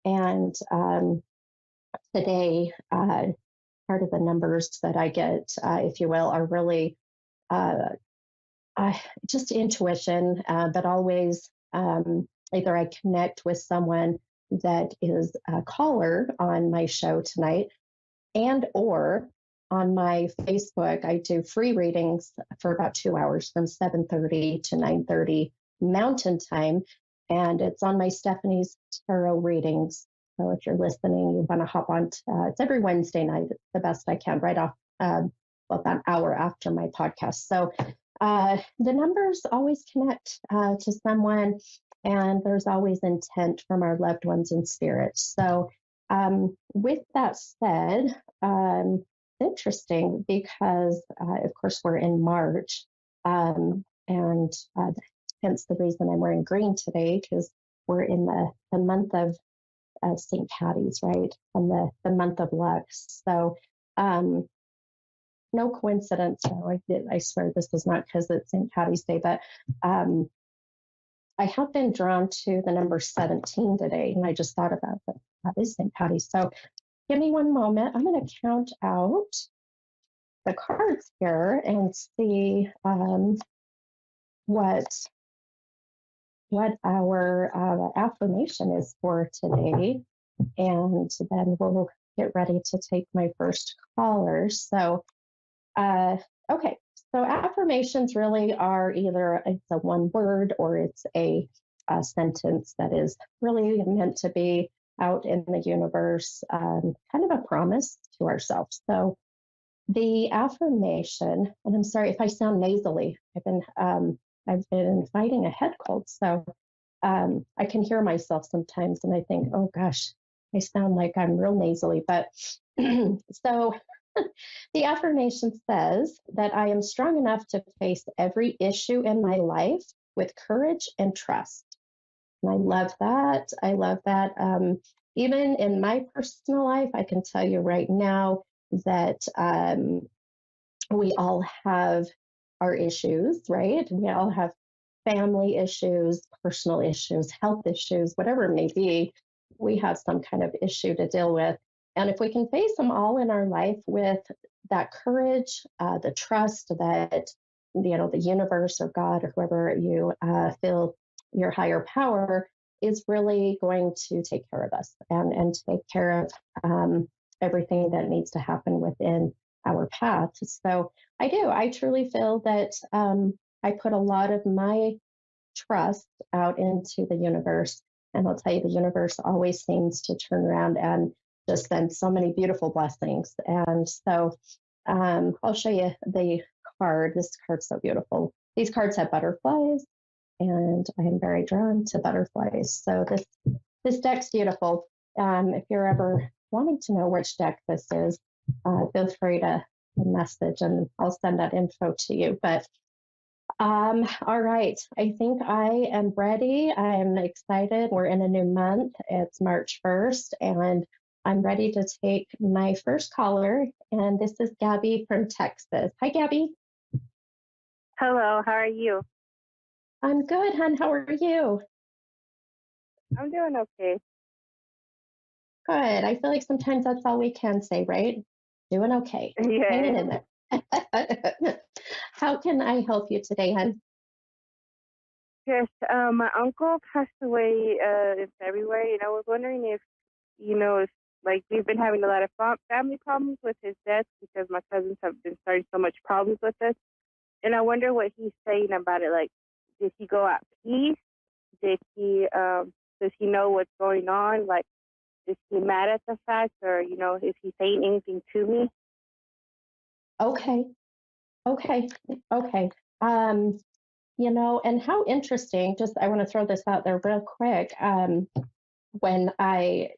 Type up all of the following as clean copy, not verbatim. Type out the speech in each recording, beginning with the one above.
And today, part of the numbers that I get, if you will, are really uh, just intuition, but always either I connect with someone that is a caller on my show tonight, and or on my Facebook, I do free readings for about 2 hours from 7:30 to 9:30 Mountain Time, and it's on my Stephanie's Tarot readings. So if you're listening, you want to hop on. It's every Wednesday night, the best I can, right off, well, about an hour after my podcast. So the numbers always connect to someone, and there's always intent from our loved ones in spirit. So with that said, interesting because, of course, we're in March, and hence the reason I'm wearing green today, because we're in the month of St. Patty's, right? And the month of Lux. So no coincidence. No, I swear this is not because it's St. Patty's Day, but I have been drawn to the number 17 today, and I just thought about that. That is St. Patty's. So give me one moment. I'm going to count out the cards here and see what our affirmation is for today, and then we'll get ready to take my first caller. So, okay. So affirmations really are either it's a one word or it's a sentence that is really meant to be out in the universe, kind of a promise to ourselves. So the affirmation, and I'm sorry if I sound nasally. I've been fighting a head cold, so I can hear myself sometimes, and I think, oh gosh, I sound like I'm real nasally. But so the affirmation says that I am strong enough to face every issue in my life with courage and trust. And I love that. I love that. Even in my personal life, I can tell you right now that we all have our issues, right? We all have family issues, personal issues, health issues, whatever it may be. We have some kind of issue to deal with. And if we can face them all in our life with that courage, the trust that, the universe or God or whoever you feel your higher power is really going to take care of us and take care of everything that needs to happen within our path. So I truly feel that I put a lot of my trust out into the universe. And I'll tell you, the universe always seems to turn around and just send so many beautiful blessings. And so I'll show you the card. This card's so beautiful. These cards have butterflies, and I am very drawn to butterflies. So this deck's beautiful. If you're ever wanting to know which deck this is, feel free to message and I'll send that info to you. But all right, I think I am ready. I'm excited. We're in a new month. It's March 1st, and I'm ready to take my first caller. And this is Gabby from Texas. Hi, Gabby. Hello, how are you? I'm good, hon. How are you? I'm doing okay. Good. I feel like sometimes that's all we can say, right? Doing okay. Hanging in Yeah. there. How can I help you today, hon? Yes, my uncle passed away in February, and I was wondering if like we've been having a lot of family problems with his death because my cousins have been starting so much problems with us. And I wonder what he's saying about it. Like, did he go at peace? Does he know what's going on? Like, is he mad at the fact, or is he saying anything to me? Okay. Okay. Okay. Um, and how interesting, just I want to throw this out there real quick. When I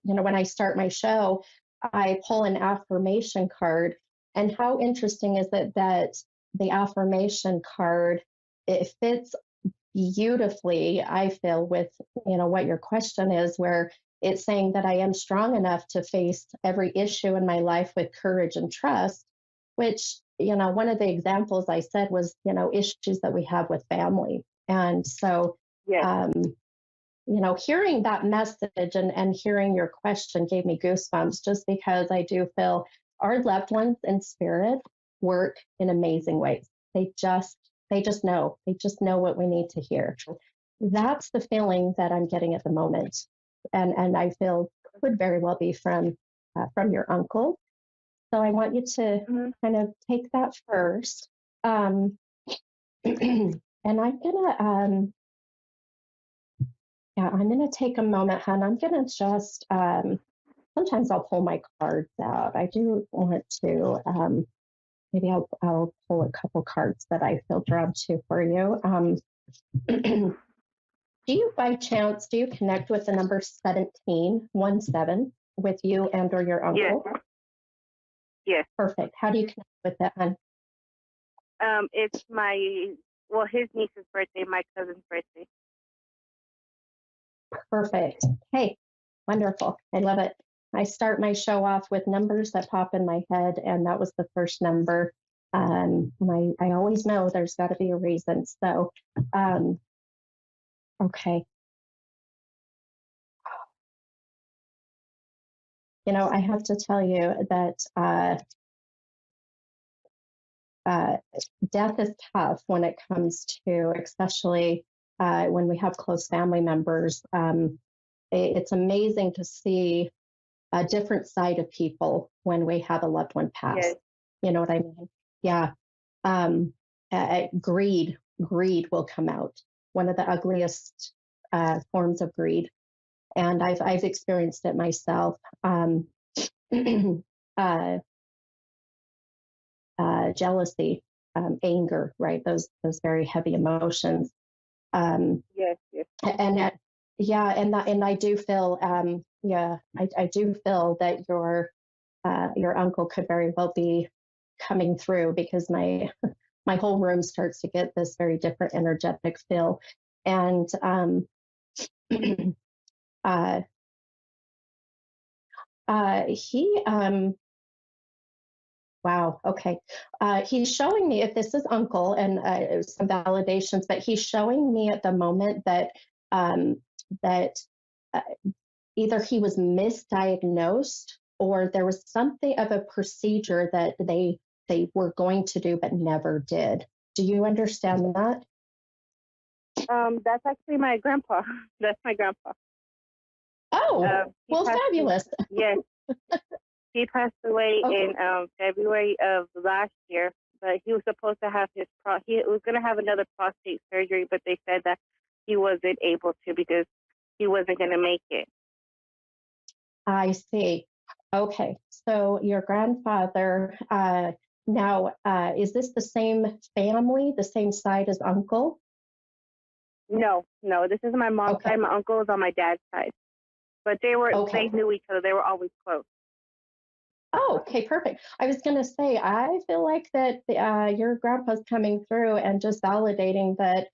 start my show, I pull an affirmation card. And how interesting is it that the affirmation card, it fits beautifully, I feel, with, what your question is, where it's saying that I am strong enough to face every issue in my life with courage and trust, which, one of the examples I said was, issues that we have with family. And so, Yes. um, hearing that message and hearing your question gave me goosebumps just because I do feel our loved ones in spirit work in amazing ways. They just they just know what we need to hear. That's the feeling that I'm getting at the moment, and I feel could very well be from your uncle. So I want you to Hmm. kind of take that first. Um, and I'm gonna yeah, I'm gonna take a moment, hon. I'm gonna just sometimes I'll pull my cards out. I do want to maybe I'll pull a couple cards that I feel drawn to for you. Do you by chance do you connect with the number 1717 with you and or your Yes, uncle? yes. Perfect. How do you connect with that, hon? It's his niece's birthday, my cousin's birthday. Perfect. Hey, wonderful. I love it. I start my show off with numbers that pop in my head, and that was the first number. And I always know there's got to be a reason. So, um, okay. I have to tell you that uh, death is tough when it comes to, especially when we have close family members. It's amazing to see a different side of people when we have a loved one pass. Yes, You know what I mean? Yeah. Greed will come out. One of the ugliest forms of greed, and I've experienced it myself. uh, Jealousy, anger, right? Those very heavy emotions. Um, yes, yes. and yeah, and I do feel, yeah, I do feel that your uncle could very well be coming through because my whole room starts to get this very different energetic feel, and uh, he wow, okay. He's showing me if this is uncle and some validations, but he's showing me at the moment um, that uh, either he was misdiagnosed or there was something of a procedure that they were going to do but never did. Do you understand that? That's actually my grandpa. That's my grandpa. Oh, He well, passed. fabulous. Yes, he passed away Okay. in February of last year. But he was supposed to have he was going to have another prostate surgery, but they said that he wasn't able to because he wasn't going to make it. I see. Okay, so your grandfather, now, is this the same family, the same side as uncle? No, no, this is my mom's Okay, side. My uncle is on my dad's side, but they okay. knew each other. They were always close. Oh, okay, perfect. I was going to say, I feel like that your grandpa's coming through and just validating that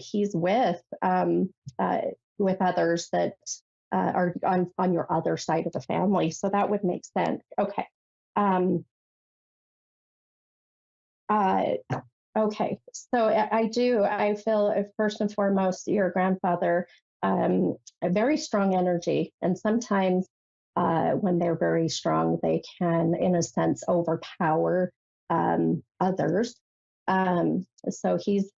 he's uh, with others that are on your other side of the family. So that would make sense. Okay. Um, uh, Okay, so I feel first and foremost, your grandfather, a very strong energy. And sometimes when they're very strong, they can, in a sense, overpower others. So he's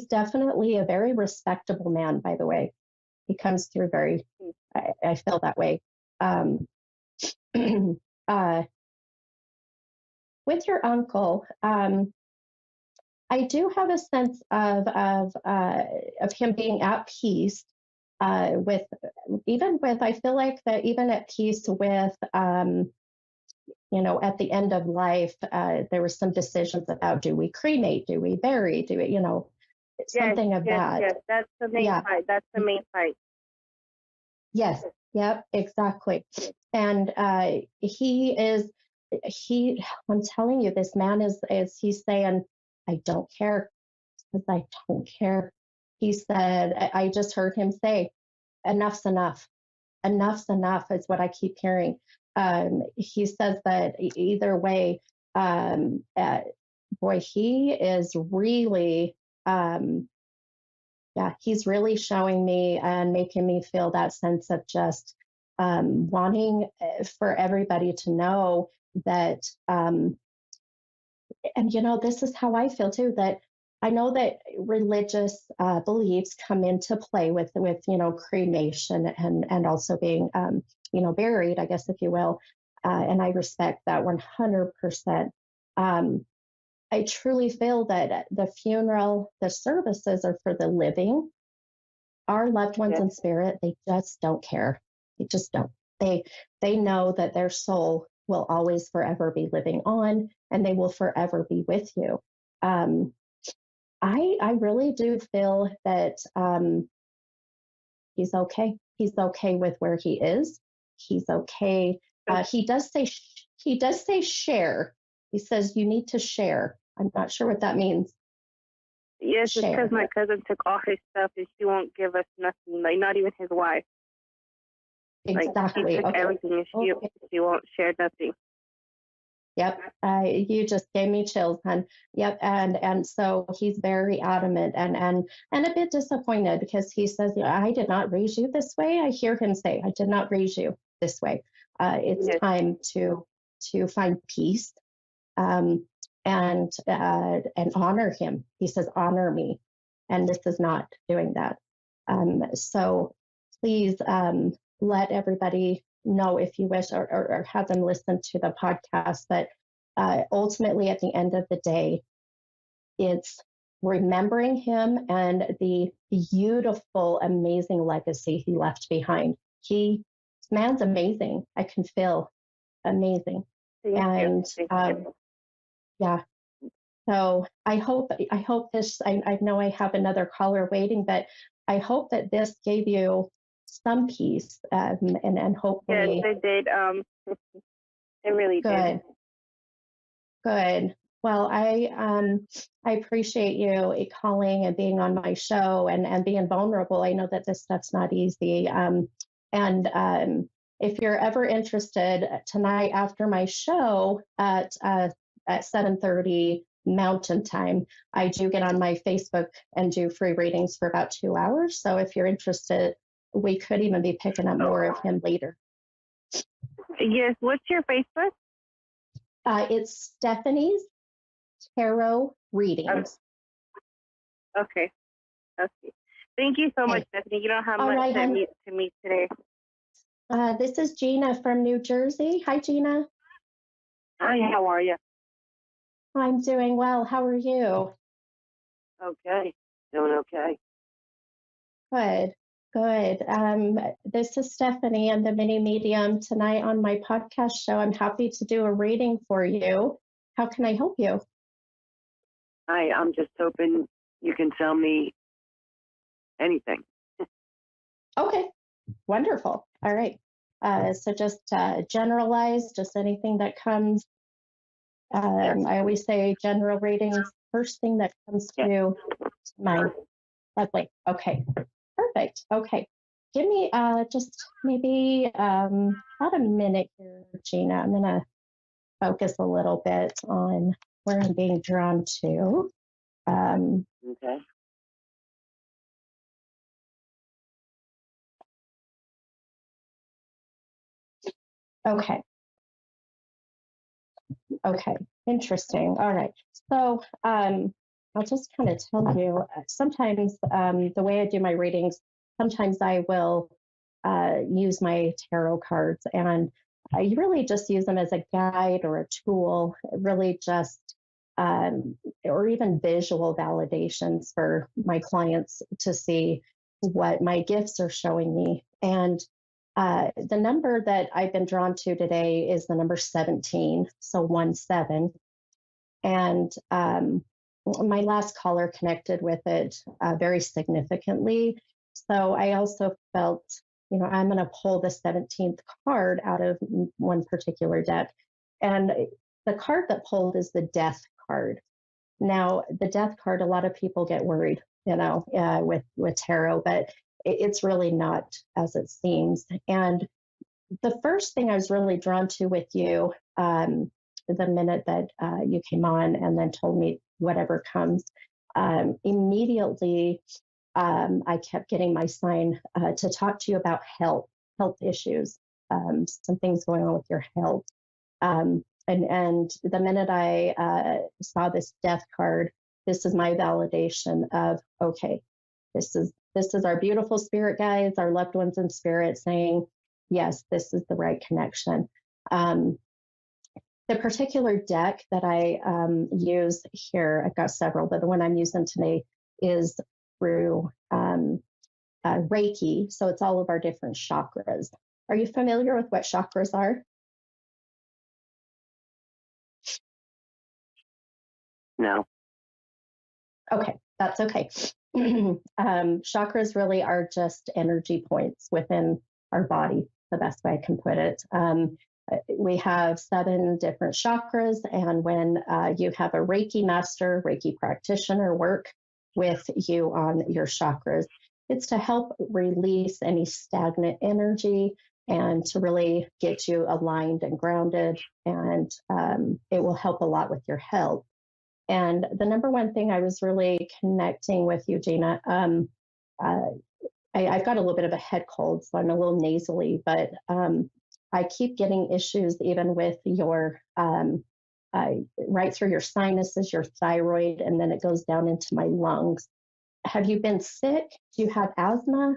definitely a very respectable man, by the way. He comes through I feel that way. Um, uh, with your uncle, I do have a sense of him being at peace with even with I feel like that even at peace with at the end of life there were some decisions about do we cremate, do we bury, do we Yes, something of yes, that. yes. That's the main Yeah. fight. That's the main fight. Yes. Yep. Exactly. And he I'm telling you, this man is he's saying I don't care because I don't care. He said, I just heard him say, enough's enough. Enough's enough is what I keep hearing. He says that either way, boy, he is really, um, Yeah, he's really showing me and making me feel that sense of just wanting for everybody to know that, and this is how I feel too, that I know that religious beliefs come into play with cremation and also being buried, I guess if you will, and I respect that 100%. Um, I truly feel that the funeral, the services are for the living. Our loved ones Yes. in spirit, they just don't care. They just don't. They they know that their soul will always forever be living on, and they will forever be with you. Um, I really do feel that he's okay. He's okay with where he is. He's okay. He does say share. He says you need to share. I'm not sure what that means. Yes, it's because Share. my cousin took all his stuff and she won't give us nothing, like not even his wife. Like she Exactly. took Okay. everything and Okay. she won't share nothing. Yep. You just gave me chills, hon. Yep. And so he's very adamant and a bit disappointed because he says, I did not raise you this way. I hear him say, I did not raise you this way. It's Yes. time to find peace, um, and honor him. He says, honor me. And this is not doing that. So please let everybody know if you wish, or have them listen to the podcast. But ultimately, at the end of the day, it's remembering him and the beautiful, amazing legacy he left behind. This man's amazing. I can feel amazing. Thank you. And Thank you. yeah, so I hope this. I know I have another caller waiting, but I hope that this gave you some peace, and Yes, hopefully it did. It really did. good. Good. Well, I appreciate you calling and being on my show and being vulnerable. I know that this stuff's not easy. And if you're ever interested tonight after my show at 7:30 Mountain Time, I do get on my Facebook and do free readings for about 2 hours. So if you're interested, we could even be picking up more of him later. Yes. What's your Facebook? It's Stephanie's Tarot Readings. Okay. Okay. Thank you so much, Okay. Stephanie. You don't have All much right, hon. to meet today. This is Gina from New Jersey. Hi, Gina. Hi, how are you? I'm doing well. How are you? Okay. Doing okay. Good. Good. This is Stephanie. I'm the mini medium tonight on my podcast show. I'm happy to do a reading for you. How can I help you? Hi, I'm just hoping you can tell me anything. Okay. Wonderful. All right. So just generalize, just anything that comes. Yes. I always say general readings, first thing that comes Yes. to mind. Lovely. Okay. Perfect. Okay. Give me just maybe about a minute here, Gina. I'm going to focus a little bit on where I'm being drawn to. Okay. Okay. Okay. Interesting. All right. So I'll just kind of tell you, sometimes the way I do my readings, sometimes I will use my tarot cards, and I really just use them as a guide or a tool, really just, or even visual validations for my clients to see what my gifts are showing me. And the number that I've been drawn to today is the number 17, so 1 7. And my last caller connected with it very significantly. So I also felt, I'm going to pull the 17th card out of one particular deck. And the card that pulled is the death card. Now, the death card, a lot of people get worried, with tarot, but it's really not as it seems. And the first thing I was really drawn to with you, the minute that you came on and then told me whatever comes, immediately I kept getting my sign to talk to you about health issues, some things going on with your health. And the minute I saw this death card, this is my validation of, okay, this is our beautiful spirit guides, our loved ones in spirit saying, yes, this is the right connection. The particular deck that I use here, I've got several, but the one I'm using today is through Reiki. So it's all of our different chakras. Are you familiar with what chakras are? No. Okay, that's okay. Chakras really are just energy points within our body, the best way I can put it. We have 7 different chakras, and when you have a Reiki master, Reiki practitioner work with you on your chakras, it's to help release any stagnant energy and to really get you aligned and grounded, and it will help a lot with your health. And the number one thing I was really connecting with you, Gina, I've got a little bit of a head cold, so I'm a little nasally, but I keep getting issues even with your, right through your sinuses, your thyroid, and then it goes down into my lungs. Have you been sick? Do you have asthma?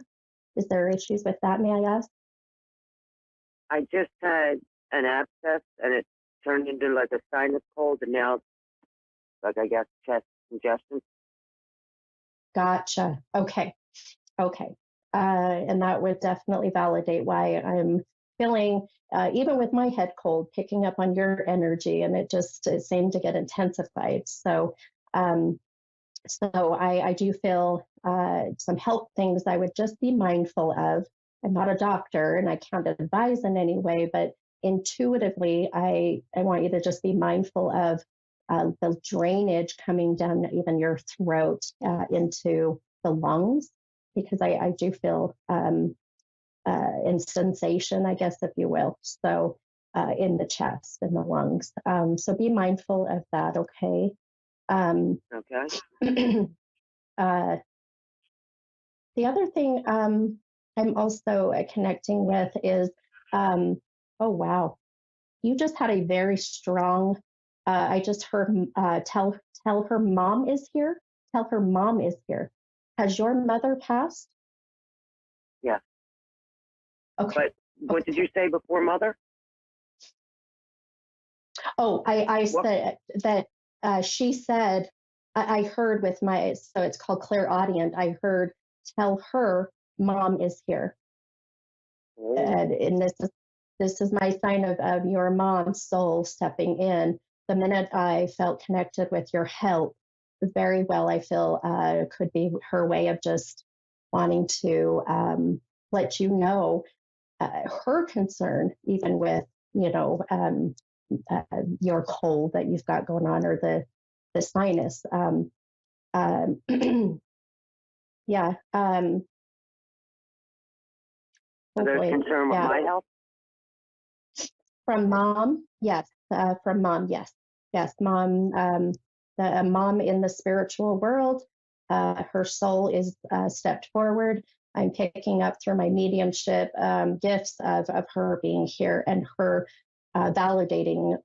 Is there issues with that, may I ask? I just had an abscess and it turned into like a sinus cold, and now, like, I guess, chest congestion. Gotcha. Okay. Okay. And that would definitely validate why I'm feeling, even with my head cold, picking up on your energy, and it seemed to get intensified. So, I do feel some health things I would just be mindful of. I'm not a doctor and I can't advise in any way, but intuitively, I want you to just be mindful of the drainage coming down even your throat into the lungs, because I do feel in sensation, I guess, if you will. So in the chest, in the lungs. So be mindful of that, okay? Okay. The other thing I'm also connecting with is, oh wow, you just had a very strong. I just heard tell her mom is here. Tell her mom is here. Has your mother passed? Yeah. Okay. But what did you say before mother? Oh, I What? said that she said, I heard with my, so it's called clairaudient. I heard tell her mom is here. Oh. And this is my sign of your mom's soul stepping in. The minute I felt connected with your help, very well, I feel could be her way of just wanting to let you know her concern, even with, you know, your cold that you've got going on, or the sinus. Yeah. So there's Hopefully, concern with yeah. my health? From mom, yes. From mom, yes. Yes, mom. The mom in the spiritual world, her soul is stepped forward. I'm picking up through my mediumship gifts of her being here, and her validating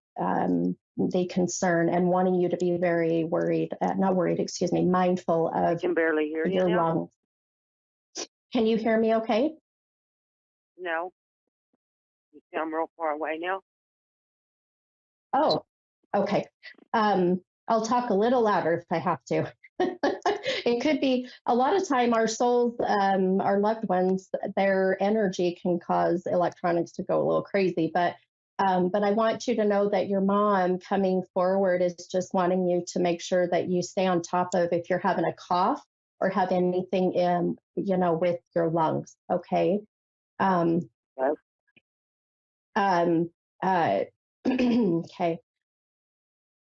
the concern and wanting you to be very worried, not worried, excuse me, mindful I of can barely hear you your now. lungs. Can you hear me okay? No. You sound real far away now. Oh, okay. I'll talk a little louder if I have to. It could be a lot of time our souls, our loved ones, their energy can cause electronics to go a little crazy. But I want you to know that your mom coming forward is just wanting you to make sure that you stay on top of if you're having a cough or have anything in, you know, with your lungs. Okay. Yes. Okay.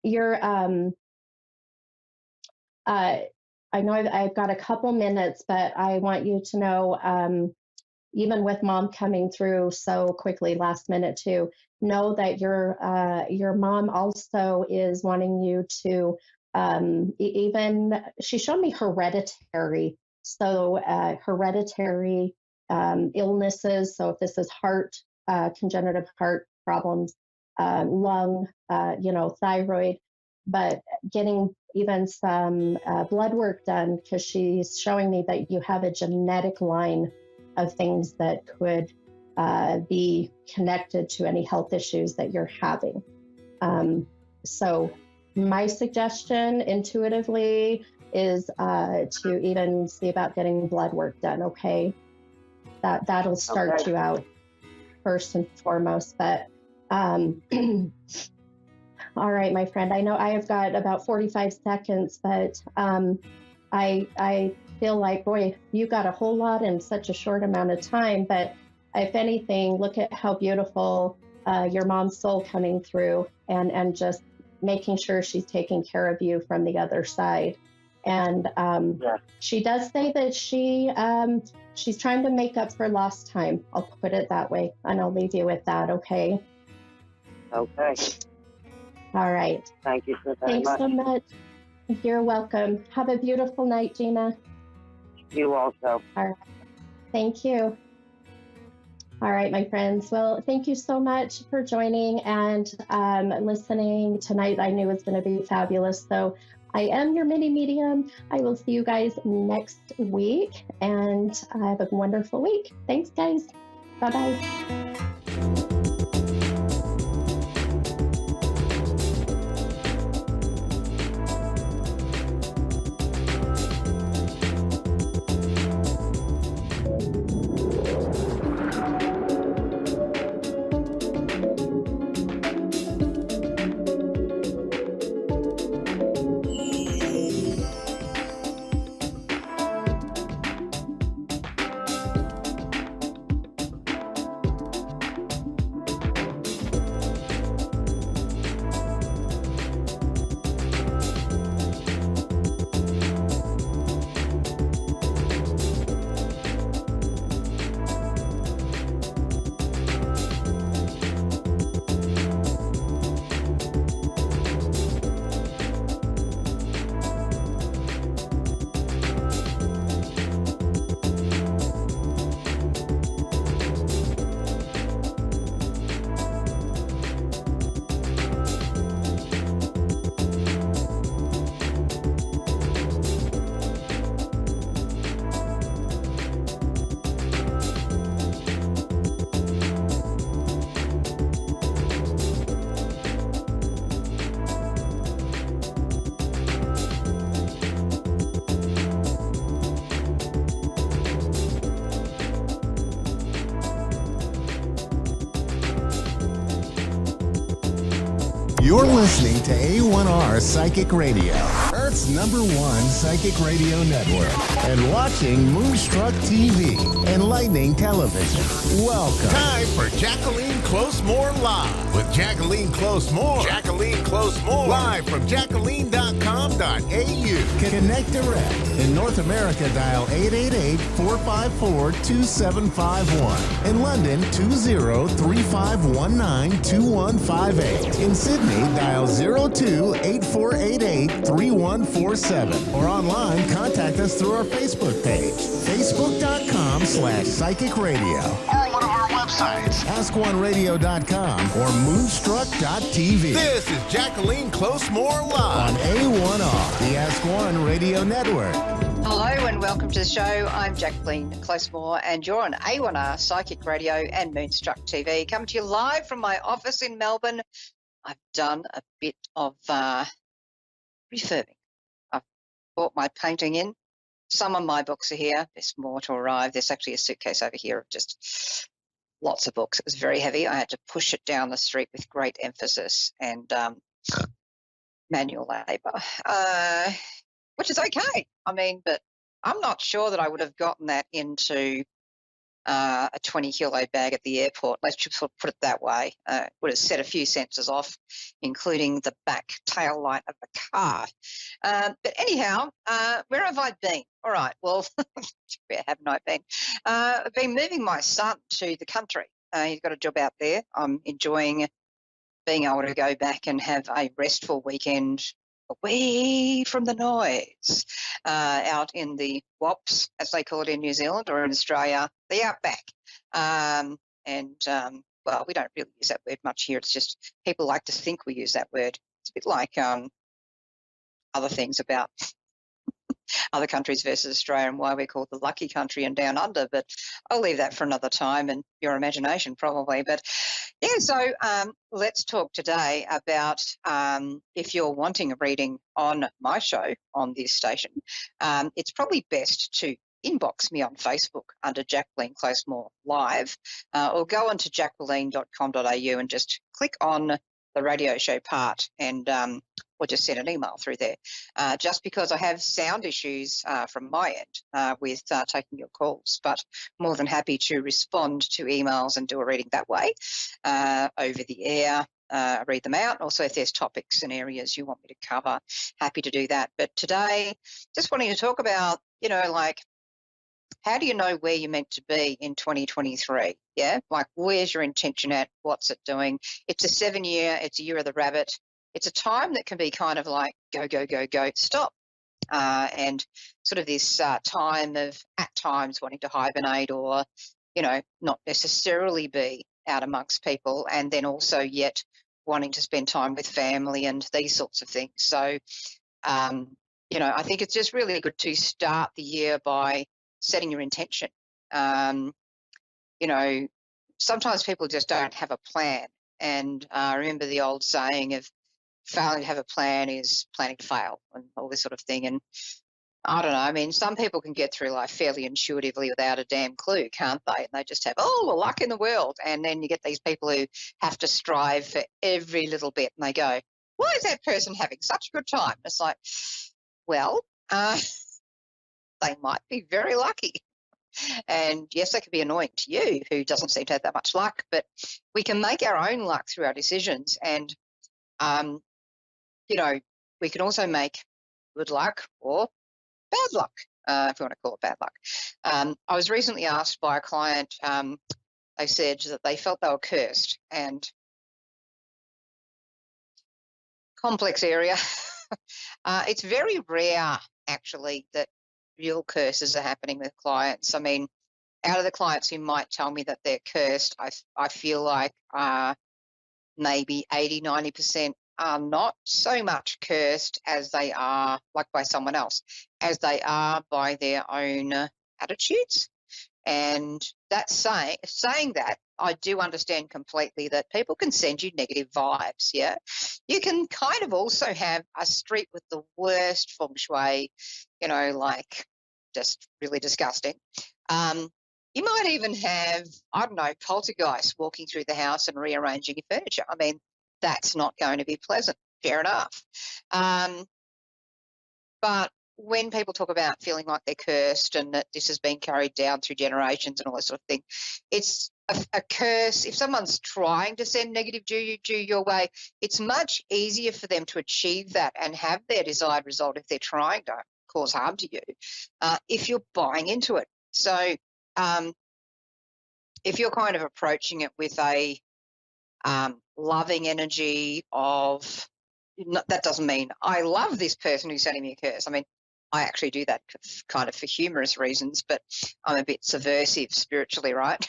You're I know I've got a couple minutes, but I want you to know, even with mom coming through so quickly last minute too, know that your mom also is wanting you to even, she showed me hereditary So hereditary illnesses. So if this is heart, congenital heart problems, lung, thyroid, but getting even some blood work done, because she's showing me that you have a genetic line of things that could be connected to any health issues that you're having. So my suggestion intuitively is to even see about getting blood work done, okay? That'll start you out first and foremost. But all right, my friend, I know I have got about 45 seconds, but I feel like, boy, you got a whole lot in such a short amount of time. But if anything, look at how beautiful your mom's soul coming through, and just making sure she's taking care of you from the other side. And she does say that she's trying to make up for lost time. I'll put it that way, and I'll leave you with that, okay? Okay. All right. Thank you so very Thanks much. so much. You're welcome. Have a beautiful night, Gina. You also. All right. Thank you. All right, my friends. Well, thank you so much for joining and listening tonight. I knew it was going to be fabulous. So I am your mini medium. I will see you guys next week, and have a wonderful week. Thanks, guys. Bye-bye. You're listening to A1R Psychic Radio, Earth's #1 psychic radio network, and watching Moonstruck TV, Enlightening Television. Welcome. Time for Jacqueline Close-More Live with Jacqueline Close-More. Jacqueline Close-More. Live from jacqueline.com.au. Connect direct. In North America, dial 888-454-2751. In London, 20-3519-2158. In Sydney, dial 02-8488-3147. Or online, contact us through our Facebook page, facebook.com/psychic radio. Or one of our websites, askoneradio.com or moonstruck.tv. This is Jacqueline Close-More On Live. A1R, the Ask One Radio Network. Hello and welcome to the show. I'm Jacqueline Close-More and you're on A1R Psychic Radio and Moonstruck TV. Coming to you live from my office in Melbourne. I've done a bit of refurbing. I've brought my painting in. Some of my books are here. There's more to arrive. There's actually a suitcase over here of just lots of books. It was very heavy. I had to push it down the street with great emphasis and manual labour, which is okay. I mean, but I'm not sure that I would have gotten that into a 20-kilo bag at the airport. Let's just put it that way. Would have set a few sensors off, including the back tail light of the car. But anyhow, where have I been? All right, well, where haven't I been? I've been moving my son to the country. He's got a job out there. I'm enjoying being able to go back and have a restful weekend away from the noise, out in the WOPs, as they call it in New Zealand, or in Australia, the outback. Well, we don't really use that word much here. It's just people like to think we use that word. It's a bit like other things about other countries versus Australia and why we're called the lucky country and down under, but I'll leave that for another time and your imagination probably. But yeah, so let's talk today about if you're wanting a reading on my show on this station, it's probably best to inbox me on Facebook under Jacqueline Closemore Live, or go onto jacqueline.com.au and just click on the radio show part and or just send an email through there. Just because I have sound issues from my end with taking your calls, but more than happy to respond to emails and do a reading that way over the air. Read them out. Also, if there's topics and areas you want me to cover, happy to do that. But today, just wanting to talk about, like, how do you know where you're meant to be in 2023? Yeah, like where's your intention at? What's it doing? It's a 7-year, it's a year of the rabbit. It's a time that can be kind of like go, go, go, go, stop. And sort of this time of at times wanting to hibernate or, not necessarily be out amongst people, and then also yet wanting to spend time with family and these sorts of things. So, I think it's just really good to start the year by setting your intention. Sometimes people just don't have a plan. And I remember the old saying of failing to have a plan is planning to fail and all this sort of thing. And I don't know, I mean, some people can get through life fairly intuitively without a damn clue, can't they? And they just have all the luck in the world. And then you get these people who have to strive for every little bit. And they go, why is that person having such a good time? It's like, well, they might be very lucky. And yes, they can be annoying to you who doesn't seem to have that much luck, but we can make our own luck through our decisions. And, we can also make good luck or bad luck, if you want to call it bad luck. I was recently asked by a client, they said that they felt they were cursed, and complex area. It's very rare, actually, that real curses are happening with clients. I mean, out of the clients who might tell me that they're cursed, I feel like maybe 80, 90% are not so much cursed as they are, like by someone else, as they are by their own attitudes. And that's saying that, I do understand completely that people can send you negative vibes, yeah? You can kind of also have a street with the worst feng shui, like just really disgusting. You might even have, I don't know, poltergeists walking through the house and rearranging your furniture. I mean, that's not going to be pleasant, fair enough. But when people talk about feeling like they're cursed and that this has been carried down through generations and all that sort of thing, it's a curse. If someone's trying to send negative juju your way, it's much easier for them to achieve that and have their desired result if they're trying to cause harm to you, if you're buying into it. So if you're kind of approaching it with a loving energy of, that doesn't mean I love this person who's sending me a curse. I mean, I actually do that kind of for humorous reasons, but I'm a bit subversive spiritually, right?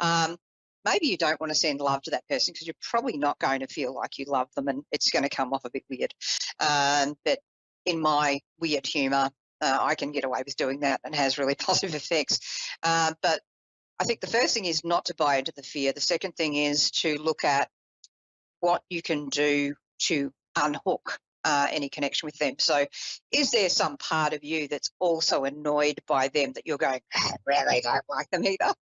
Maybe you don't want to send love to that person because you're probably not going to feel like you love them and it's going to come off a bit weird. But in my weird humour, I can get away with doing that and has really positive effects. But I think the first thing is not to buy into the fear. The second thing is to look at what you can do to unhook any connection with them. So is there some part of you that's also annoyed by them that you're going, I really don't like them either?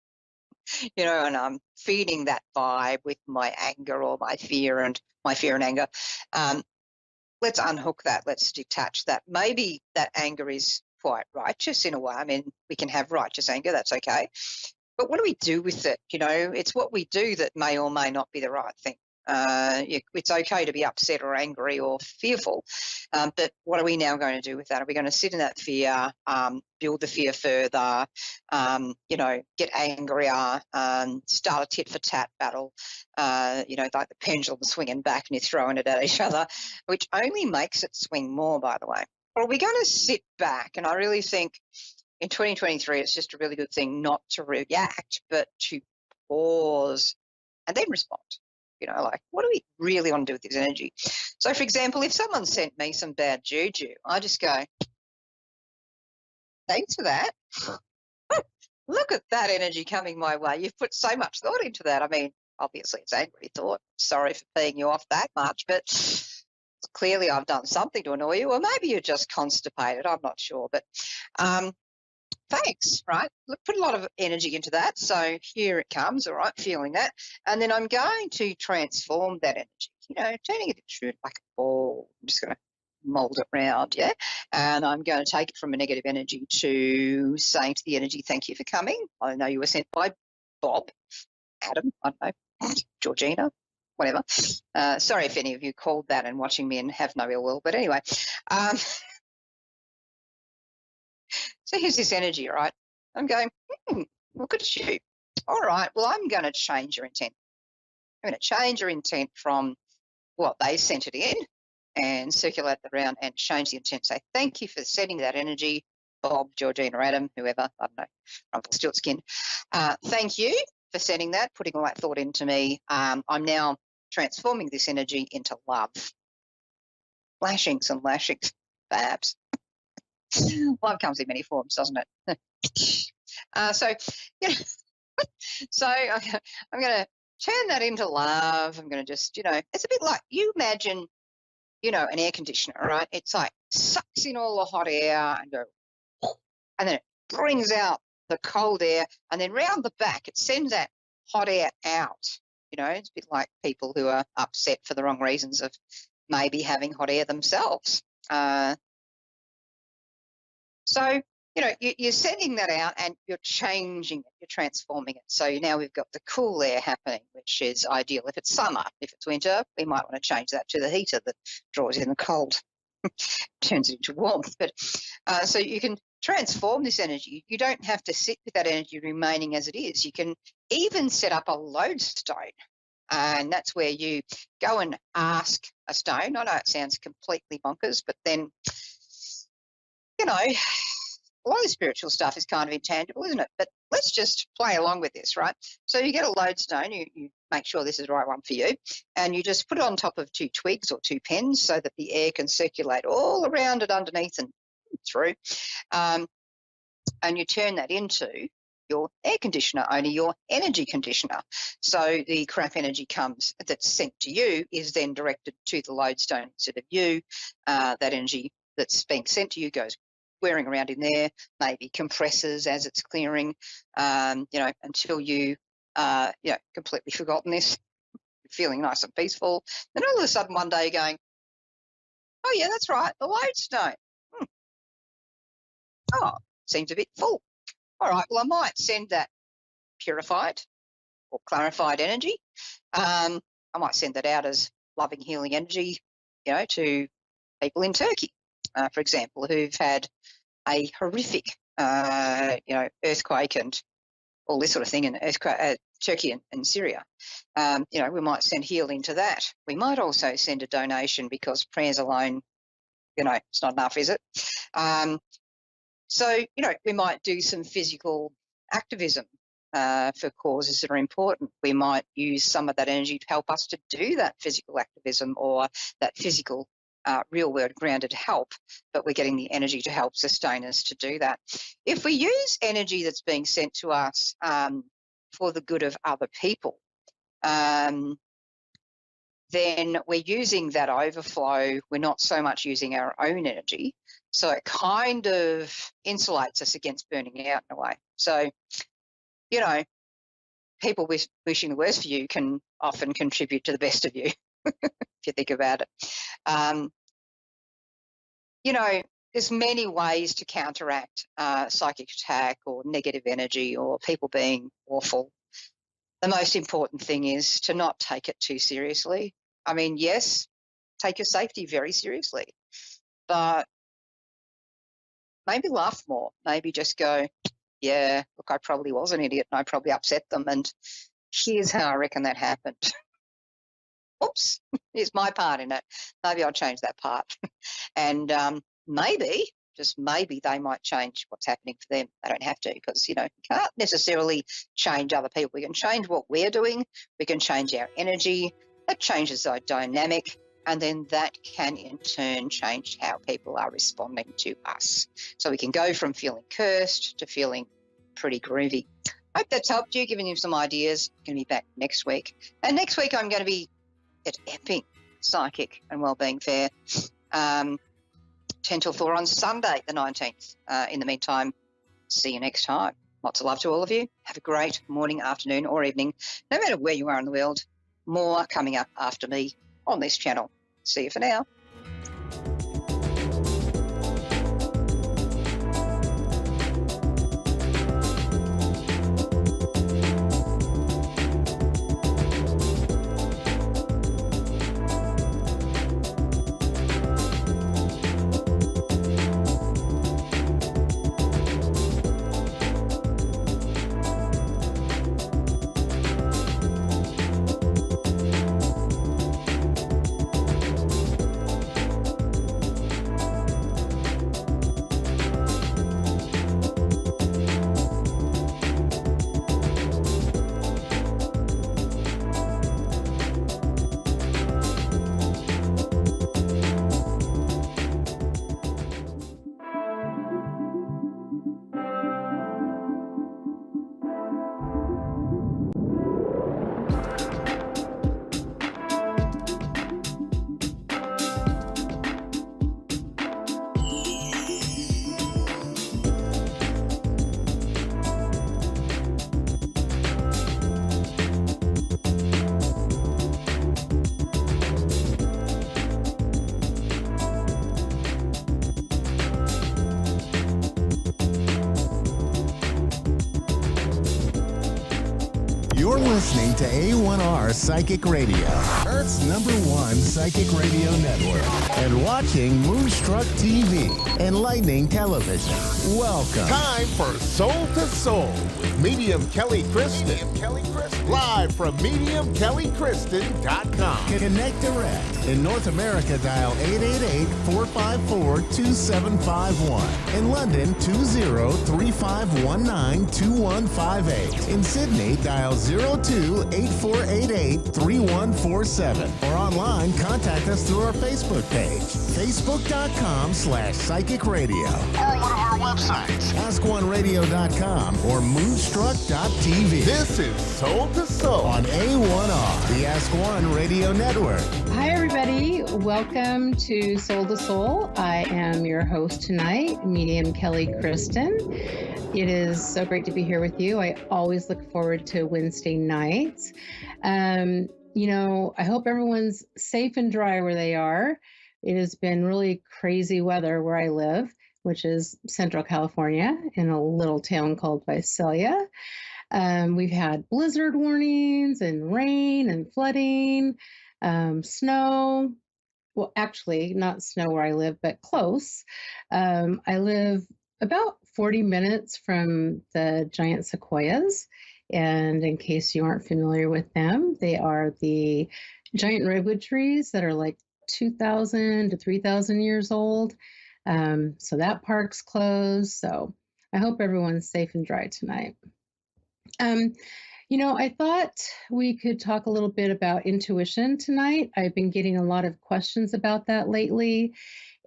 And I'm feeding that vibe with my anger or my fear and anger. Let's unhook that. Let's detach that. Maybe that anger is quite righteous in a way. I mean, we can have righteous anger. That's okay. But what do we do with it? It's what we do that may or may not be the right thing. It's okay to be upset or angry or fearful, but what are we now going to do with that? Are we going to sit in that fear, build the fear further, get angrier, start a tit for tat battle, like the pendulum swinging back and you're throwing it at each other, which only makes it swing more, by the way? Or are we going to sit back? And I really think in 2023, it's just a really good thing not to react, but to pause and then respond. What do we really want to do with this energy? So, for example, if someone sent me some bad juju, I just go, thanks for that. Look at that energy coming my way. You've put so much thought into that. I mean, obviously it's angry thought. Sorry for peeing you off that much, but clearly I've done something to annoy you, or maybe you're just constipated. I'm not sure, but thanks, right? Look, put a lot of energy into that. So here it comes, all right, feeling that. And then I'm going to transform that energy, turning it into like a ball. I'm just going to mold it round, yeah? And I'm going to take it from a negative energy to saying to the energy, thank you for coming. I know you were sent by Bob, Adam, I don't know, Georgina, whatever. Sorry if any of you called that and watching me and have no ill will, but anyway. So here's this energy, right? I'm going, look at you. All right, well, I'm going to change your intent. I'm going to change your intent from what they sent it in and circulate it around and change the intent. Say, thank you for sending that energy, Bob, Georgina, Adam, whoever, I don't know, Rumpelstiltskin. Thank you for sending that, putting all that thought into me. I'm now transforming this energy into love. Lashings and lashings, perhaps. Love comes in many forms, doesn't it? So I'm going to turn that into love. I'm going to just, it's a bit like you imagine, an air conditioner, right? It's like sucks in all the hot air and then it brings out the cold air, and then round the back it sends that hot air out. It's a bit like people who are upset for the wrong reasons of maybe having hot air themselves. So, you're sending that out and you're changing it, you're transforming it. So now we've got the cool air happening, which is ideal. If it's summer, if it's winter, we might want to change that to the heater that draws in the cold, turns it into warmth. But so you can transform this energy. You don't have to sit with that energy remaining as it is. You can even set up a lodestone. And that's where you go and ask a stone. I know it sounds completely bonkers, but then, a lot of spiritual stuff is kind of intangible, isn't it? But let's just play along with this, right? So you get a lodestone, you make sure this is the right one for you, and you just put it on top of 2 twigs or 2 pens so that the air can circulate all around it underneath and through. And you turn that into your air conditioner, only your energy conditioner. So the crap energy that's sent to you is then directed to the lodestone instead of you. That energy that's being sent to you goes whirring around in there, maybe compresses as it's clearing, until you, completely forgotten this, feeling nice and peaceful. Then all of a sudden one day you're going, oh yeah, that's right, the lodestone. Oh, seems a bit full. All right, well, I might send that purified or clarified energy. I might send that out as loving, healing energy, to people in Turkey, for example, who've had a horrific, earthquake and all this sort of thing in Turkey and Syria. We might send healing to that. We might also send a donation because prayers alone, it's not enough, is it? So, we might do some physical activism for causes that are important. We might use some of that energy to help us to do that physical activism or that physical real world grounded help, but we're getting the energy to help sustain us to do that. If we use energy that's being sent to us for the good of other people, then we're using that overflow. We're not so much using our own energy. So it kind of insulates us against burning out in a way. So, people wishing the worst for you can often contribute to the best of you, if you think about it. There's many ways to counteract psychic attack or negative energy or people being awful. the most important thing is to not take it too seriously. I mean, yes, take your safety very seriously, but maybe laugh more. Maybe just go, yeah, look, I probably was an idiot and I probably upset them. And here's how I reckon that happened. Oops, here's my part in it. Maybe I'll change that part. And maybe, just maybe, they might change what's happening for them. They don't have to, because, you can't necessarily change other people. We can change what we're doing. We can change our energy. That changes our dynamic. And then that can, in turn, change how people are responding to us. So we can go from feeling cursed to feeling pretty groovy. Hope that's helped you, giving you some ideas. I'm going to be back next week. And next week I'm going to be at Epping Psychic and Wellbeing Fair, 10 till 4 on Sunday, the 19th. In the meantime, see you next time. Lots of love to all of you. Have a great morning, afternoon or evening, no matter where you are in the world. More coming up after me on this channel. See you for now. You're listening to A1R Psychic Radio, Earth's #1 psychic radio network, and watching Moonstruck TV, enlightening television. Welcome. Time for Soul to Soul with Medium Kelly Kristen. Live from MediumKellyKristen.com. Connect direct. In North America, dial 888-454-2751. In London, 20-3519-2158. In Sydney, dial 02-8488-3147. Or online, contact us through our Facebook page, facebook.com/psychic radio. Or one of our websites, askoneradio.com or moonstruck.tv. This is Soul to Soul On A1R, the Ask One Radio Network. Hi, everybody. Welcome to Soul to Soul. I am your host tonight, Medium Kelly Kristen. It is so great to be here with you. I always look forward to Wednesday nights. I hope everyone's safe and dry where they are. It has been really crazy weather where I live, which is Central California in a little town called Visalia. We've had blizzard warnings and rain and flooding, snow. Well, actually, not snow where I live, but close. I live about 40 minutes from the giant sequoias. And in case you aren't familiar with them, they are the giant redwood trees that are like 2,000 to 3,000 years old. So that park's closed. So I hope everyone's safe and dry tonight. I thought we could talk a little bit about intuition tonight. I've been getting a lot of questions about that lately.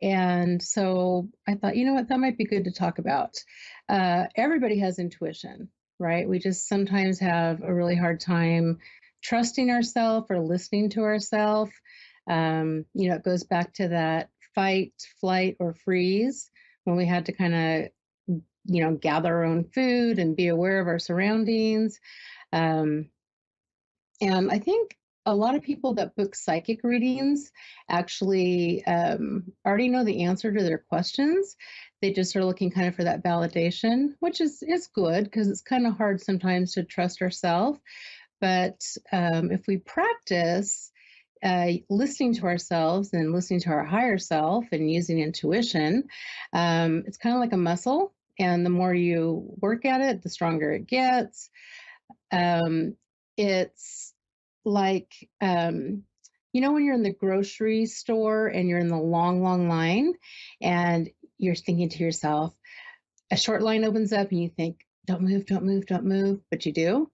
And so I thought, that might be good to talk about. Everybody has intuition, right? We just sometimes have a really hard time trusting ourselves or listening to ourselves. It goes back to that fight, flight, or freeze when we had to kind of gather our own food and be aware of our surroundings. And I think a lot of people that book psychic readings actually already know the answer to their questions. They just are looking kind of for that validation, which is good because it's kind of hard sometimes to trust ourselves. but if we practice listening to ourselves and listening to our higher self and using intuition, it's kind of like a muscle. And the more you work at it, the stronger it gets. It's like, when you're in the grocery store and you're in the long, long line and you're thinking to yourself, a short line opens up and you think, don't move, don't move, don't move, but you do.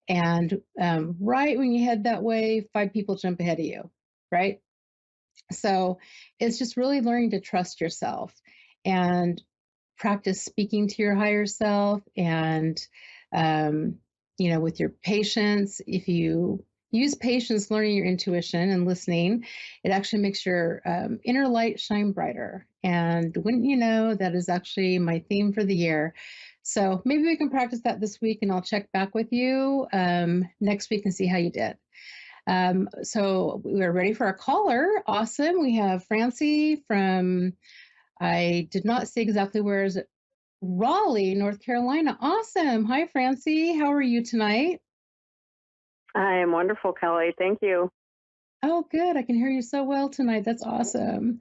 And right when you head that way, 5 people jump ahead of you, right? So it's just really learning to trust yourself and practice speaking to your higher self and, with your patience. If you use patience, learning your intuition and listening, it actually makes your inner light shine brighter. And wouldn't you know, that is actually my theme for the year. So maybe we can practice that this week and I'll check back with you next week and see how you did. So we're ready for our caller. Awesome. We have Francie from, I did not say exactly where is it, Raleigh, North Carolina. Awesome. Hi, Francie. How are you tonight? I am wonderful, Kelly. Thank you. Oh, good. I can hear you so well tonight. That's awesome.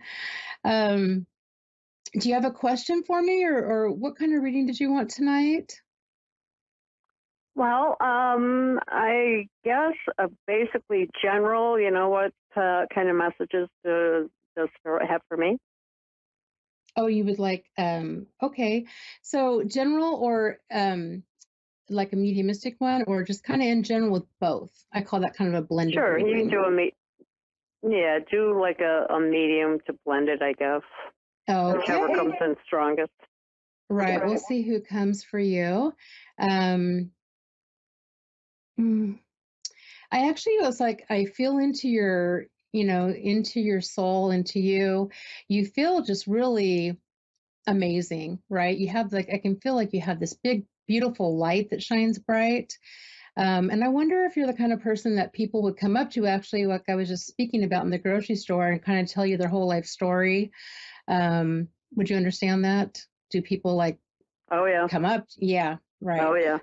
Do you have a question for me, or what kind of reading did you want tonight? Well, I guess basically general, what kind of messages does Spirit have for me? Oh, you would like, okay. So general or like a mediumistic one, or just kind of in general with both? I call that kind of a blended Sure, reading. you can do do like a medium to blend it, I guess. Okay. Whichever comes in strongest. Right. We'll see who comes for you. I actually was like, I feel into your, into your soul, into you. You feel just really amazing, right? You have I can feel like you have this big, beautiful light that shines bright. And I wonder if you're the kind of person that people would come up to, actually, like I was just speaking about in the grocery store, and kind of tell you their whole life story. Would you understand that? Do people like come up? Yeah, right. Oh, yeah.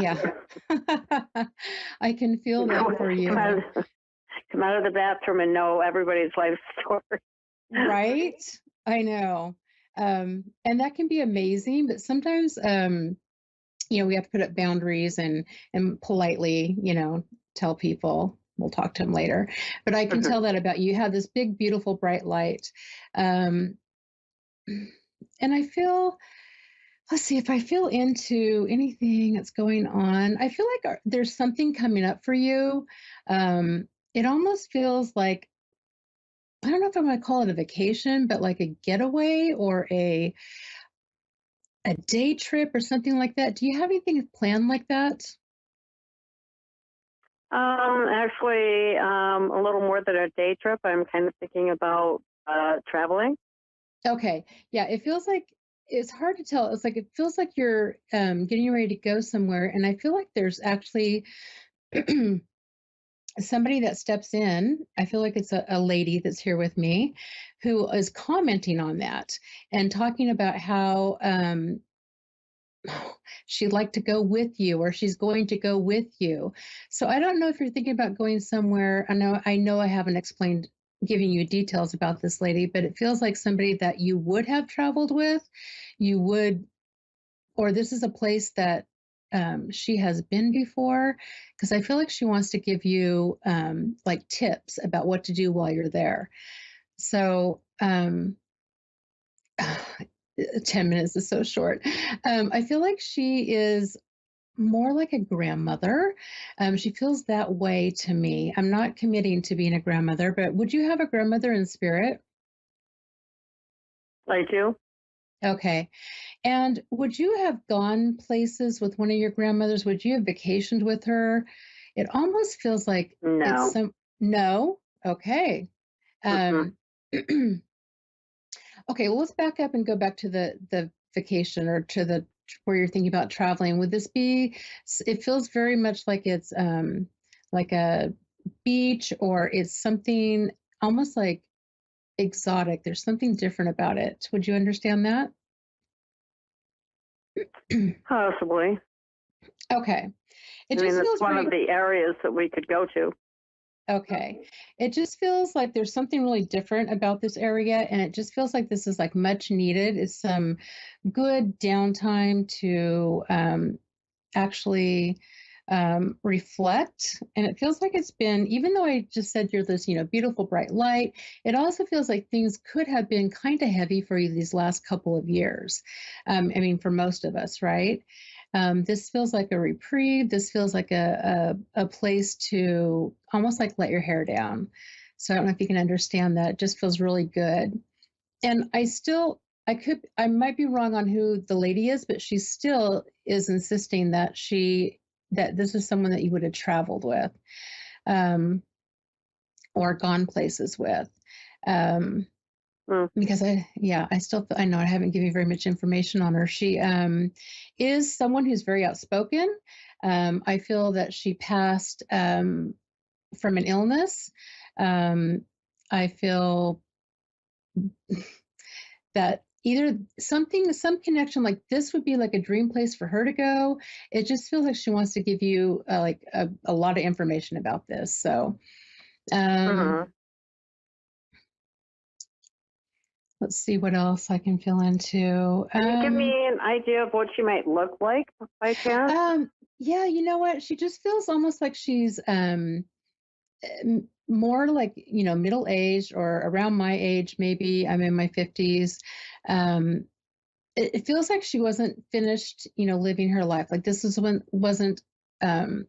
Yeah. I can feel that for you. Come out of the bathroom and know everybody's life story. Right? I know. And that can be amazing, but sometimes, we have to put up boundaries and politely, tell people we'll talk to them later. But I can tell that about you. You have this big, beautiful, bright light. And I feel, let's see, if I feel into anything that's going on, I feel like there's something coming up for you. It almost feels like, I don't know if I'm going to call it a vacation, but like a getaway or a day trip or something like that. Do you have anything planned like that? Actually, a little more than a day trip. I'm kind of thinking about traveling. Okay. Yeah, it feels like, it's hard to tell. It's like, it feels like you're getting ready to go somewhere. And I feel like there's actually somebody that steps in. I feel like it's a lady that's here with me who is commenting on that and talking about how she'd like to go with you, or she's going to go with you. So I don't know if you're thinking about going somewhere. I know I haven't explained, giving you details about this lady, but it feels like somebody that you would have traveled with, or this is a place that she has been before, because I feel like she wants to give you like tips about what to do while you're there. So 10 minutes is so short. I feel like she is more like a grandmother. She feels that way to me. I'm not committing to being a grandmother, but would you have a grandmother in spirit? I do. Okay. And would you have gone places with one of your grandmothers? Would you have vacationed with her? It almost feels like No. No? Okay. Okay, well, let's back up and go back to the vacation, or to where you're thinking about traveling. Would this be, it feels very much like it's like a beach, or it's something almost like exotic. There's something different about it. Would you understand that? Possibly. Okay. It I mean, just it's feels one very of the areas that we could go to. okay. It just feels like there's something really different about this area, and it just feels like this is like much needed. It's some good downtime to actually reflect. And it feels like it's been, even though I just said you're this, beautiful bright light, it also feels like things could have been kind of heavy for you these last couple of years. I mean, for most of us, right? This feels like a reprieve. This feels like a place to almost like let your hair down. So I don't know if you can understand that. It just feels really good. And I might be wrong on who the lady is, but she still is insisting that that this is someone that you would have traveled with, or gone places with. Because I know I haven't given you very much information on her. She is someone who's very outspoken. I feel that she passed from an illness. I feel that either some connection like this would be like a dream place for her to go. It just feels like she wants to give you like a lot of information about this. So let's see what else I can fill into. Can you give me an idea of what she might look like by chance? Yeah, you know what? She just feels almost like she's more like, middle-aged or around my age, maybe. I'm in my 50s. It feels like she wasn't finished, living her life. Like this wasn't,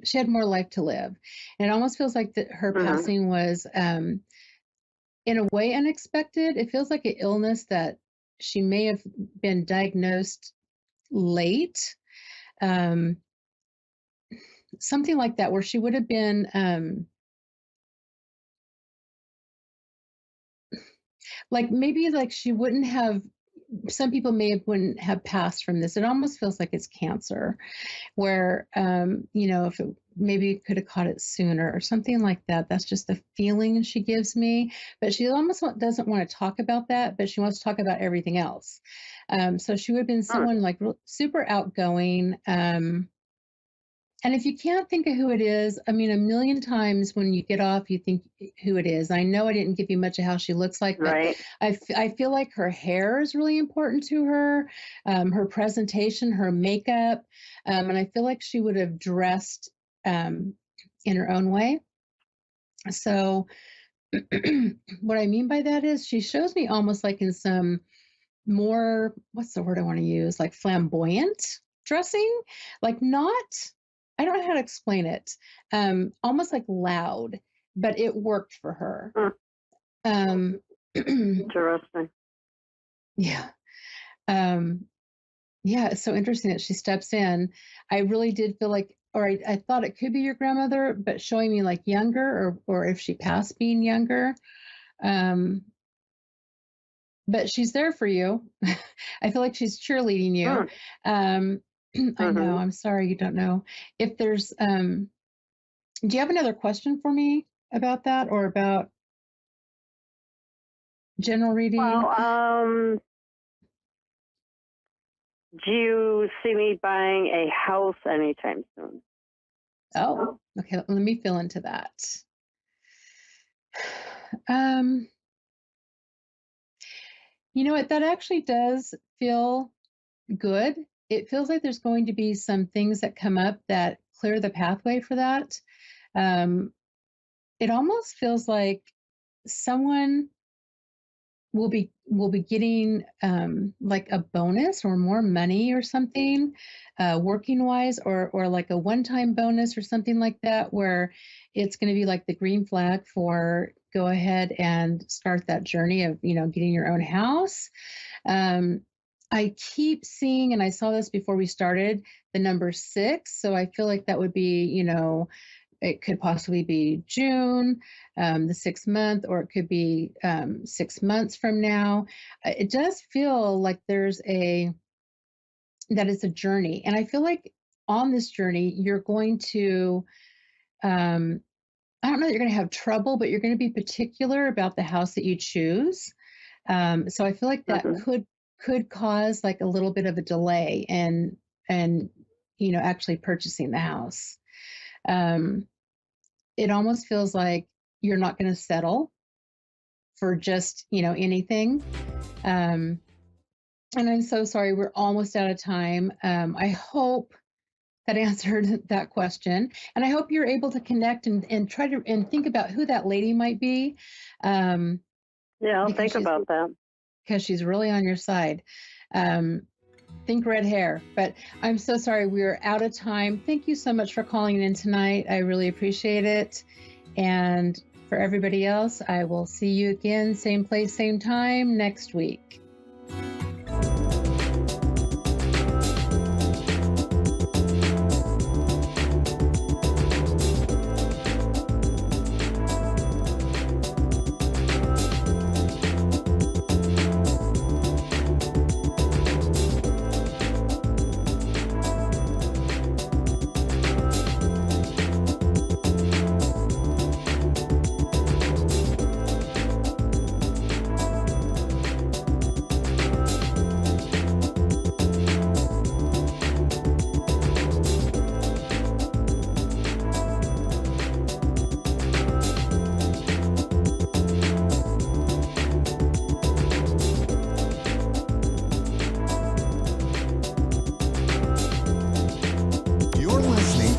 she had more life to live. And it almost feels like that her passing was, in a way, unexpected. It feels like an illness that she may have been diagnosed late. Something like that, where she would have been, like maybe like she wouldn't have, some people wouldn't have passed from this. It almost feels like it's cancer, where, if it maybe could have caught it sooner or something like that. That's just the feeling she gives me. But she almost doesn't want to talk about that, but she wants to talk about everything else. So she would have been someone like super outgoing. And if you can't think of who it is, I mean, a million times when you get off, you think who it is. I know I didn't give you much of how she looks like, but right. I feel like her hair is really important to her, her presentation, her makeup. And I feel like she would have dressed in her own way. So what I mean by that is she shows me almost like in some more, what's the word I want to use? Like flamboyant dressing, like not, I don't know how to explain it. Almost like loud, but it worked for her. Interesting. Yeah. Yeah, it's so interesting that she steps in. I really did feel like, or I thought it could be your grandmother, but showing me like younger, or if she passed being younger. But she's there for you. I feel like she's cheerleading you. I know. I'm sorry you don't know. If there's, do you have another question for me about that, or about general reading? Well, do you see me buying a house anytime soon? Oh, okay. Let me fill into that. You know what? That actually does feel good. It feels like there's going to be some things that come up that clear the pathway for that. It almost feels like someone will be getting like a bonus or more money or something, working wise, or like a one-time bonus or something like that, where it's going to be like the green flag for go ahead and start that journey of getting your own house. I keep seeing, and I saw this before we started, the number 6. So I feel like that would be, it could possibly be June, the 6th month, or it could be 6 months from now. It does feel like that it's a journey. And I feel like on this journey, you're going to, I don't know that you're going to have trouble, but you're going to be particular about the house that you choose. So I feel like that could cause like a little bit of a delay and actually purchasing the house. It almost feels like you're not going to settle for just, anything. And I'm so sorry. We're almost out of time. I hope that answered that question. And I hope you're able to connect and try to and think about who that lady might be. Yeah, I'll think about that. Because she's really on your side. Think red hair. But I'm so sorry. We're out of time. Thank you so much for calling in tonight. I really appreciate it. And for everybody else, I will see you again, same place, same time next week.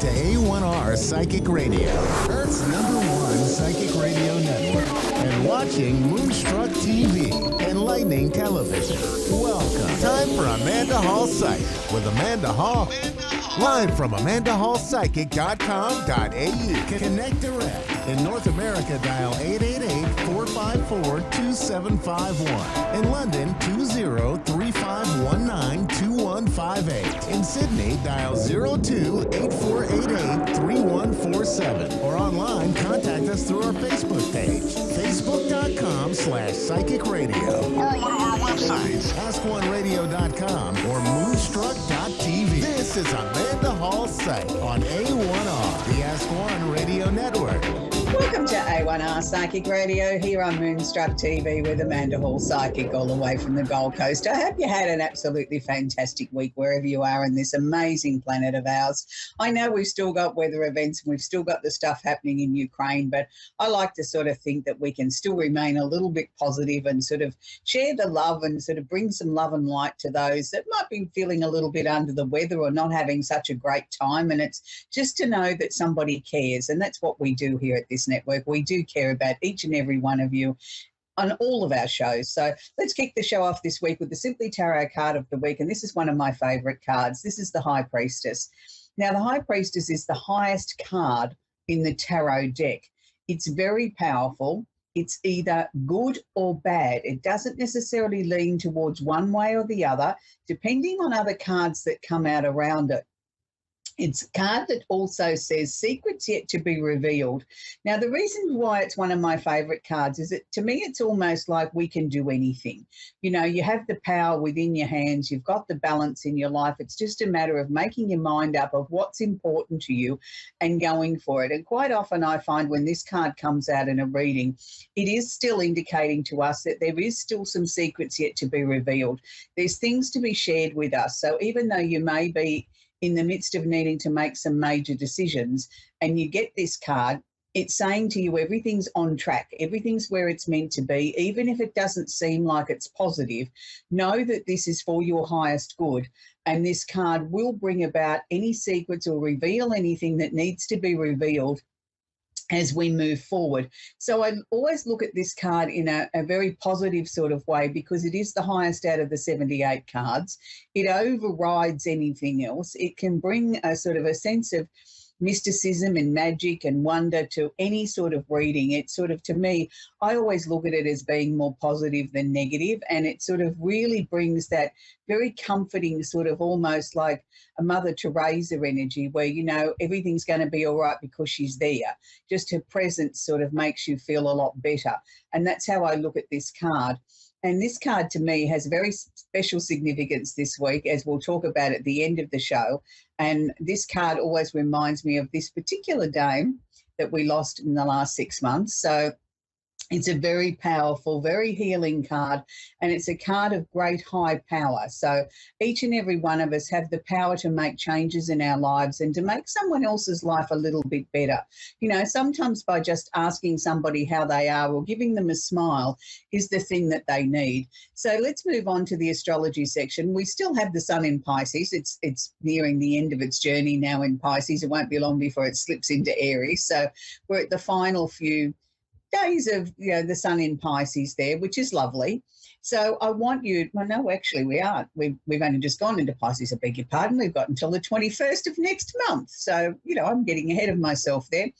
A1R Psychic Radio, Earth's #1 psychic radio network, and watching Moonstruck TV and Lightning Television. Welcome. Time for Amanda Hall Psych with Amanda Hall. Live from AmandaHallPsychic.com.au. Connect direct. In North America, dial 888-454-2751. In London, 20-3519-2158. In Sydney, dial 02-8488-3147. Or online, contact us through our Facebook page, facebook.com/psychic radio. Or one of our websites, askoneradio.com or moonstruck.tv. This is Amanda Hall Psych on A1R, the Ask One Radio Network. Welcome to A1R Psychic Radio here on Moonstruck TV with Amanda Hall Psychic all the way from the Gold Coast. I hope you had an absolutely fantastic week wherever you are in this amazing planet of ours. I know we've still got weather events and we've still got the stuff happening in Ukraine, but I like to sort of think that we can still remain a little bit positive and sort of share the love and sort of bring some love and light to those that might be feeling a little bit under the weather or not having such a great time. And it's just to know that somebody cares, and that's what we do here at this network. We do care about each and every one of you on all of our shows. So let's kick the show off this week with the Simply Tarot card of the week. And this is one of my favorite cards. This is the High Priestess. Now, the High Priestess is the highest card in the tarot deck. It's very powerful. It's either good or bad. It doesn't necessarily lean towards one way or the other, depending on other cards that come out around it. It's a card that also says secrets yet to be revealed. Now, the reason why it's one of my favorite cards is that to me, it's almost like we can do anything. You know, you have the power within your hands. You've got the balance in your life. It's just a matter of making your mind up of what's important to you and going for it. And quite often I find when this card comes out in a reading, it is still indicating to us that there is still some secrets yet to be revealed. There's things to be shared with us. So even though you may be in the midst of needing to make some major decisions and you get this card, it's saying to you everything's on track, everything's where it's meant to be. Even if it doesn't seem like it's positive, know that this is for your highest good, and this card will bring about any secrets or reveal anything that needs to be revealed as we move forward. So I always look at this card in a very positive sort of way, because it is the highest out of the 78 cards. It overrides anything else. It can bring a sort of a sense of mysticism and magic and wonder to any sort of reading. It's sort of, to me, I always look at it as being more positive than negative, and it sort of really brings that very comforting sort of almost like a Mother Teresa energy where, you know, everything's going to be all right because she's there. Just her presence sort of makes you feel a lot better. And that's how I look at this card. And this card to me has very special significance this week, as we'll talk about at the end of the show. And this card always reminds me of this particular dame that we lost in the last 6 months. So It's a very powerful, very healing card, and it's a card of great high power. So each and every one of us have the power to make changes in our lives and to make someone else's life a little bit better. You know, sometimes by just asking somebody how they are or giving them a smile is the thing that they need. So let's move on to the astrology section. We still have the sun in Pisces. It's nearing the end of its journey now in Pisces. It won't be long before it slips into Aries. So we're at the final few days of, you know, the sun in Pisces there, which is lovely. So I want you, well, no, actually we aren't. We've only just gone into Pisces, I beg your pardon. We've got until the 21st of next month. So, you know, I'm getting ahead of myself there.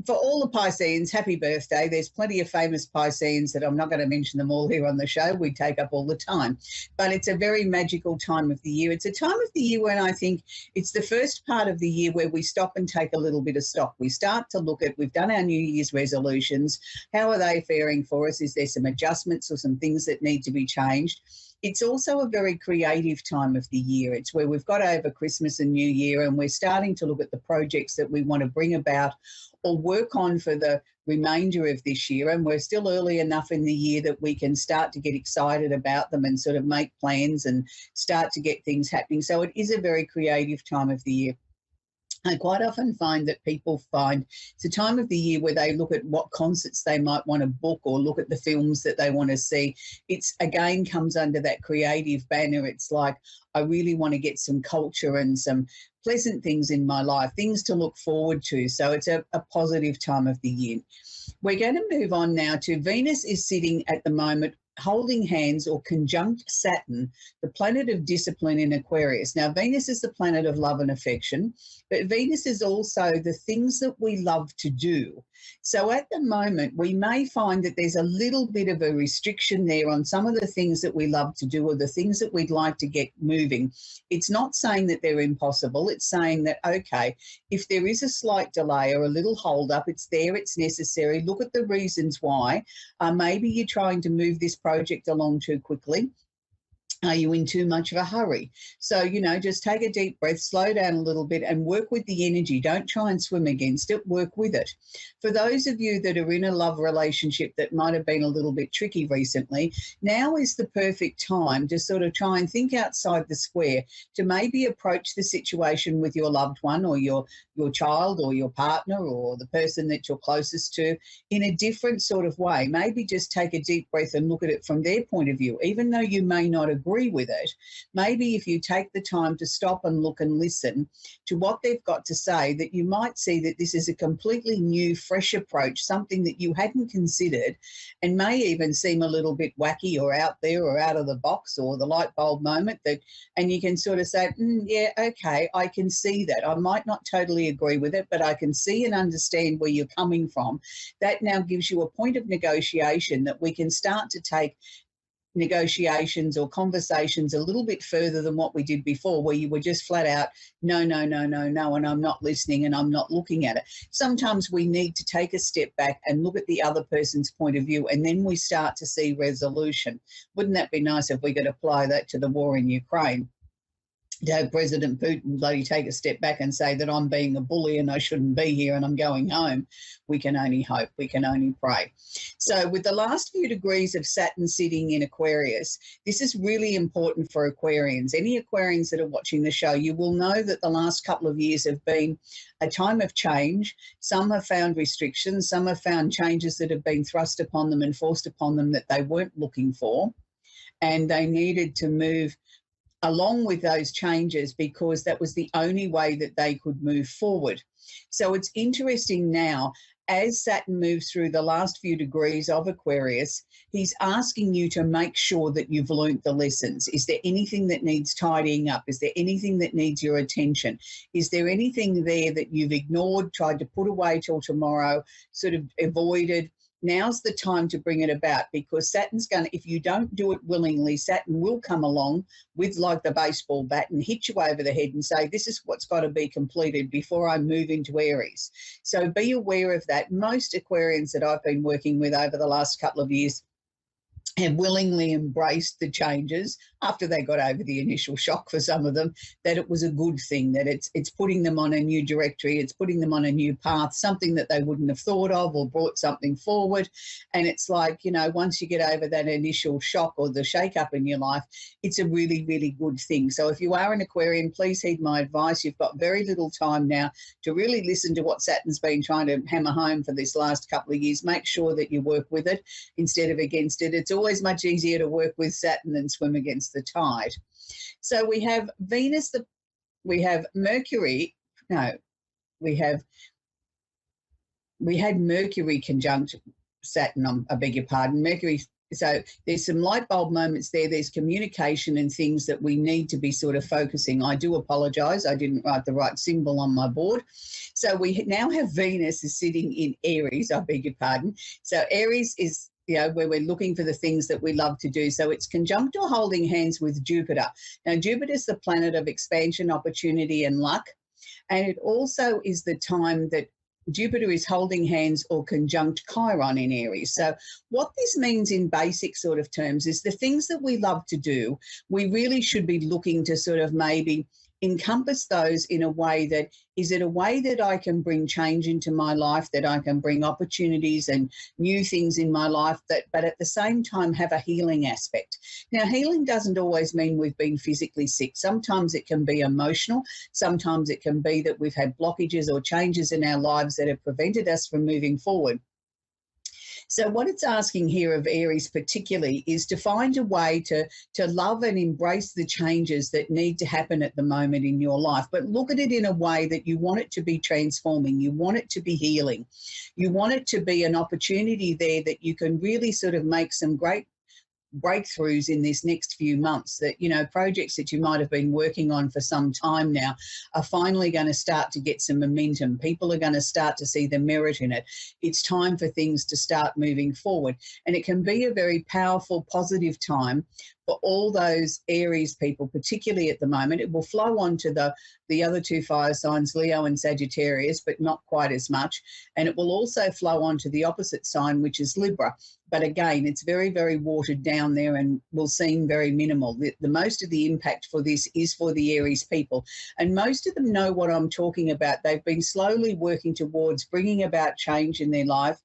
For all the Pisceans, happy birthday. There's plenty of famous Pisceans that I'm not going to mention them all here on the show. We take up all the time. But it's a very magical time of the year. It's a time of the year when I think it's the first part of the year where we stop and take a little bit of stock. We start to look at, we've done our New Year's resolutions. How are they faring for us? Is there some adjustments or some things that need to be changed? It's also a very creative time of the year. It's where we've got over Christmas and New Year and we're starting to look at the projects that we want to bring about or work on for the remainder of this year. And we're still early enough in the year that we can start to get excited about them and sort of make plans and start to get things happening. So it is a very creative time of the year. I quite often find that people find it's a time of the year where they look at what concerts they might want to book or look at the films that they want to see. It's again comes under that creative banner. It's like, I really want to get some culture and some pleasant things in my life, things to look forward to. So it's a positive time of the year. We're going to move on now to Venus is sitting at the moment holding hands or conjunct Saturn, the planet of discipline in Aquarius. Now, Venus is the planet of love and affection, but Venus is also the things that we love to do. So at the moment, we may find that there's a little bit of a restriction there on some of the things that we love to do or the things that we'd like to get moving. It's not saying that they're impossible. It's saying that, okay, if there is a slight delay or a little hold up, it's there, it's necessary. Look at the reasons why. Maybe you're trying to move this project along too quickly. Are you in too much of a hurry? So, you know, just take a deep breath, slow down a little bit and work with the energy. Don't try and swim against it, work with it. For those of you that are in a love relationship that might have been a little bit tricky recently, now is the perfect time to sort of try and think outside the square, to maybe approach the situation with your loved one or your child or your partner or the person that you're closest to in a different sort of way. Maybe just take a deep breath and look at it from their point of view, even though you may not agree with it. Maybe if you take the time to stop and look and listen to what they've got to say, that you might see that this is a completely new, fresh approach, something that you hadn't considered and may even seem a little bit wacky or out there or out of the box or the light bulb moment, that, and you can sort of say, yeah, okay, I can see that. I might not totally agree with it, but I can see and understand where you're coming from. That now gives you a point of negotiation that we can start to take negotiations or conversations a little bit further than what we did before, where you were just flat out, no, and I'm not listening and I'm not looking at it. Sometimes we need to take a step back and look at the other person's point of view, and then we start to see resolution. Wouldn't that be nice if we could apply that to the war in Ukraine? To have President Putin bloody take a step back and say that I'm being a bully and I shouldn't be here and I'm going home. We can only hope, we can only pray. So with the last few degrees of Saturn sitting in Aquarius, this is really important for Aquarians. Any Aquarians that are watching the show, you will know that the last couple of years have been a time of change. Some have found restrictions, some have found changes that have been thrust upon them and forced upon them that they weren't looking for, and they needed to move along with those changes because that was the only way that they could move forward. So it's interesting now, as Saturn moves through the last few degrees of Aquarius, he's asking you to make sure that you've learnt the lessons. Is there anything that needs tidying up? Is there anything that needs your attention? Is there anything there that you've ignored, tried to put away till tomorrow, sort of avoided? Now's the time to bring it about, because Saturn's going to, if you don't do it willingly, Saturn will come along with like the baseball bat and hit you over the head and say, this is what's got to be completed before I move into Aries. So be aware of that. Most Aquarians that I've been working with over the last couple of years have willingly embraced the changes after they got over the initial shock for some of them, that it was a good thing, that it's putting them on a new directory, it's putting them on a new path, something that they wouldn't have thought of or brought something forward. And it's like, you know, once you get over that initial shock or the shake-up in your life, it's a really, really good thing. So if you are an Aquarian, please heed my advice. You've got very little time now to really listen to what Saturn's been trying to hammer home for this last couple of years. Make sure that you work with it instead of against it. It's always much easier to work with Saturn than swim against the tide. So we have Venus, we have Mercury, we had Mercury conjunct Saturn, I beg your pardon, Mercury. So there's some light bulb moments there. There's communication and things that we need to be sort of focusing. I do apologise. I didn't write the right symbol on my board. So we now have Venus is sitting in Aries, I beg your pardon. So Aries is, you know, where we're looking for the things that we love to do. So it's conjunct or holding hands with Jupiter. Now, Jupiter is the planet of expansion, opportunity, and luck. And it also is the time that Jupiter is holding hands or conjunct Chiron in Aries. So what this means in basic sort of terms is the things that we love to do, we really should be looking to sort of maybe encompass those in a way that, is it a way that I can bring change into my life, that I can bring opportunities and new things in my life, that, but at the same time have a healing aspect. Now, healing doesn't always mean we've been physically sick. Sometimes it can be emotional. Sometimes it can be that we've had blockages or changes in our lives that have prevented us from moving forward. So what it's asking here of Aries particularly is to find a way to love and embrace the changes that need to happen at the moment in your life, but look at it in a way that you want it to be transforming, you want it to be healing, you want it to be an opportunity there that you can really sort of make some great breakthroughs in this next few months, that, you know, projects that you might have been working on for some time now are finally going to start to get some momentum. People are going to start to see the merit in it. It's time for things to start moving forward, and it can be a very powerful, positive time for all those Aries people, particularly at the moment. It will flow on to the other two fire signs, Leo and Sagittarius, but not quite as much. And it will also flow on to the opposite sign, which is Libra. But again, it's very, very watered down there and will seem very minimal. The most of the impact for this is for the Aries people. And most of them know what I'm talking about. They've been slowly working towards bringing about change in their life.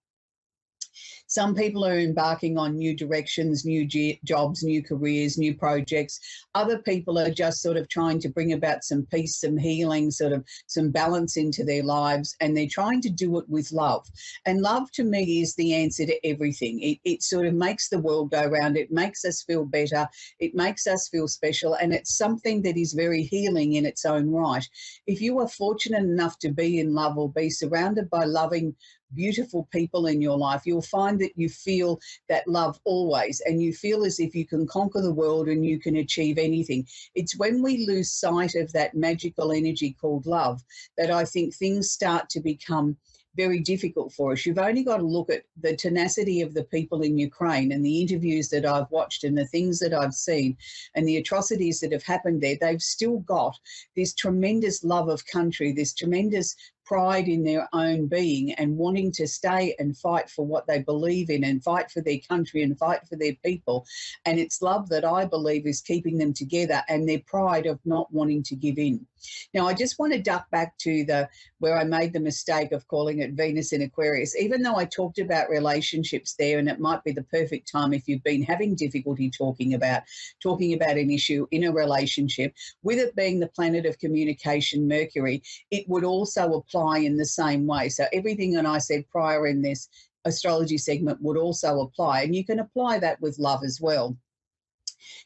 Some people are embarking on new directions, new jobs, new careers, new projects. Other people are just sort of trying to bring about some peace, some healing, sort of some balance into their lives, and they're trying to do it with love. And love to me is the answer to everything. It sort of makes the world go round. It makes us feel better. It makes us feel special, and it's something that is very healing in its own right. If you are fortunate enough to be in love or be surrounded by loving, beautiful people in your life, you'll find that you feel that love always, and you feel as if you can conquer the world and you can achieve anything. It's when we lose sight of that magical energy called love that I think things start to become very difficult for us. You've only got to look at the tenacity of the people in Ukraine and the interviews that I've watched and the things that I've seen and the atrocities that have happened there. They've still got this tremendous love of country, this tremendous pride in their own being and wanting to stay and fight for what they believe in and fight for their country and fight for their people. And it's love that I believe is keeping them together, and their pride of not wanting to give in. Now, I just want to duck back to where I made the mistake of calling it Venus in Aquarius. Even though I talked about relationships there, and it might be the perfect time if you've been having difficulty talking about an issue in a relationship, with it being the planet of communication, Mercury, it would also apply in the same way. So everything that I said prior in this astrology segment would also apply, and you can apply that with love as well.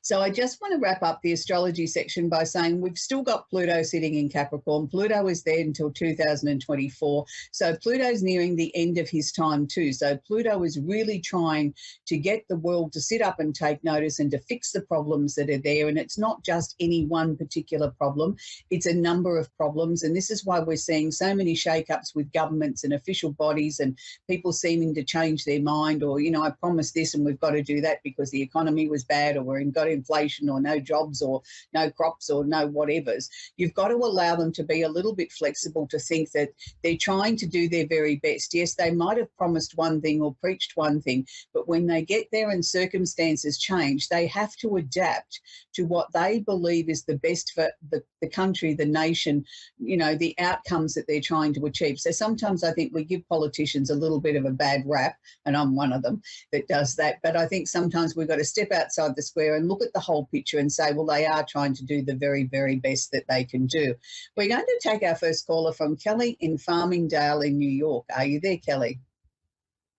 So I just want to wrap up the astrology section by saying we've still got Pluto sitting in Capricorn. Pluto is there until 2024. So Pluto's nearing the end of his time too. So Pluto is really trying to get the world to sit up and take notice and to fix the problems that are there. And it's not just any one particular problem. It's a number of problems. And this is why we're seeing so many shake-ups with governments and official bodies and people seeming to change their mind, or, you know, I promised this and we've got to do that because the economy was bad, or we got in inflation or no jobs or no crops or no whatevers. You've got to allow them to be a little bit flexible, to think that they're trying to do their very best. Yes, they might have promised one thing or preached one thing, but when they get there and circumstances change, they have to adapt to what they believe is the best for the country, the nation, the outcomes that they're trying to achieve. So sometimes I think we give politicians a little bit of a bad rap, and I'm one of them that does that. But I think sometimes we've got to step outside the square and look at the whole picture and say, well, they are trying to do the very, very best that they can do. We're going to take our first caller from Kelly in Farmingdale in New York. Are you there, Kelly?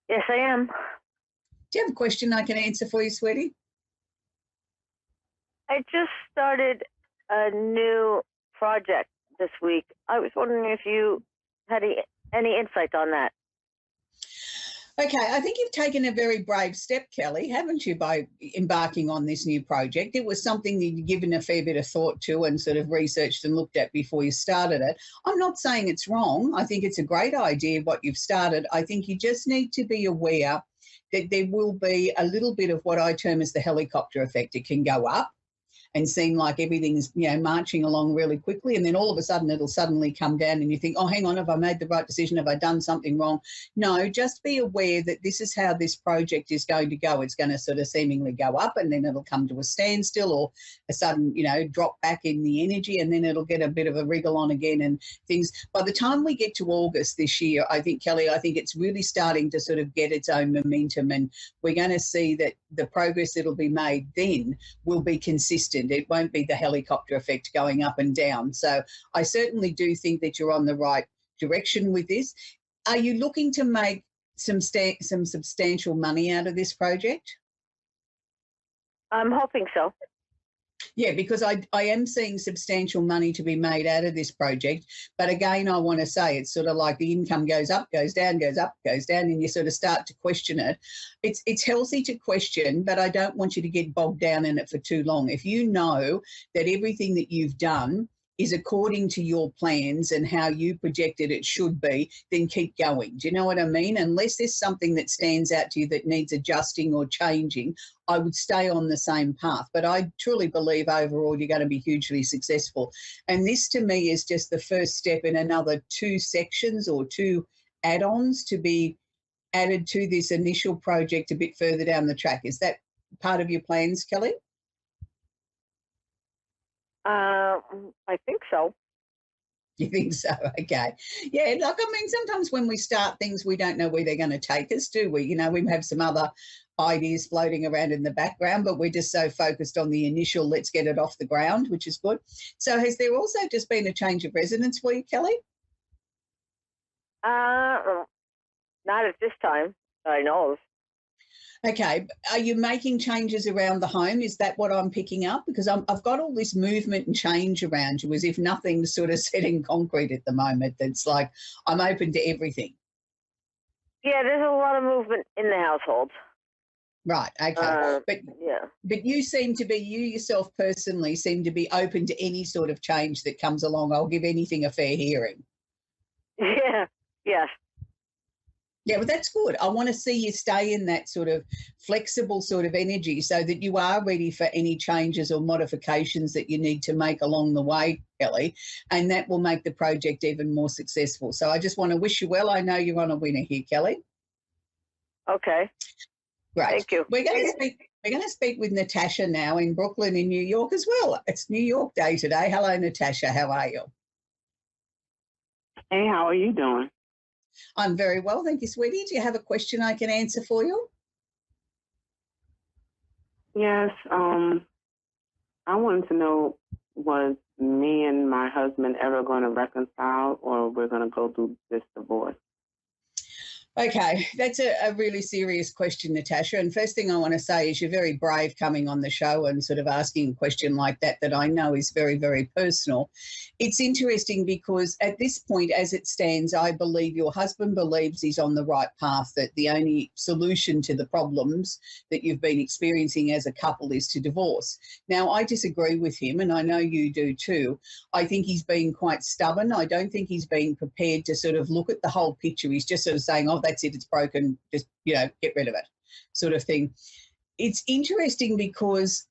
Yes, I am. Do you have a question I can answer for you, sweetie? I just started a new project this week. I was wondering if you had any insight on that. Okay, I think you've taken a very brave step, Kelly, haven't you, by embarking on this new project? It was something that you'd given a fair bit of thought to and sort of researched and looked at before you started it. I'm not saying it's wrong. I think it's a great idea what you've started. I think you just need to be aware that there will be a little bit of what I term as the helicopter effect. It can go up and seem like everything's, marching along really quickly, and then all of a sudden it'll suddenly come down and you think, oh, hang on, have I made the right decision? Have I done something wrong? No, just be aware that this is how this project is going to go. It's going to sort of seemingly go up and then it'll come to a standstill or a sudden, drop back in the energy, and then it'll get a bit of a wriggle on again and things. By the time we get to August this year, I think, Kelly, it's really starting to sort of get its own momentum, and we're going to see that the progress that'll be made then will be consistent. It won't be the helicopter effect going up and down. So I certainly do think that you're on the right direction with this. Are you looking to make some substantial money out of this project? I'm hoping so. Yeah, because I am seeing substantial money to be made out of this project. But again, I want to say it's sort of like the income goes up, goes down, goes up, goes down, and you sort of start to question it. It's healthy to question, but I don't want you to get bogged down in it for too long. If you know that everything that you've done is according to your plans and how you projected it should be, then keep going. Do you know what I mean? Unless there's something that stands out to you that needs adjusting or changing, I would stay on the same path. But I truly believe overall you're going to be hugely successful. And this to me is just the first step in another 2 sections or 2 add-ons to be added to this initial project a bit further down the track. Is that part of your plans, Kelly? I think so. You think so? Okay. Yeah, sometimes when we start things, we don't know where they're going to take us, do we? We have some other ideas floating around in the background, but we're just so focused on the initial, let's get it off the ground, which is good. So has there also just been a change of residence for you, Kelly? Not at this time that I know of. Okay. Are you making changes around the home? Is that what I'm picking up? Because I've got all this movement and change around you as if nothing's sort of set in concrete at the moment. It's like I'm open to everything. Yeah, there's a lot of movement in the household. Right. Okay. But you yourself personally seem to be open to any sort of change that comes along. I'll give anything a fair hearing. Yeah. Yes. Yeah, well, that's good. I want to see you stay in that sort of flexible sort of energy so that you are ready for any changes or modifications that you need to make along the way, Kelly, and that will make the project even more successful. So I just want to wish you well. I know you're on a winner here, Kelly. Okay. Great. Thank you. We're going to speak with Natasha now in Brooklyn in New York as well. It's New York Day today. Hello, Natasha. How are you? Hey, how are you doing? I'm very well, thank you, sweetie. Do you have a question I can answer for you? Yes. I wanted to know, was me and my husband ever going to reconcile, or we're going to go through this divorce? Okay, that's a really serious question, Natasha. And first thing I want to say is you're very brave coming on the show and sort of asking a question like that I know is very, very personal. It's interesting because at this point, as it stands, I believe your husband believes he's on the right path, that the only solution to the problems that you've been experiencing as a couple is to divorce. Now, I disagree with him, and I know you do too. I think he's been quite stubborn. I don't think he's been prepared to sort of look at the whole picture. He's just sort of saying, oh, that's it, it's broken, just, get rid of it, sort of thing. It's interesting because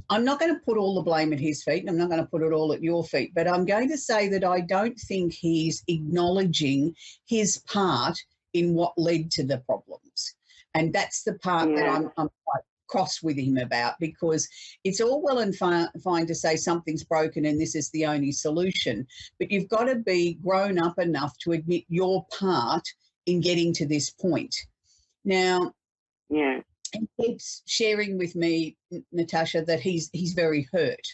I'm not going to put all the blame at his feet, and I'm not going to put it all at your feet, but I'm going to say that I don't think he's acknowledging his part in what led to the problems. And that's the part that I'm quite cross with him about, because it's all well and fine to say something's broken and this is the only solution, but you've got to be grown up enough to admit your part in getting to this point. Now, he keeps sharing with me, Natasha, that he's very hurt.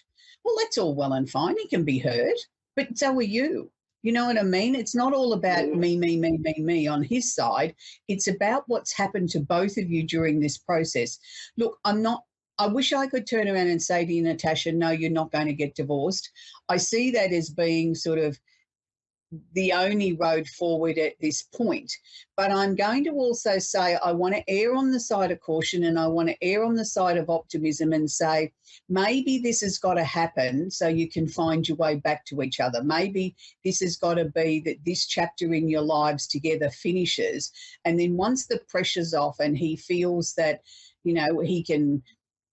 Well, that's all well and fine. He can be hurt, but so are you. You know what I mean? It's not all about me on his side. It's about what's happened to both of you during this process. Look, I wish I could turn around and say to you, Natasha, no, you're not going to get divorced. I see that as being sort of the only road forward at this point. But I'm going to also say I want to err on the side of caution, and I want to err on the side of optimism and say maybe this has got to happen so you can find your way back to each other. Maybe this has got to be that this chapter in your lives together finishes, and then once the pressure's off and he feels that, you know, he can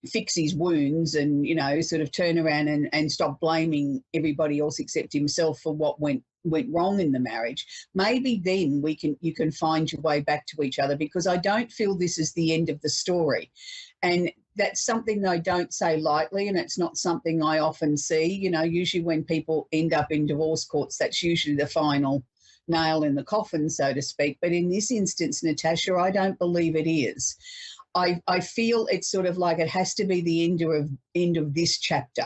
fix his wounds and, you know, sort of turn around and stop blaming everybody else except himself for what went wrong in the marriage, maybe then you can find your way back to each other, because I don't feel this is the end of the story. And that's something that I don't say lightly, and it's not something I often see. You know, usually when people end up in divorce courts, that's usually the final nail in the coffin, so to speak. But in this instance, Natasha, I don't believe it is. I feel it's sort of like it has to be the end of this chapter.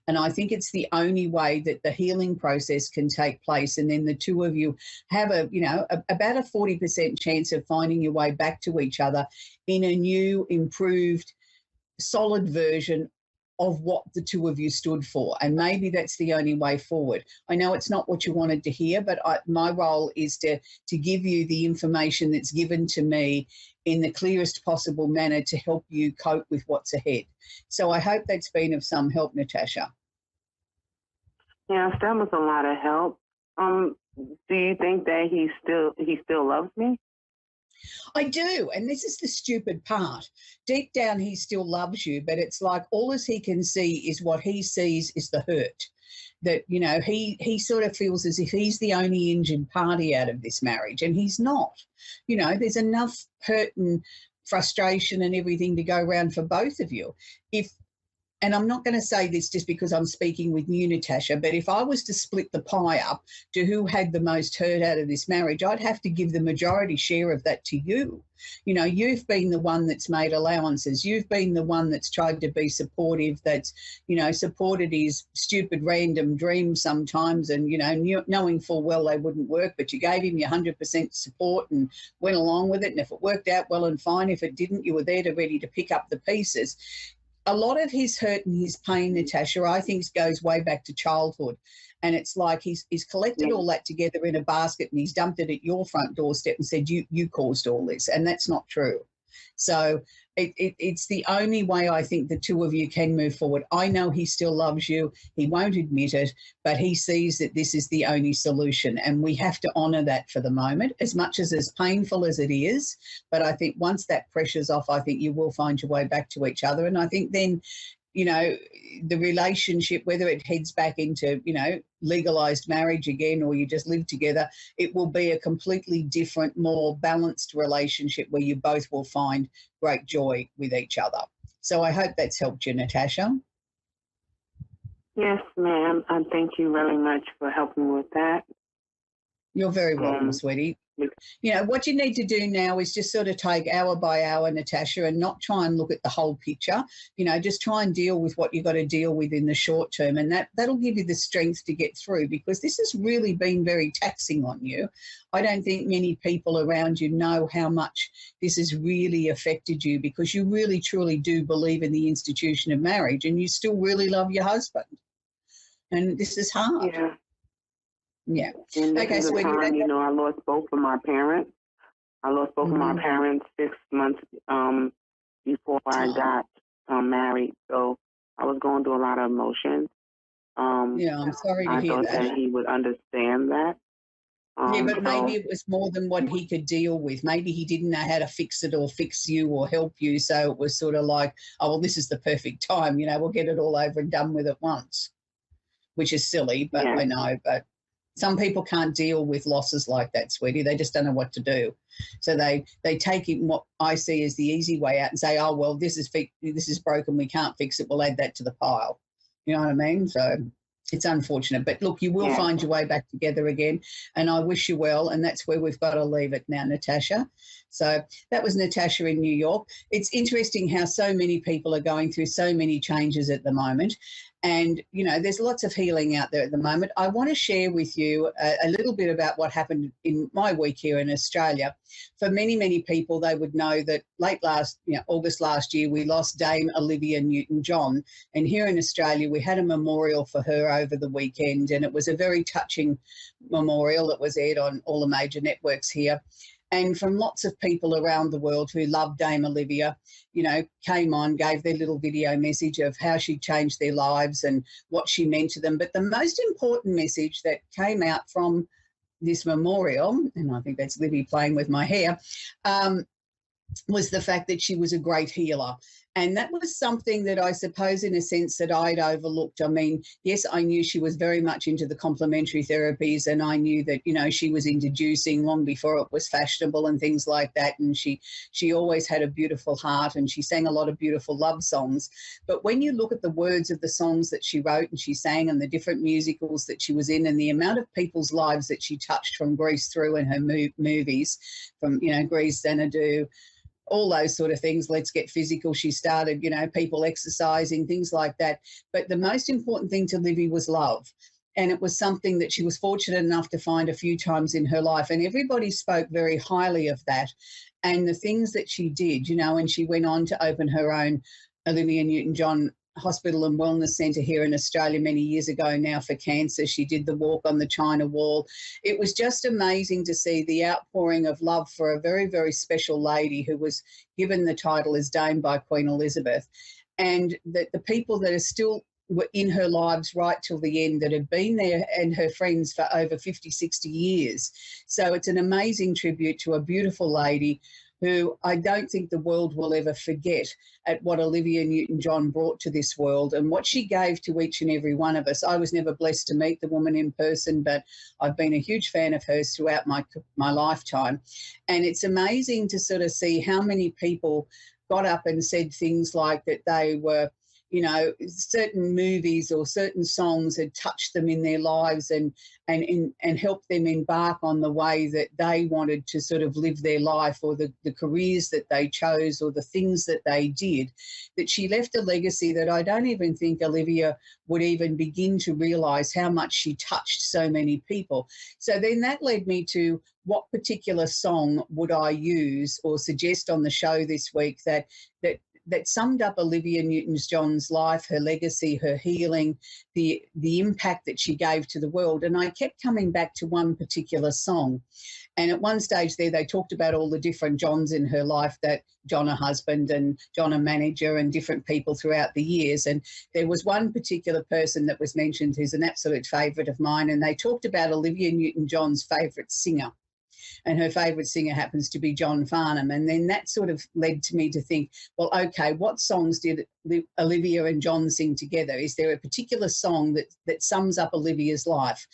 And I think it's the only way that the healing process can take place. And then the two of you have about a 40% chance of finding your way back to each other in a new, improved, solid version of what the two of you stood for. And maybe that's the only way forward. I know it's not what you wanted to hear, but my role is to give you the information that's given to me in the clearest possible manner to help you cope with what's ahead. So I hope that's been of some help, Natasha. Yes, that was a lot of help. Do you think that he still loves me? I do, and this is the stupid part. Deep down, he still loves you, but it's like all as he can see is what he sees is the hurt. That, you know, he sort of feels as if he's the only injured party out of this marriage, and he's not. You know, there's enough hurt and frustration and everything to go around for both of you. And I'm not going to say this just because I'm speaking with you, Natasha, but if I was to split the pie up to who had the most hurt out of this marriage, I'd have to give the majority share of that to you. You know, you've been the one that's made allowances. You've been the one that's tried to be supportive, that's, you know, supported his stupid random dreams sometimes and, you know, knowing full well they wouldn't work, but you gave him your 100% support and went along with it. And if it worked out, well and fine. If it didn't, you were there ready to pick up the pieces. A lot of his hurt and his pain, Natasha, I think goes way back to childhood. And it's like he's collected all that together in a basket and he's dumped it at your front doorstep and said, you caused all this. And that's not true. So it's the only way I think the two of you can move forward. I know he still loves you. He won't admit it, but he sees that this is the only solution. And we have to honour that for the moment, as much as painful as it is. But I think once that pressure's off, I think you will find your way back to each other. And I think then, you know, the relationship, whether it heads back into, you know, legalised marriage again or you just live together, it will be a completely different, more balanced relationship where you both will find great joy with each other. So I hope that's helped you, Natasha. Yes, ma'am. Thank you very much for helping with that. You're very welcome, sweetie. You know, what you need to do now is just sort of take hour by hour, Natasha, and not try and look at the whole picture. You know, just try and deal with what you've got to deal with in the short term, and that'll give you the strength to get through, because this has really been very taxing on you. I don't think many people around you know how much this has really affected you, because you really, truly do believe in the institution of marriage and you still really love your husband. And this is hard. Yeah. Yeah. And okay, so time, you know, I lost both of my parents. I lost both of my parents 6 months before I got married. So I was going through a lot of emotions. Yeah, I'm sorry to hear I thought that he would understand that. Yeah, but maybe So, it was more than what he could deal with. Maybe he didn't know how to fix it or fix you or help you. So it was sort of like, oh, well, this is the perfect time. We'll get it all over and done with at once, which is silly, but yeah, I know. But some people can't deal with losses like that, sweetie. They just don't know what to do. So they take it what I see as the easy way out and say, oh, well, this is broken. We can't fix it. We'll add that to the pile. You know what I mean? So it's unfortunate. But look, you will yeah. find your way back together again, and I wish you well. And that's where we've got to leave it now, Natasha. So that was Natasha in New York. It's interesting how so many people are going through so many changes at the moment. And, there's lots of healing out there at the moment. I want to share with you a little bit about what happened in my week here in Australia. For many, many people, they would know that August last year, we lost Dame Olivia Newton-John. And here in Australia, we had a memorial for her over the weekend. And it was a very touching memorial that was aired on all the major networks here. And from lots of people around the world who loved Dame Olivia, came on, gave their little video message of how she changed their lives and what she meant to them. But the most important message that came out from this memorial, and I think that's Livy playing with my hair, was the fact that she was a great healer. And that was something that I suppose in a sense that I'd overlooked. I mean, yes, I knew she was very much into the complementary therapies, and I knew that, she was into juicing long before it was fashionable and things like that. And she always had a beautiful heart, and she sang a lot of beautiful love songs. But when you look at the words of the songs that she wrote and she sang and the different musicals that she was in and the amount of people's lives that she touched from Grease through in her movies, from, Grease, Xanadu, all those sort of things, Let's Get Physical. She started, people exercising, things like that. But the most important thing to Livy was love. And it was something that she was fortunate enough to find a few times in her life. And everybody spoke very highly of that. And the things that she did, and she went on to open her own Olivia Newton-John Hospital and Wellness Centre here in Australia many years ago now for cancer. She did the walk on the China Wall. It was just amazing to see the outpouring of love for a very, very special lady who was given the title as Dame by Queen Elizabeth. And that the people that are still were in her lives right till the end, that had been there, and her friends for over 50, 60 years. So it's an amazing tribute to a beautiful lady who I don't think the world will ever forget at what Olivia Newton-John brought to this world and what she gave to each and every one of us. I was never blessed to meet the woman in person, but I've been a huge fan of hers throughout my lifetime. And it's amazing to sort of see how many people got up and said things like that they were, certain movies or certain songs had touched them in their lives and helped them embark on the way that they wanted to sort of live their life, or the careers that they chose, or the things that they did, that she left a legacy that I don't even think Olivia would even begin to realise how much she touched so many people. So then that led me to what particular song would I use or suggest on the show this week that summed up Olivia Newton-John's life, her legacy, her healing, the impact that she gave to the world. And I kept coming back to one particular song. And at one stage there, they talked about all the different Johns in her life, that John a husband and John a manager and different people throughout the years. And there was one particular person that was mentioned who's an absolute favourite of mine. And they talked about Olivia Newton-John's favourite singer. And her favourite singer happens to be John Farnham. And then that sort of led to me to think, well, okay, what songs did Olivia and John sing together? Is there a particular song that sums up Olivia's life?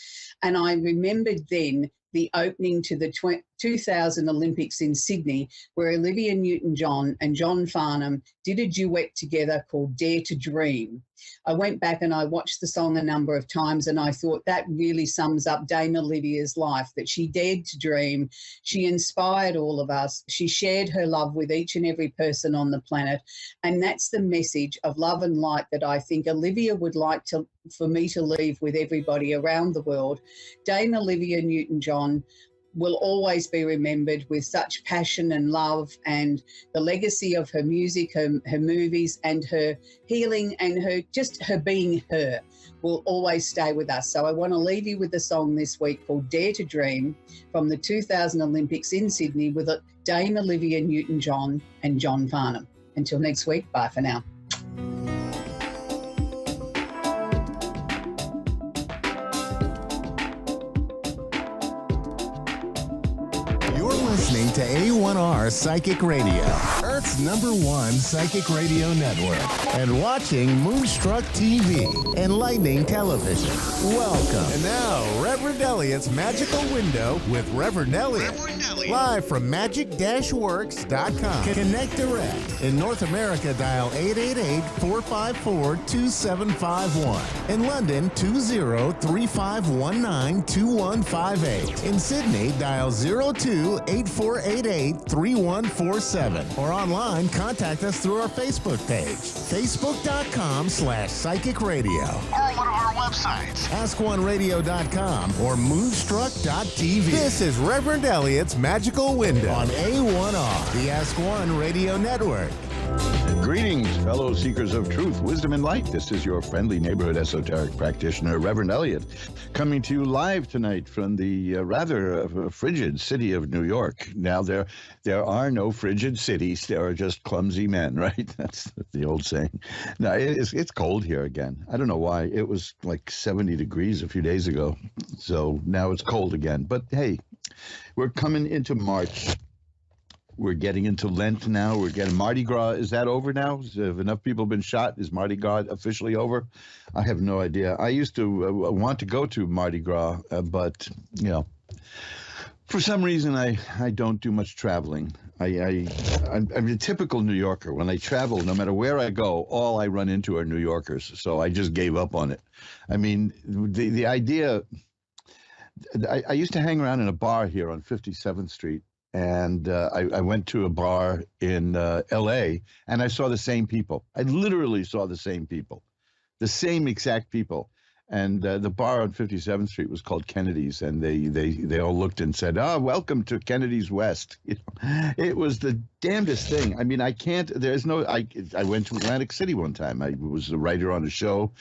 And I remembered then the opening to the 2000 Olympics in Sydney, where Olivia Newton-John and John Farnham did a duet together called Dare to Dream. I went back and I watched the song a number of times, and I thought that really sums up Dame Olivia's life, that she dared to dream. She inspired all of us. She shared her love with each and every person on the planet. And that's the message of love and light that I think Olivia would like for me to leave with everybody around the world. Dame Olivia Newton-John will always be remembered with such passion and love, and the legacy of her music, her movies, and her healing, and her being her will always stay with us. So I want to leave you with a song this week called Dare to Dream from the 2000 Olympics in Sydney with Dame Olivia Newton-John and John Farnham. Until next week, bye for now. A1R Psychic Radio, Earth's #1 psychic radio network, and watching Moonstruck TV, enlightening television. Welcome. And now, Reverend Elliot's Magical Window with Reverend Elliot. Live from magic-works.com. Connect direct. In North America, dial 888-454-2751. In London, 20-3519-2158. In Sydney, dial 02-8488-3147. Or online, contact us through our Facebook page, facebook.com/psychic radio. Or one of our websites, askoneradio.com or moonstruck.tv. This is Reverend Elliot's Magical Window on A1R, the Ask One Radio Network. Greetings, fellow seekers of truth, wisdom, and light. This is your friendly neighborhood esoteric practitioner, Reverend Elliot, coming to you live tonight from the rather frigid city of New York. Now, there are no frigid cities. There are just clumsy men, right? That's the old saying. Now, it's cold here again. I don't know why. It was like 70 degrees a few days ago. So now it's cold again. But hey, we're coming into March. We're getting into Lent now. We're getting Mardi Gras. Is that over now? Have enough people been shot? Is Mardi Gras officially over? I have no idea. I used to want to go to Mardi Gras, but, you know, for some reason I don't do much traveling. I'm a typical New Yorker. When I travel, no matter where I go, all I run into are New Yorkers. So I just gave up on it. I mean, the idea, I used to hang around in a bar here on 57th Street. And I went to a bar in L.A., and I saw the same people. I literally saw the same people, the same exact people. And the bar on 57th Street was called Kennedy's, and they all looked and said, "Oh, welcome to Kennedy's West." You know, it was the damnedest thing. I mean, I can't. There's no. I went to Atlantic City one time. I was a writer on a show,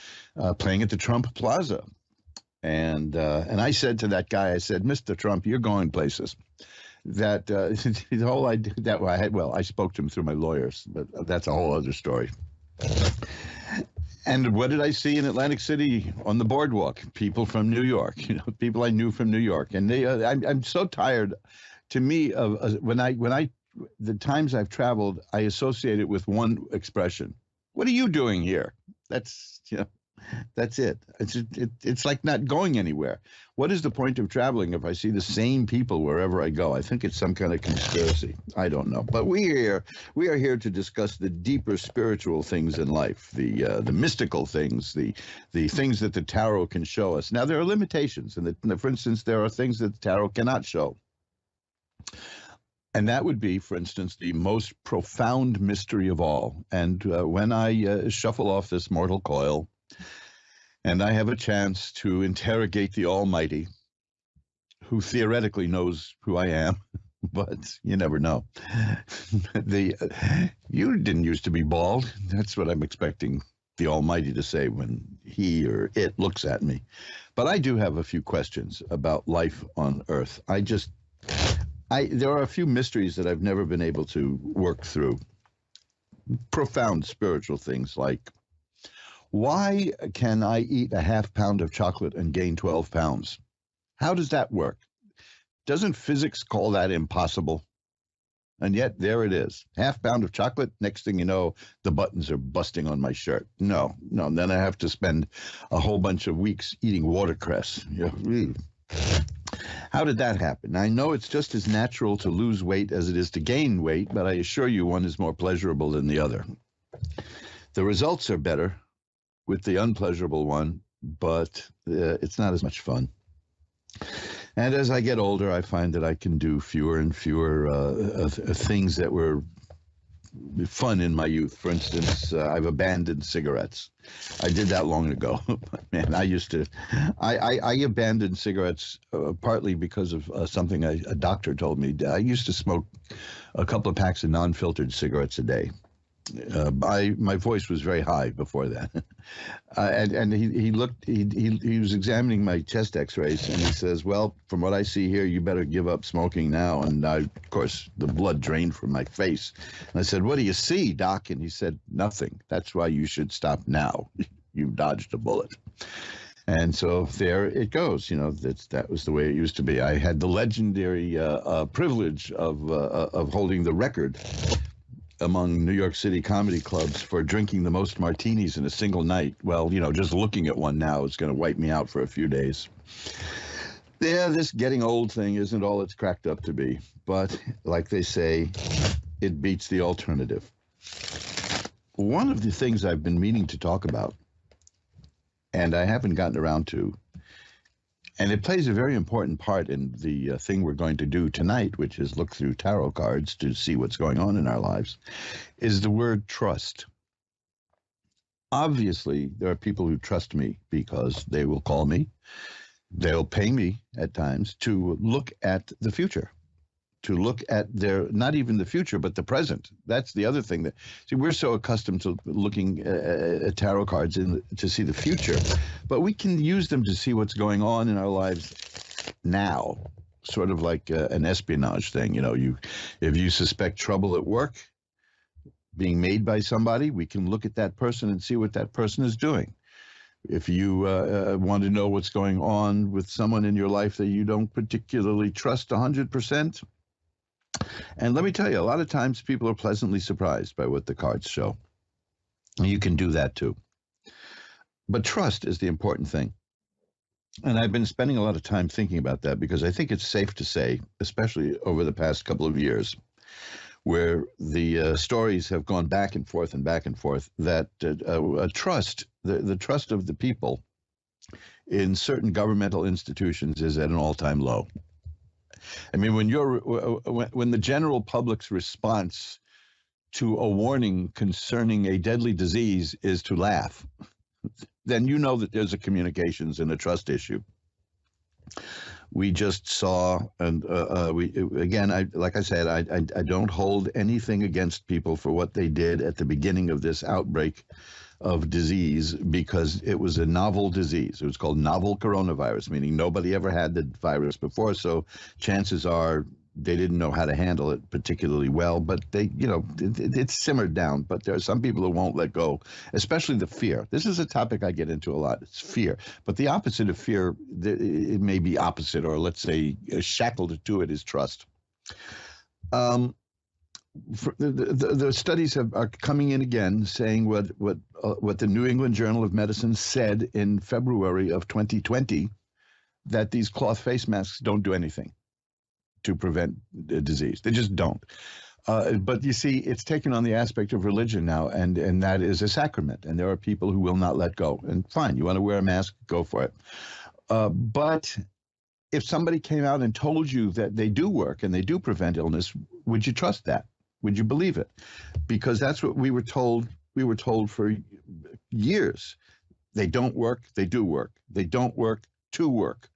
playing at the Trump Plaza, and I said to that guy, I said, "Mr. Trump, you're going places." That the whole idea that I spoke to him through my lawyers, but that's a whole other story. And what did I see in Atlantic City on the boardwalk? People from New York, people I knew from New York, and I'm so tired. To me, of the times I've traveled, I associate it with one expression: "What are you doing here?" That's That's it. It's like not going anywhere. What is the point of traveling if I see the same people wherever I go? I think it's some kind of conspiracy. I don't know. But we are here to discuss the deeper spiritual things in life, the mystical things, the things that the tarot can show us. Now, there are limitations. And for instance, there are things that the tarot cannot show. And that would be, for instance, the most profound mystery of all. And when I shuffle off this mortal coil, and I have a chance to interrogate the Almighty, who theoretically knows who I am, but you never know. You didn't used to be bald. That's what I'm expecting the Almighty to say when he or it looks at me. But I do have a few questions about life on Earth. There are a few mysteries that I've never been able to work through. Profound spiritual things like, why can I eat a half pound of chocolate and gain 12 pounds? How does that work? Doesn't physics call that impossible? And yet there it is. Half pound of chocolate. Next thing you know, the buttons are busting on my shirt. No. Then I have to spend a whole bunch of weeks eating watercress. How did that happen? I know it's just as natural to lose weight as it is to gain weight, but I assure you one is more pleasurable than the other. The results are better with the unpleasurable one, but it's not as much fun. And as I get older, I find that I can do fewer and fewer things that were fun in my youth. For instance, I've abandoned cigarettes. I did that long ago. Man, I abandoned cigarettes partly because of something a doctor told me. I used to smoke a couple of packs of non-filtered cigarettes a day. My voice was very high before that, and he was examining my chest X-rays, and he says, "Well, from what I see here, you better give up smoking now." And of course, the blood drained from my face. And I said, "What do you see, Doc?" And he said, "Nothing. That's why you should stop now. You've dodged a bullet." And so there it goes. That was the way it used to be. I had the legendary privilege of holding the record among New York City comedy clubs for drinking the most martinis in a single night. Well, just looking at one now is going to wipe me out for a few days. Yeah, this getting old thing isn't all it's cracked up to be. But like they say, it beats the alternative. One of the things I've been meaning to talk about, and I haven't gotten around to, and it plays a very important part in the thing we're going to do tonight, which is look through tarot cards to see what's going on in our lives, is the word trust. Obviously, there are people who trust me because they will call me. They'll pay me at times to look at the future, to look at not even the future, but the present. That's the other thing we're so accustomed to looking at tarot cards to see the future, but we can use them to see what's going on in our lives now, sort of like an espionage thing. If you suspect trouble at work being made by somebody, we can look at that person and see what that person is doing. If you want to know what's going on with someone in your life that you don't particularly trust 100%, and let me tell you, a lot of times people are pleasantly surprised by what the cards show. You can do that too. But trust is the important thing. And I've been spending a lot of time thinking about that because I think it's safe to say, especially over the past couple of years, where the stories have gone back and forth, that trust, the trust of the people in certain governmental institutions is at an all-time low. I mean, when the general public's response to a warning concerning a deadly disease is to laugh, then you know that there's a communications and a trust issue. We just saw, and like I said, I don't hold anything against people for what they did at the beginning of this outbreak of disease, because it was a novel disease. It was called novel coronavirus, meaning nobody ever had the virus before, so chances are they didn't know how to handle it particularly well, but it simmered down. But there are some people who won't let go, especially the fear. This is a topic I get into a lot. It's fear. But the opposite of fear, it may be opposite, or let's say shackled to it, is trust. The studies are coming in again saying what the New England Journal of Medicine said in February of 2020, that these cloth face masks don't do anything to prevent the disease. They just don't. But you see, it's taken on the aspect of religion now, and that is a sacrament. And there are people who will not let go. And fine, you want to wear a mask, go for it. But if somebody came out and told you that they do work and they do prevent illness, would you trust that? Would you believe it? Because that's what we were told. We were told for years. They don't work, they do work. They don't work, 2 work,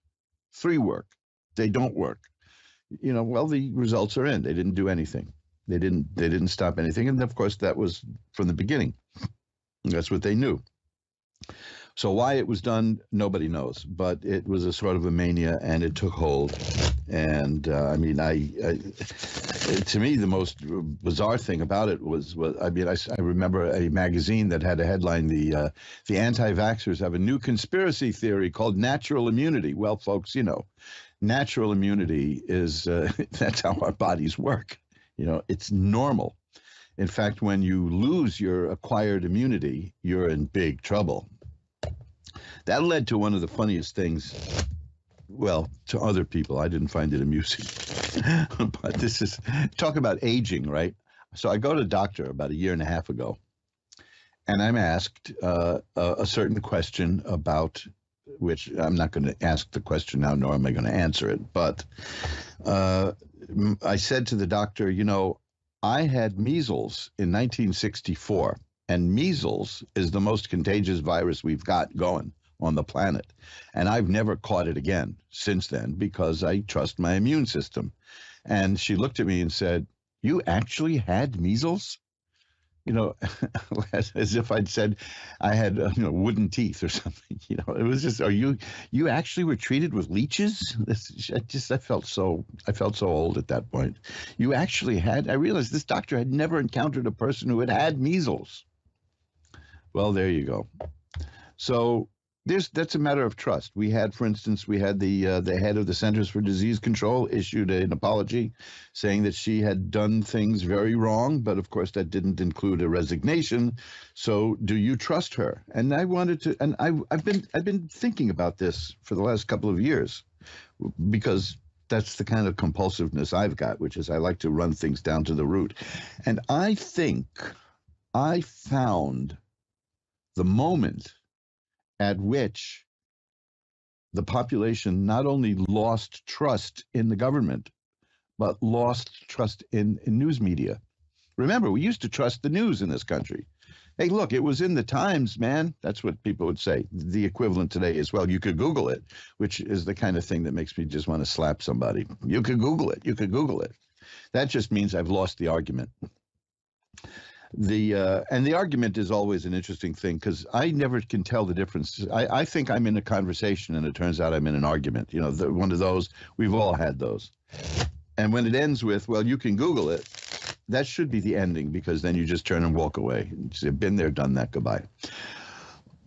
3 work. They don't work. Well, the results are in. They didn't do anything. They didn't stop anything. And of course, that was from the beginning. That's what they knew. So why it was done, nobody knows. But it was a sort of a mania, and it took hold. And to me, the most bizarre thing about it was I remember a magazine that had a headline: the anti-vaxxers have a new conspiracy theory called natural immunity. Well, folks, natural immunity is that's how our bodies work. It's normal. In fact, when you lose your acquired immunity, you're in big trouble. That led to one of the funniest things. Well, to other people, I didn't find it amusing. But this is, talk about aging, right? So I go to a doctor about 1.5 years ago, and I'm asked a certain question about, which I'm not going to ask the question now, nor am I going to answer it. But I said to the doctor, I had measles in 1964, and measles is the most contagious virus we've got going on the planet. And I've never caught it again since then because I trust my immune system. And she looked at me and said, "You actually had measles?" As if I'd said I had wooden teeth or something. It was just, you actually were treated with leeches? I felt so old at that point. You actually had? I realized this doctor had never encountered a person who had measles. Well, there you go. So That's a matter of trust. We had, for instance, the head of the Centers for Disease Control issued an apology saying that she had done things very wrong, but of course that didn't include a resignation. So do you trust her? And I wanted to, and I've been thinking about this for the last couple of years, because that's the kind of compulsiveness I've got, which is I like to run things down to the root. And I think I found the moment at which the population not only lost trust in the government, but lost trust in news media. Remember, we used to trust the news in this country. Hey, look, it was in the Times, man. That's what people would say. The equivalent today is, well, you could Google it, which is the kind of thing that makes me just want to slap somebody. You could Google it. You could Google it. That just means I've lost the argument. And the argument is always an interesting thing, because I never can tell the difference. I think I'm in a conversation, and it turns out I'm in an argument. You know, one of those, we've all had those. And when it ends with, well, you can Google it, that should be the ending, because then you just turn and walk away. You've been there, done that, goodbye.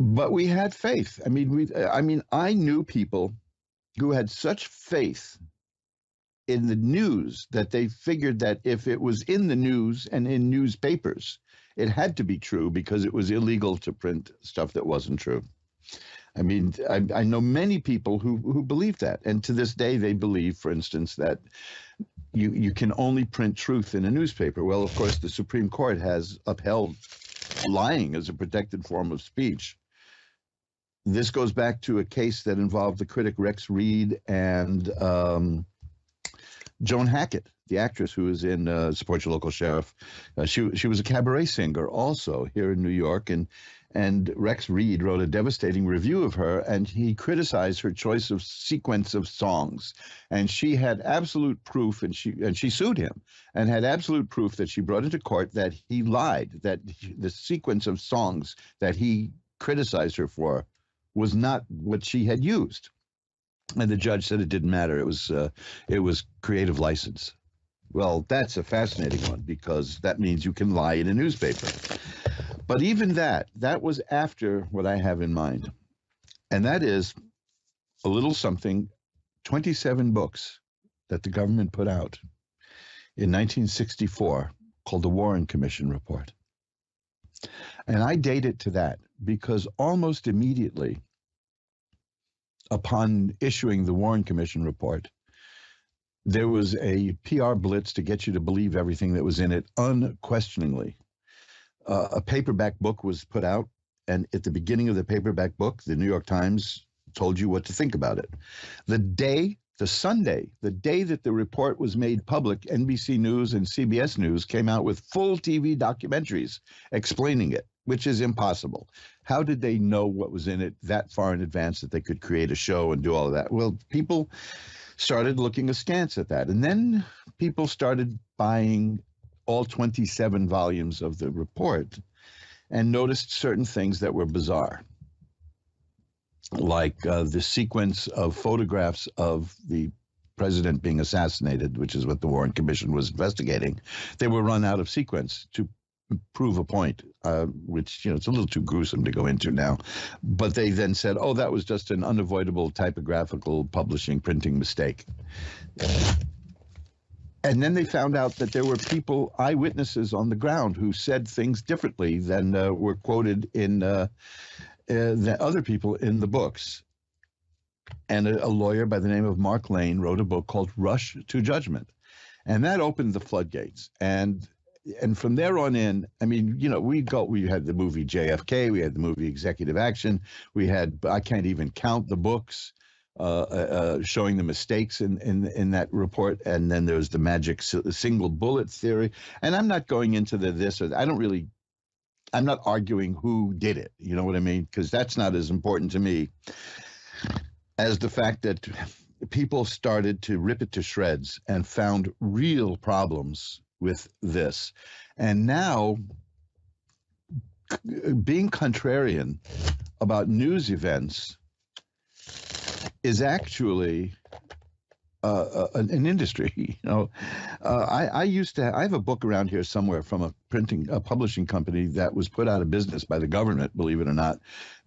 But we had faith. I mean, I knew people who had such faith in the news that they figured that if it was in the news and in newspapers, it had to be true, because it was illegal to print stuff that wasn't true. I mean, I know many people who believe that. And to this day, they believe, for instance, that you can only print truth in a newspaper. Well, of course, the Supreme Court has upheld lying as a protected form of speech. This goes back to a case that involved the critic Rex Reed and Joan Hackett, the actress who is in Support Your Local Sheriff. She was a cabaret singer also here in New York, and Rex Reed wrote a devastating review of her, and he criticized her choice of sequence of songs. And she had absolute proof, and she sued him, and had absolute proof that she brought into court that he lied, that the sequence of songs that he criticized her for was not what she had used. And the judge said it didn't matter. It was creative license. Well, that's a fascinating one, because that means you can lie in a newspaper. But even that was after what I have in mind. And that is a little something, 27 books that the government put out in 1964 called the Warren Commission Report. And I date it to that, because almost immediately upon issuing the Warren Commission Report, there was a PR blitz to get you to believe everything that was in it unquestioningly. A paperback book was put out, and at the beginning of the paperback book, the New York Times told you what to think about it. The Sunday that the report was made public, NBC News and CBS News came out with full TV documentaries explaining it, which is impossible. How did they know what was in it that far in advance that they could create a show and do all of that? Well, people started looking askance at that. And then people started buying all 27 volumes of the report and noticed certain things that were bizarre, like the sequence of photographs of the president being assassinated, which is what the Warren Commission was investigating. They were run out of sequence to prove a point, which, it's a little too gruesome to go into now. But they then said, oh, that was just an unavoidable typographical publishing printing mistake. And then they found out that there were people, eyewitnesses on the ground, who said things differently than were quoted in the other people in the books. And a lawyer by the name of Mark Lane wrote a book called Rush to Judgment. And that opened the floodgates. And from there on in, I mean, we had the movie JFK, we had the movie Executive Action, we had, I can't even count the books showing the mistakes in that report. And then there's the magic single bullet theory. And I'm not going into this or that. I'm not arguing who did it. You know what I mean? Because that's not as important to me as the fact that people started to rip it to shreds and found real problems with this. And now, being contrarian about news events is actually an industry. I have a book around here somewhere from publishing company that was put out of business by the government, believe it or not,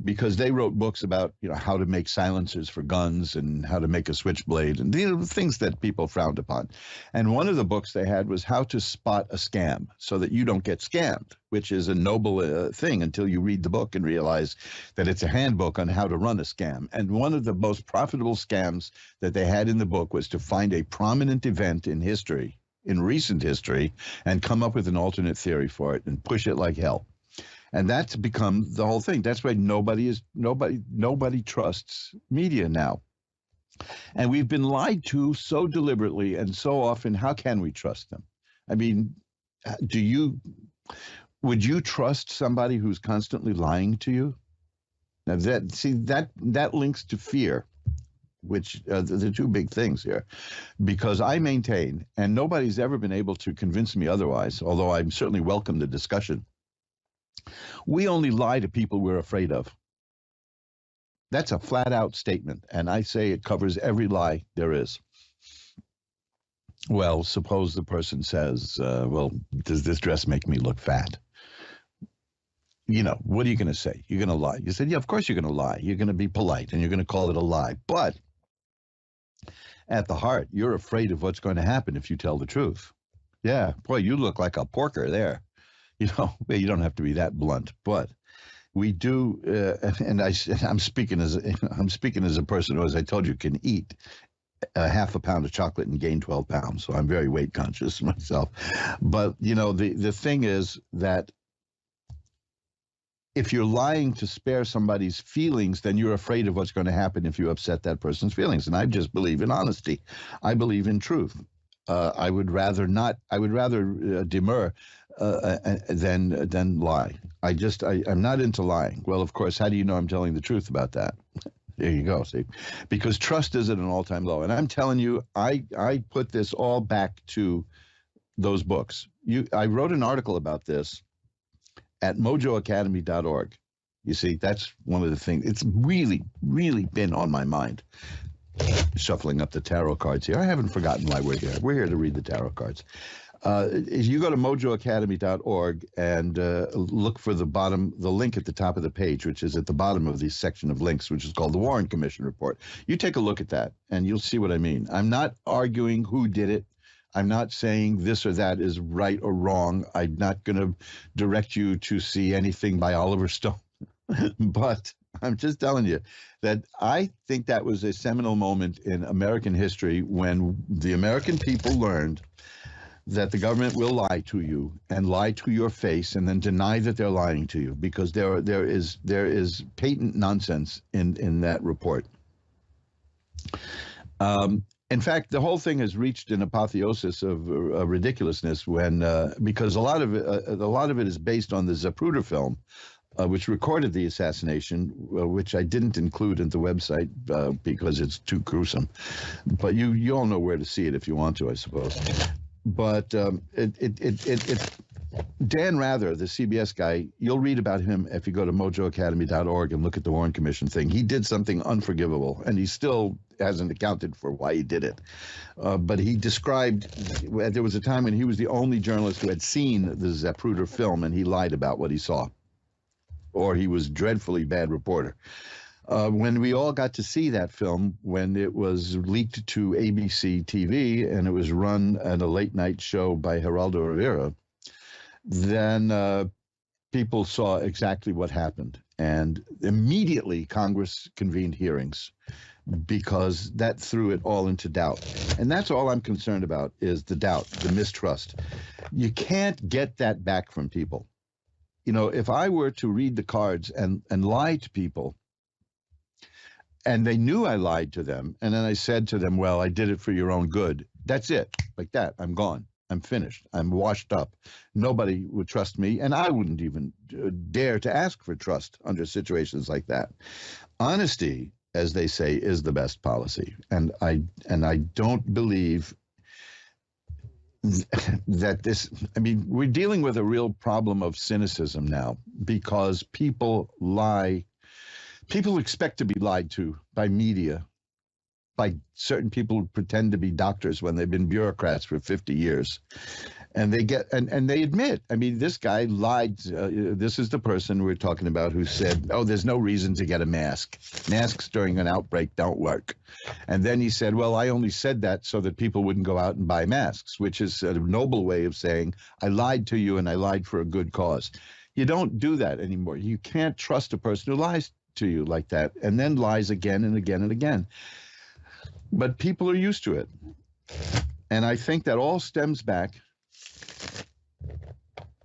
because they wrote books about, how to make silencers for guns and how to make a switchblade and things that people frowned upon. And one of the books they had was how to spot a scam so that you don't get scammed, which is a noble thing until you read the book and realize that it's a handbook on how to run a scam. And one of the most profitable scams that they had in the book was to find a prominent event in history, in recent history, and come up with an alternate theory for it and push it like hell. And that's become the whole thing. That's why nobody trusts media now. And we've been lied to so deliberately and so often. How can we trust them? I mean, would you trust somebody who's constantly lying to you? Now that links to fear, which are the two big things here, because I maintain, and nobody's ever been able to convince me otherwise, although I certainly welcome the discussion, we only lie to people we're afraid of. That's a flat out statement, and I say it covers every lie there is. Well, suppose the person says, well, does this dress make me look fat? What are you going to say? You're going to lie. You said, yeah, of course you're going to lie. You're going to be polite, and you're going to call it a lie. But at the heart, you're afraid of what's going to happen if you tell the truth. Yeah, boy, you look like a porker there. You don't have to be that blunt, but we do. And I'm speaking as a person who, as I told you, can eat half a pound of chocolate and gain 12 pounds. So I'm very weight conscious myself. But the thing is that if you're lying to spare somebody's feelings, then you're afraid of what's going to happen if you upset that person's feelings. And I just believe in honesty. I believe in truth. I would rather demur than lie. I'm not into lying. Well, of course, how do you know I'm telling the truth about that? There you go. See, because trust is at an all-time low. And I'm telling you, I put this all back to those books. I wrote an article about this at mojoacademy.org. You see, that's one of the things. It's really, really been on my mind. Shuffling up the tarot cards here. I haven't forgotten why we're here. We're here to read the tarot cards. If you go to mojoacademy.org and look for the link at the top of the page, which is at the bottom of the section of links, which is called the Warren Commission Report. You take a look at that and you'll see what I mean. I'm not arguing who did it. I'm not saying this or that is right or wrong. I'm not going to direct you to see anything by Oliver Stone. But I'm just telling you that I think that was a seminal moment in American history when the American people learned that the government will lie to you and lie to your face and then deny that they're lying to you, because there is patent nonsense in that report. In fact, the whole thing has reached an apotheosis of ridiculousness because a lot of it is based on the Zapruder film, which recorded the assassination, which I didn't include in the website because it's too gruesome. But you all know where to see it if you want to, I suppose. But Dan Rather, the CBS guy, you'll read about him if you go to mojoacademy.org and look at the Warren Commission thing. He did something unforgivable, and he still hasn't accounted for why he did it. But he described, there was a time when he was the only journalist who had seen the Zapruder film, and he lied about what he saw. Or he was a dreadfully bad reporter. When we all got to see that film, when it was leaked to ABC TV and it was run at a late night show by Geraldo Rivera, then people saw exactly what happened. And immediately Congress convened hearings because that threw it all into doubt. And that's all I'm concerned about is the doubt, the mistrust. You can't get that back from people. If I were to read the cards and lie to people, and they knew I lied to them, and then I said to them, well, I did it for your own good. That's it. Like that. I'm gone. I'm finished. I'm washed up. Nobody would trust me, and I wouldn't even dare to ask for trust under situations like that. Honesty, as they say, is the best policy. And I don't believe that we're dealing with a real problem of cynicism now because people lie. People expect to be lied to by media, by certain people who pretend to be doctors when they've been bureaucrats for 50 years. And they admit, I mean, this guy lied. This is the person we're talking about who said, oh, there's no reason to get a mask. Masks during an outbreak don't work. And then he said, well, I only said that so that people wouldn't go out and buy masks, which is a noble way of saying, I lied to you and I lied for a good cause. You don't do that anymore. You can't trust a person who lies to you like that and then lies again and again and again. But people are used to it. And I think that all stems back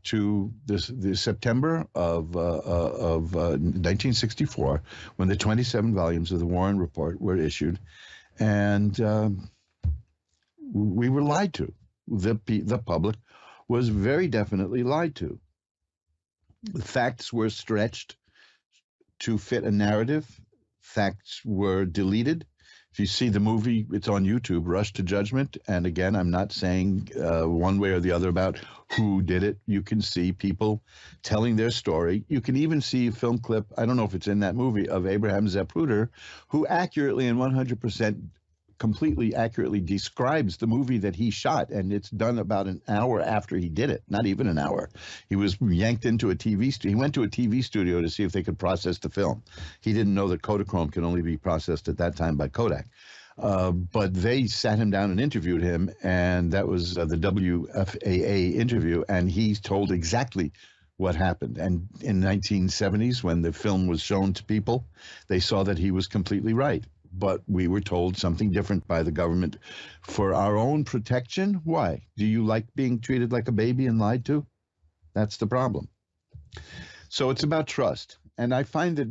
to the September of 1964, when the 27 volumes of the Warren Report were issued, and we were lied to. The public was very definitely lied to. The facts were stretched to fit a narrative. Facts were deleted. If you see the movie, it's on YouTube, Rush to Judgment. And again, I'm not saying one way or the other about who did it. You can see people telling their story. You can even see a film clip, I don't know if it's in that movie, of Abraham Zapruder, who accurately and 100% completely accurately describes the movie that he shot. And it's done about an hour after he did it, not even an hour. He was yanked into a TV studio. He went to a TV studio to see if they could process the film. He didn't know that Kodachrome could only be processed at that time by Kodak. But they sat him down and interviewed him, and that was the WFAA interview, and he told exactly what happened. And in the 1970s, when the film was shown to people, they saw that he was completely right. But we were told something different by the government for our own protection. Why? Do you like being treated like a baby and lied to? That's the problem. So it's about trust. And I find it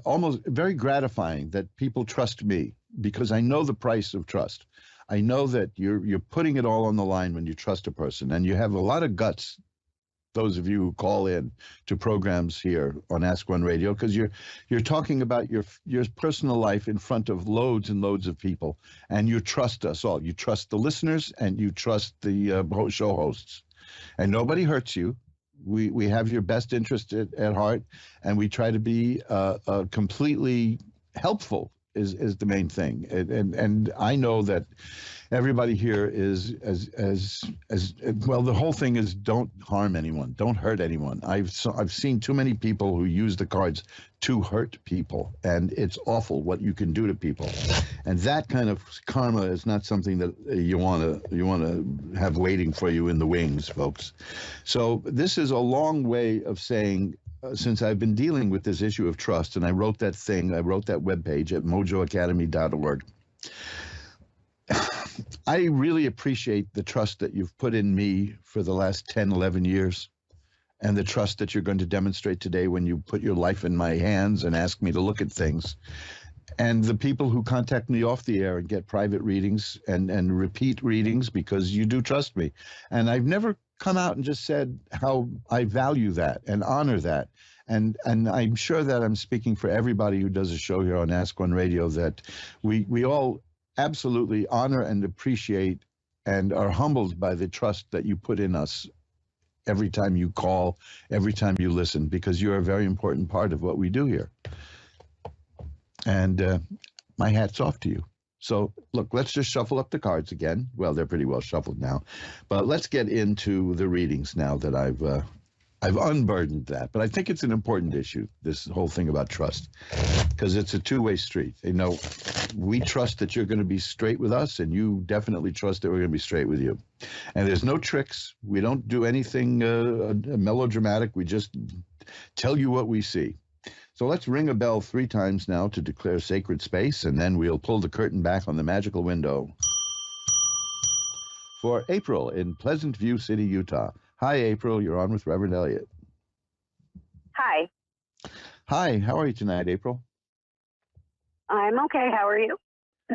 almost very gratifying that people trust me, because I know the price of trust. I know that you're putting it all on the line when you trust a person, and you have a lot of guts, those of you who call in to programs here on Ask One Radio, because you're talking about your personal life in front of loads and loads of people, and you trust us all. You trust the listeners, and you trust the show hosts, and nobody hurts you. We have your best interest at heart, and we try to be completely helpful is the main thing. And I know that everybody here is as well. The whole thing is don't harm anyone, don't hurt anyone. I've seen too many people who use the cards to hurt people, and it's awful what you can do to people. And that kind of karma is not something that you want to have waiting for you in the wings, folks. So this is a long way of saying, since I've been dealing with this issue of trust, and I wrote that webpage at mojoacademy.org, I really appreciate the trust that you've put in me for the last 10, 11 years, and the trust that you're going to demonstrate today when you put your life in my hands and ask me to look at things. And the people who contact me off the air and get private readings and repeat readings because you do trust me. And I've never come out and just said how I value that and honor that. And I'm sure that I'm speaking for everybody who does a show here on Ask One Radio, that we all absolutely honor and appreciate and are humbled by the trust that you put in us every time you call, every time you listen, because you're a very important part of what we do here. And my hat's off to you. So, look, let's just shuffle up the cards again. Well, they're pretty well shuffled now. But let's get into the readings now that I've unburdened that. But I think it's an important issue, this whole thing about trust, because it's a two-way street. You know, we trust that you're going to be straight with us, and you definitely trust that we're going to be straight with you. And there's no tricks. We don't do anything melodramatic. We just tell you what we see. So let's ring a bell 3 times now to declare sacred space, and then we'll pull the curtain back on the magical window for April in Pleasant View City, Utah. Hi, April. You're on with Reverend Elliott. Hi. Hi. How are you tonight, April? I'm okay. How are you?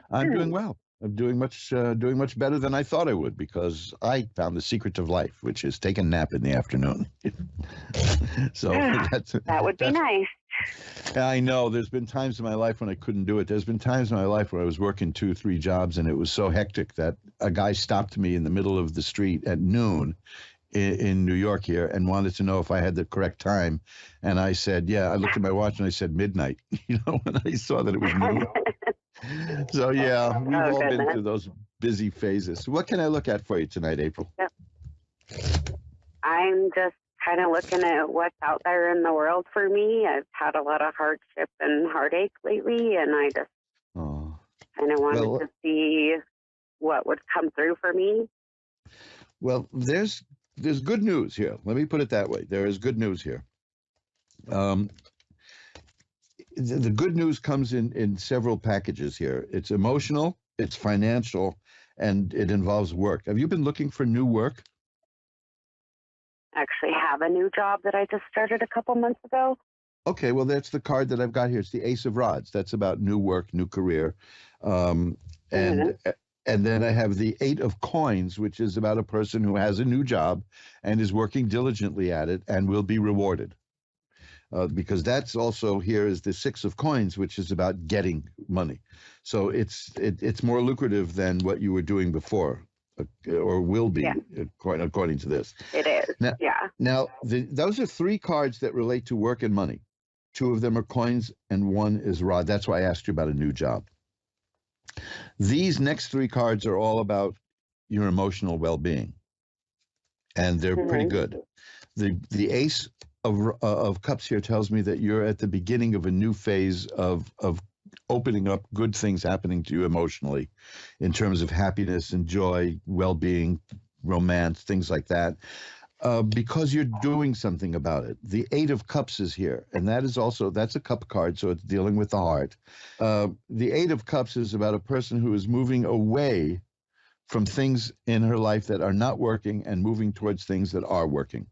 I'm doing well. I'm doing much better than I thought I would, because I found the secret of life, which is take a nap in the afternoon. So that would be nice. I know. There's been times in my life when I couldn't do it. There's been times in my life where I was working 2, 3 jobs, and it was so hectic that a guy stopped me in the middle of the street at noon in New York here and wanted to know if I had the correct time. And I said, yeah. I looked at my watch and I said midnight, when I saw that it was noon. So, yeah, we've all been through those busy phases. What can I look at for you tonight, April? I'm just kind of looking at what's out there in the world for me. I've had a lot of hardship and heartache lately, and I just kind of wanted to see what would come through for me. Well, there's good news here. Let me put it that way. There is good news here. The good news comes in several packages here. It's emotional, it's financial, and it involves work. Have you been looking for new work? Actually have a new job that I just started a couple months ago. Okay, well, that's the card that I've got here. It's the Ace of Rods. That's about new work, new career. And then I have the Eight of Coins, which is about a person who has a new job and is working diligently at it and will be rewarded. Because that's also here is the Six of Coins, which is about getting money. So it's more lucrative than what you were doing before, or will be, according to this. It is, Now, those are three cards that relate to work and money. Two of them are coins, and one is rod. That's why I asked you about a new job. These next three cards are all about your emotional well-being, and they're pretty good. The Ace of Cups here tells me that you're at the beginning of a new phase of opening up, good things happening to you emotionally in terms of happiness and joy, well-being, romance, things like that, because you're doing something about it. The Eight of Cups is here, and that's a cup card, so it's dealing with the heart. The Eight of Cups is about a person who is moving away from things in her life that are not working and moving towards things that are working.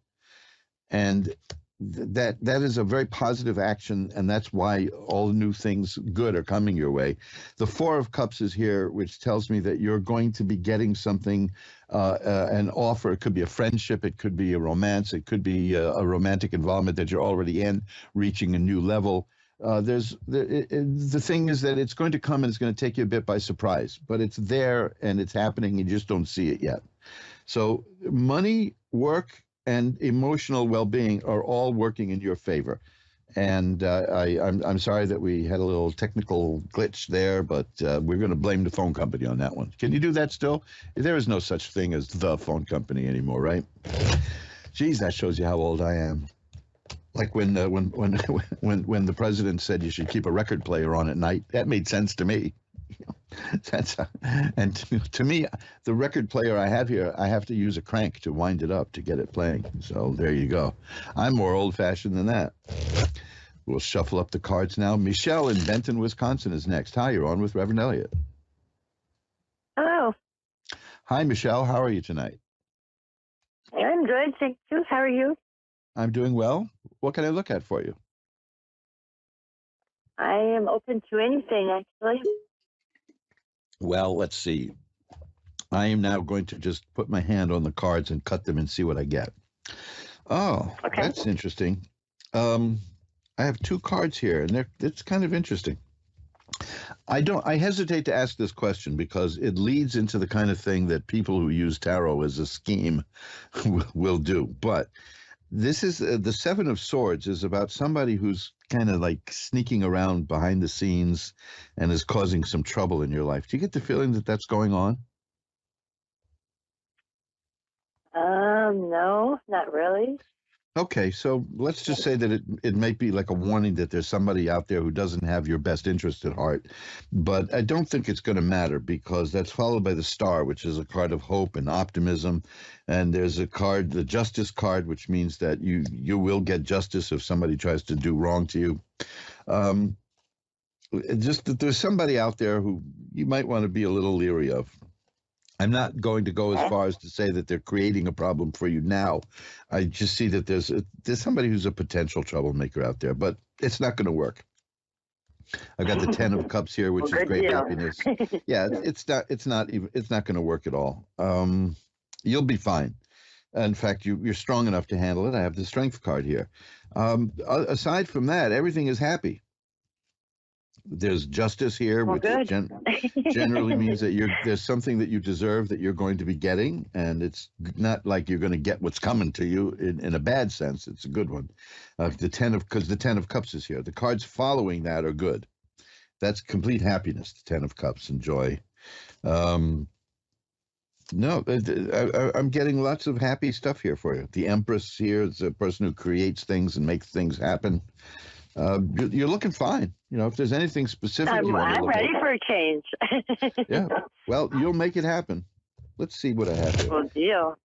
And that is a very positive action, and that's why all new things good are coming your way. The Four of Cups is here, which tells me that you're going to be getting something, an offer. It could be a friendship, it could be a romance, it could be a romantic involvement that you're already in, reaching a new level. The thing is that it's going to come and it's going to take you a bit by surprise, but it's there and it's happening, you just don't see it yet. So money, work, and emotional well-being are all working in your favor. And I'm sorry that we had a little technical glitch there, but we're going to blame the phone company on that one. Can you do that still? There is no such thing as the phone company anymore, right? Geez, that shows you how old I am. Like when the president said you should keep a record player on at night, that made sense to me. And to me, the record player I have here, I have to use a crank to wind it up to get it playing. So there you go. I'm more old-fashioned than that. We'll shuffle up the cards now. Michelle in Benton, Wisconsin is next. Hi, you're on with Reverend Elliott. Hello. Hi, Michelle. How are you tonight? I'm good, thank you. How are you? I'm doing well. What can I look at for you? I am open to anything, actually. Well, let's see. I am now going to just put my hand on the cards and cut them and see what I get. Oh, okay. That's interesting. I have two cards here, and it's kind of interesting. I hesitate to ask this question because it leads into the kind of thing that people who use tarot as a scheme will do. But this is the Seven of Swords is about somebody who's kind of like sneaking around behind the scenes and is causing some trouble in your life. Do you get the feeling that that's going on? No, not really. Okay, so let's just say that it might be like a warning that there's somebody out there who doesn't have your best interest at heart. But I don't think it's going to matter because that's followed by the Star, which is a card of hope and optimism. And there's a card, the Justice card, which means that you will get justice if somebody tries to do wrong to you. Just that there's somebody out there who you might want to be a little leery of. I'm not going to go as far as to say that they're creating a problem for you now. I just see that there's somebody who's a potential troublemaker out there, but it's not going to work. I've got the Ten of Cups here, which is great happiness. Yeah, it's not going to work at all. You'll be fine. In fact, you're strong enough to handle it. I have the Strength card here. Aside from that, everything is happy. There's justice here, which generally means that there's something that you deserve that you're going to be getting, and it's not like you're going to get what's coming to you in a bad sense. It's a good one. Because the Ten of Cups is here. The cards following that are good. That's complete happiness, the Ten of Cups and joy. No, I'm getting lots of happy stuff here for you. The Empress here is a person who creates things and makes things happen. You're looking fine. You know, if there's anything specific you want to I'm look ready at. for a change. Yeah. Well, you'll make it happen. Let's see what I have here. Well, deal.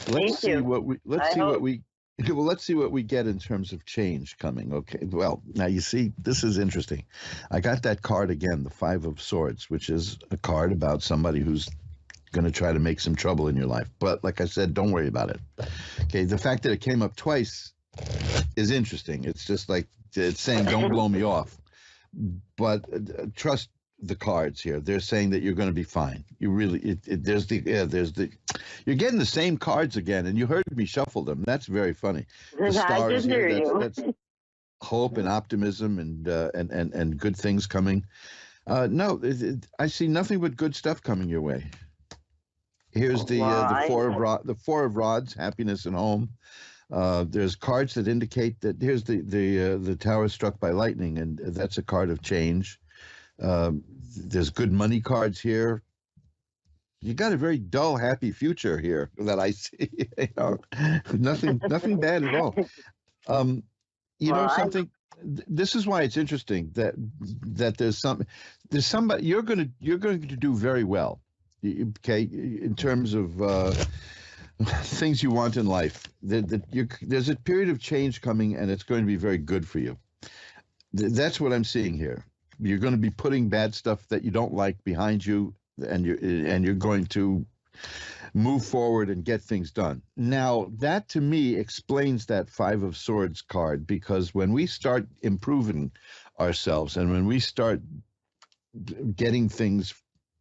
Let's see you. what we well, let's see what we get in terms of change coming. Okay. Well, now you see, this is interesting. I got that card again, the Five of Swords, which is a card about somebody who's going to try to make some trouble in your life. But like I said, don't worry about it. Okay. The fact that it came up twice is interesting. It's just like it's saying, don't blow me off. But trust the cards here. They're saying that you're going to be fine. You really, you're getting the same cards again, and you heard me shuffle them. That's very funny. The stars here, that's hope and optimism and good things coming. No, I see nothing but good stuff coming your way. Here's the Four of Rods, happiness and home. There's cards that indicate that here's the tower struck by lightning, and that's a card of change. There's good money cards here. You got a very dull, happy future here that I see. You know, nothing bad at all. You know something. This is why it's interesting that there's somebody you're going to do very well. Okay, in terms of things you want in life. There's a period of change coming, and it's going to be very good for you. That's what I'm seeing here. You're going to be putting bad stuff that you don't like behind you, and you're going to move forward and get things done. Now, that to me explains that Five of Swords card, because when we start improving ourselves and when we start getting things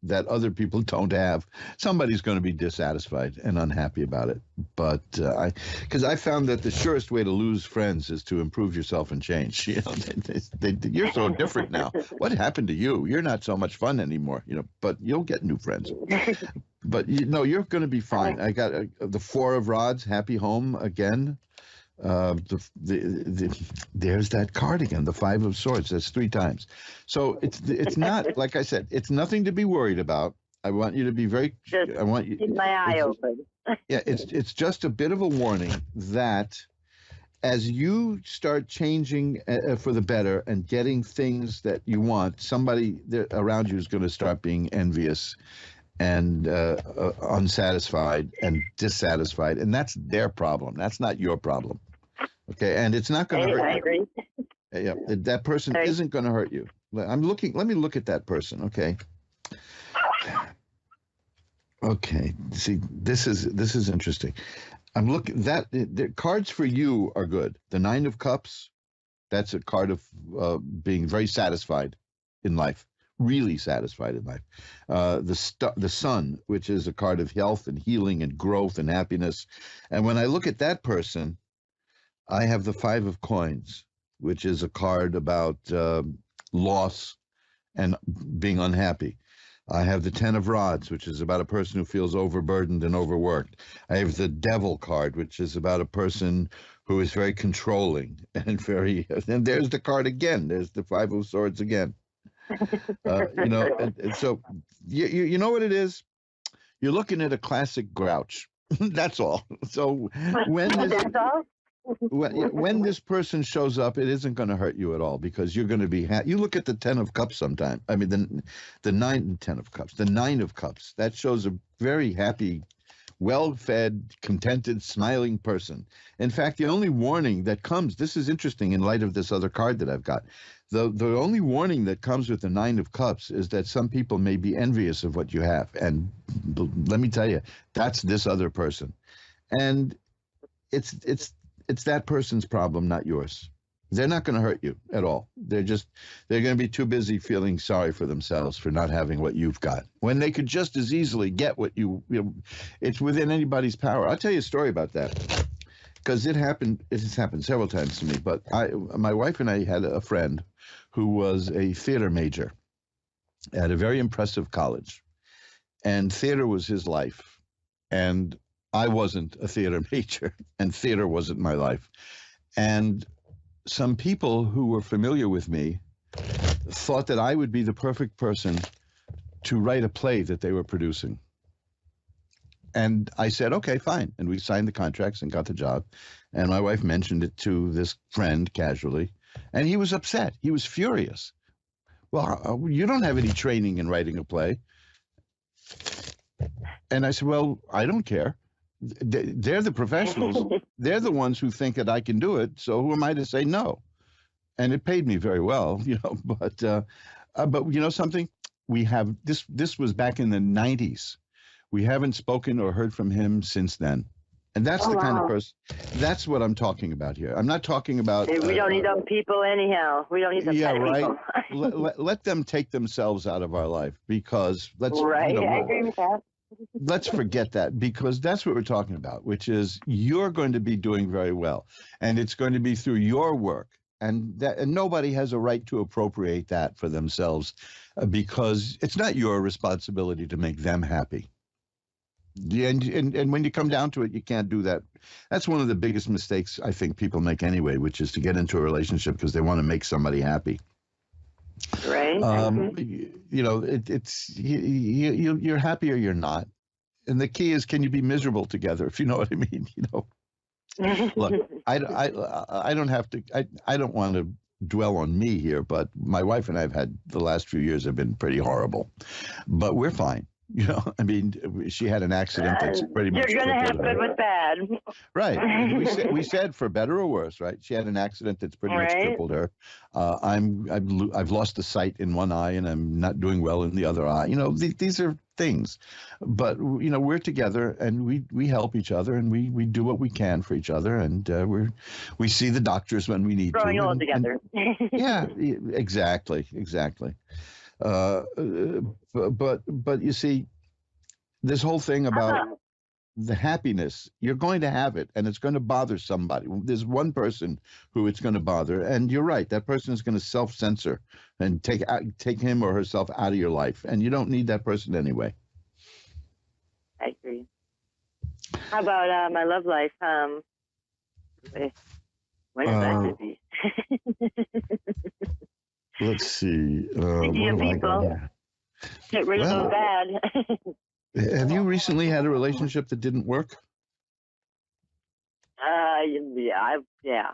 that other people don't have, somebody's going to be dissatisfied and unhappy about it. But because I found that the surest way to lose friends is to improve yourself and change. You know, you're so different now. What happened to you? You're not so much fun anymore. You know, but you'll get new friends. But you're going to be fine. I got the Four of Rods, happy home again. There's that card again, the Five of Swords. That's 3 times. So it's not, like I said, it's nothing to be worried about. I want you to be I want you keep my eye open. Yeah, it's just a bit of a warning that as you start changing for the better and getting things that you want, somebody around you is going to start being envious and unsatisfied and dissatisfied, and that's their problem. That's not your problem. Okay, and it's not going to hurt you. I agree. Yeah, that person isn't going to hurt you. Let me look at that person. Okay. Okay. See, this is interesting. I'm looking that the cards for you are good. The Nine of Cups, that's a card of being very satisfied in life. Really satisfied in life. The Sun, which is a card of health and healing and growth and happiness. And when I look at that person, I have the Five of Coins, which is a card about loss and being unhappy. I have the Ten of Rods, which is about a person who feels overburdened and overworked. I have the Devil card, which is about a person who is very controlling and and there's the card again. There's the Five of Swords again. And so you know what it is? You're looking at a classic grouch. That's all. So when this person shows up, it isn't going to hurt you at all, because you're going to be you look at the Ten of Cups sometime. I mean, the Ten of Cups, the Nine of Cups. That shows a very happy, well-fed, contented, smiling person. In fact, the only warning that comes, this is interesting in light of this other card that I've got. The only warning that comes with the Nine of Cups is that some people may be envious of what you have. And let me tell you, that's this other person. And it's that person's problem, not yours. They're not going to hurt you at all. They're going to be too busy feeling sorry for themselves for not having what you've got, when they could just as easily get what it's within anybody's power. I'll tell you a story about that, because it has happened several times to me. But my wife and I had a friend who was a theater major at a very impressive college, and theater was his life. And I wasn't a theater major, and theater wasn't my life. And some people who were familiar with me thought that I would be the perfect person to write a play that they were producing. And I said, okay, fine. And we signed the contracts and got the job. And my wife mentioned it to this friend casually. And he was upset. He was furious. Well, you don't have any training in writing a play. And I said, well, I don't care. They're the professionals. They're the ones who think that I can do it. So who am I to say no? And it paid me very well, but you know something? We have this was back in the 90s. We haven't spoken or heard from him since then. And that's the kind of person, that's what I'm talking about here. I'm not talking about. We don't need them people anyhow. We don't need them right. people. let them take themselves out of our life, because I agree with that. Let's forget that, because that's what we're talking about, which is you're going to be doing very well. And it's going to be through your work. And nobody has a right to appropriate that for themselves, because it's not your responsibility to make them happy. And when you come down to it, you can't do that. That's one of the biggest mistakes I think people make anyway, which is to get into a relationship because they want to make somebody happy. Right. You're happy or you're not. And the key is, can you be miserable together, if you know what I mean? Look, I don't have to, I don't want to dwell on me here, but my wife and I've had the last few years have been pretty horrible, but we're fine. I mean, she had an accident that's pretty much. You're going to have good with bad. Right. We said for better or worse, right? She had an accident that's pretty much crippled her. I've lost the sight in one eye, and I'm not doing well in the other eye. These are things, but we're together, and we help each other, and we do what we can for each other, and we see the doctors when we need growing to. Growing old together. Yeah, exactly. But you see, this whole thing about the happiness, you're going to have it, and it's going to bother somebody. There's one person who it's going to bother, and you're right, that person is going to self-censor and take him or herself out of your life, and you don't need that person anyway. I agree. How about my love life? When is that going to be? Let's see. People. Get rid of those bad. Have you recently had a relationship that didn't work? Yeah.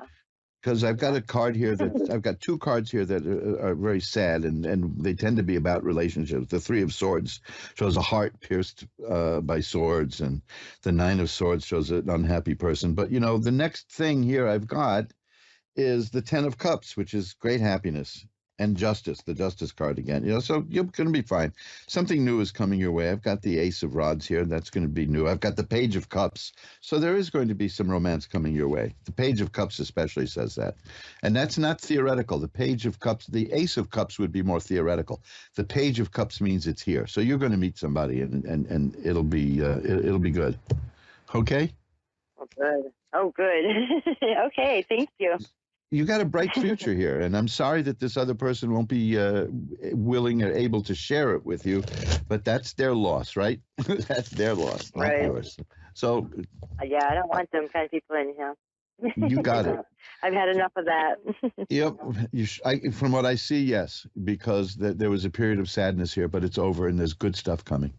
Because I've got a card here I've got two cards here that are very sad, and they tend to be about relationships. The Three of Swords shows a heart pierced by swords, and the Nine of Swords shows an unhappy person. But the next thing here I've got is the Ten of Cups, which is great happiness. And justice, the justice card again. So you're going to be fine. Something new is coming your way. I've got the Ace of Rods here. That's going to be new. I've got the Page of Cups. So there is going to be some romance coming your way. The Page of Cups especially says that. And that's not theoretical. The Page of Cups, the Ace of Cups would be more theoretical. The Page of Cups means it's here. So you're going to meet somebody, and it'll be good. Okay? Oh, good. Okay, thank you. You got a bright future here, and I'm sorry that this other person won't be willing or able to share it with you, but that's their loss, right? That's their loss, not yours. So, yeah, I don't want them kind of people anyhow. You got it. I've had enough of that. Yep. From what I see, yes, because there was a period of sadness here, but it's over, and there's good stuff coming.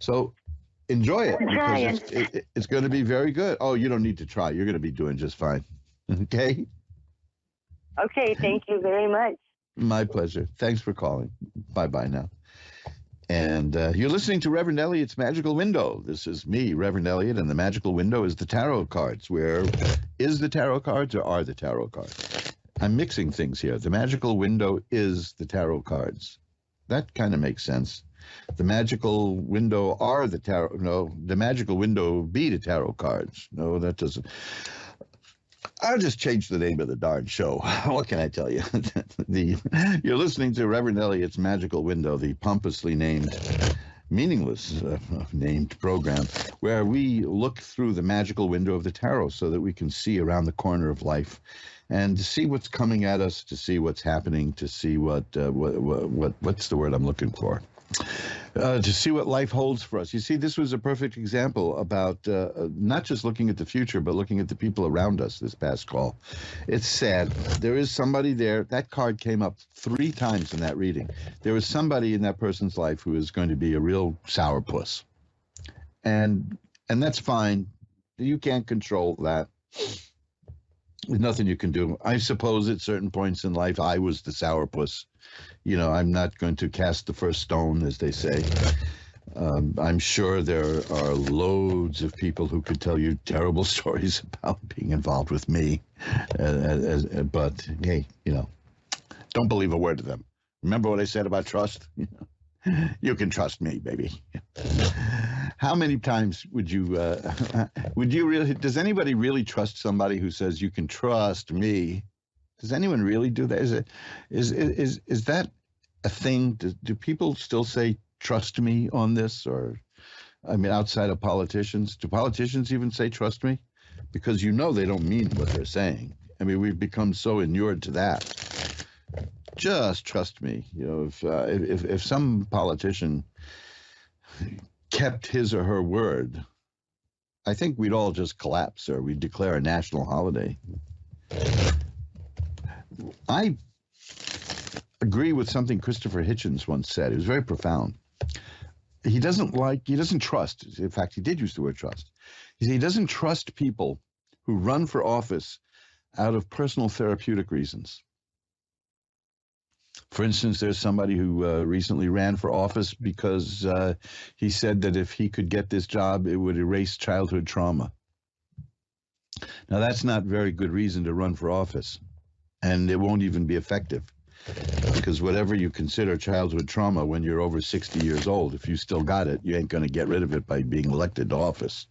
So enjoy it, because it's going to be very good. Oh, you don't need to try. You're going to be doing just fine. Okay. Okay. Thank you very much. My pleasure. Thanks for calling. Bye-bye now. And you're listening to Reverend Elliot's Magical Window. This is me, Reverend Elliot, and the Magical Window is the tarot cards. Where is the tarot cards, or are the tarot cards? I'm mixing things here. The Magical Window is the tarot cards. That kind of makes sense. The Magical Window are the tarot. No, the Magical Window be the tarot cards. No, that doesn't. I'll just change the name of the darn show. What can I tell you? You're listening to Reverend Elliot's Magical Window, the pompously named, meaningless named program, where we look through the magical window of the tarot so that we can see around the corner of life and to see what's coming at us, to see what's happening, to see what's the word I'm looking for? To see what life holds for us. You see, this was a perfect example about not just looking at the future, but looking at the people around us this past call. It's sad. There is somebody there. That card came up 3 times in that reading. There was somebody in that person's life who is going to be a real sourpuss. And that's fine. You can't control that. There's nothing you can do. I suppose at certain points in life, I was the sourpuss. You know, I'm not going to cast the first stone, as they say. I'm sure there are loads of people who could tell you terrible stories about being involved with me. But, hey, you know, don't believe a word of them. Remember what I said about trust? You can trust me, baby. How many times would you really, does anybody really trust somebody who says you can trust me? Does anyone really do that? Is that a thing? Do people still say trust me on this? Or, I mean, outside of politicians, do politicians even say trust me? Because you know they don't mean what they're saying. I mean, we've become so inured to that. Just trust me. You know, if some politician kept his or her word, I think we'd all just collapse, or we'd declare a national holiday. I agree with something Christopher Hitchens once said. It was very profound. He doesn't trust. In fact, he did use the word trust. He doesn't trust people who run for office out of personal therapeutic reasons. For instance, there's somebody who recently ran for office because he said that if he could get this job, it would erase childhood trauma. Now, that's not very good reason to run for office, and it won't even be effective, because whatever you consider childhood trauma when you're over 60 years old, if you still got it, you ain't going to get rid of it by being elected to office.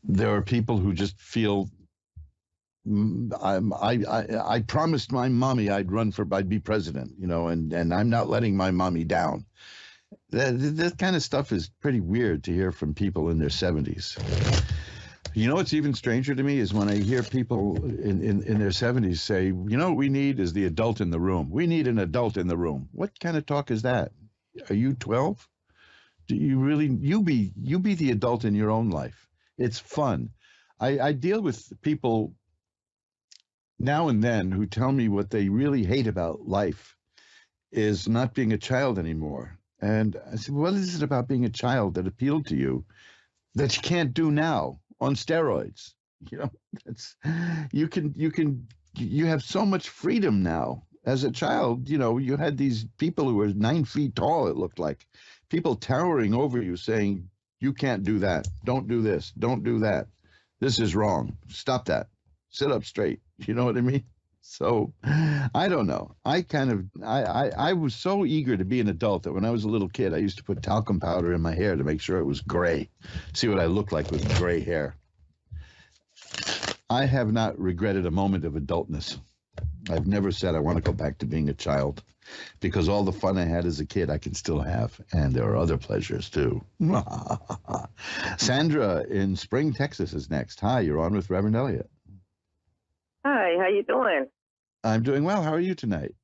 There are people who just feel, I promised my mommy I'd be president, you know, and I'm not letting my mommy down. That kind of stuff is pretty weird to hear from people in their 70s. You know what's even stranger to me is when I hear people in their 70s say, you know what we need is the adult in the room. We need an adult in the room. What kind of talk is that? Are you 12? Do you really, you be the adult in your own life. It's fun. I deal with people now and then who tell me what they really hate about life is not being a child anymore. And I said, what is it about being a child that appealed to you that you can't do now on steroids? You know, you have so much freedom now. As a child, you know, you had these people who were 9 feet tall, it looked like, people towering over you saying, you can't do that. Don't do this. Don't do that. This is wrong. Stop that. Sit up straight. You know what I mean? So I don't know. I was so eager to be an adult that when I was a little kid, I used to put talcum powder in my hair to make sure it was gray. See what I looked like with gray hair. I have not regretted a moment of adultness. I've never said I want to go back to being a child, because all the fun I had as a kid I can still have, and there are other pleasures too. Sandra in Spring, Texas is next. Hi, you're on with Reverend Elliott. Hi, how you doing? I'm doing well. How are you tonight?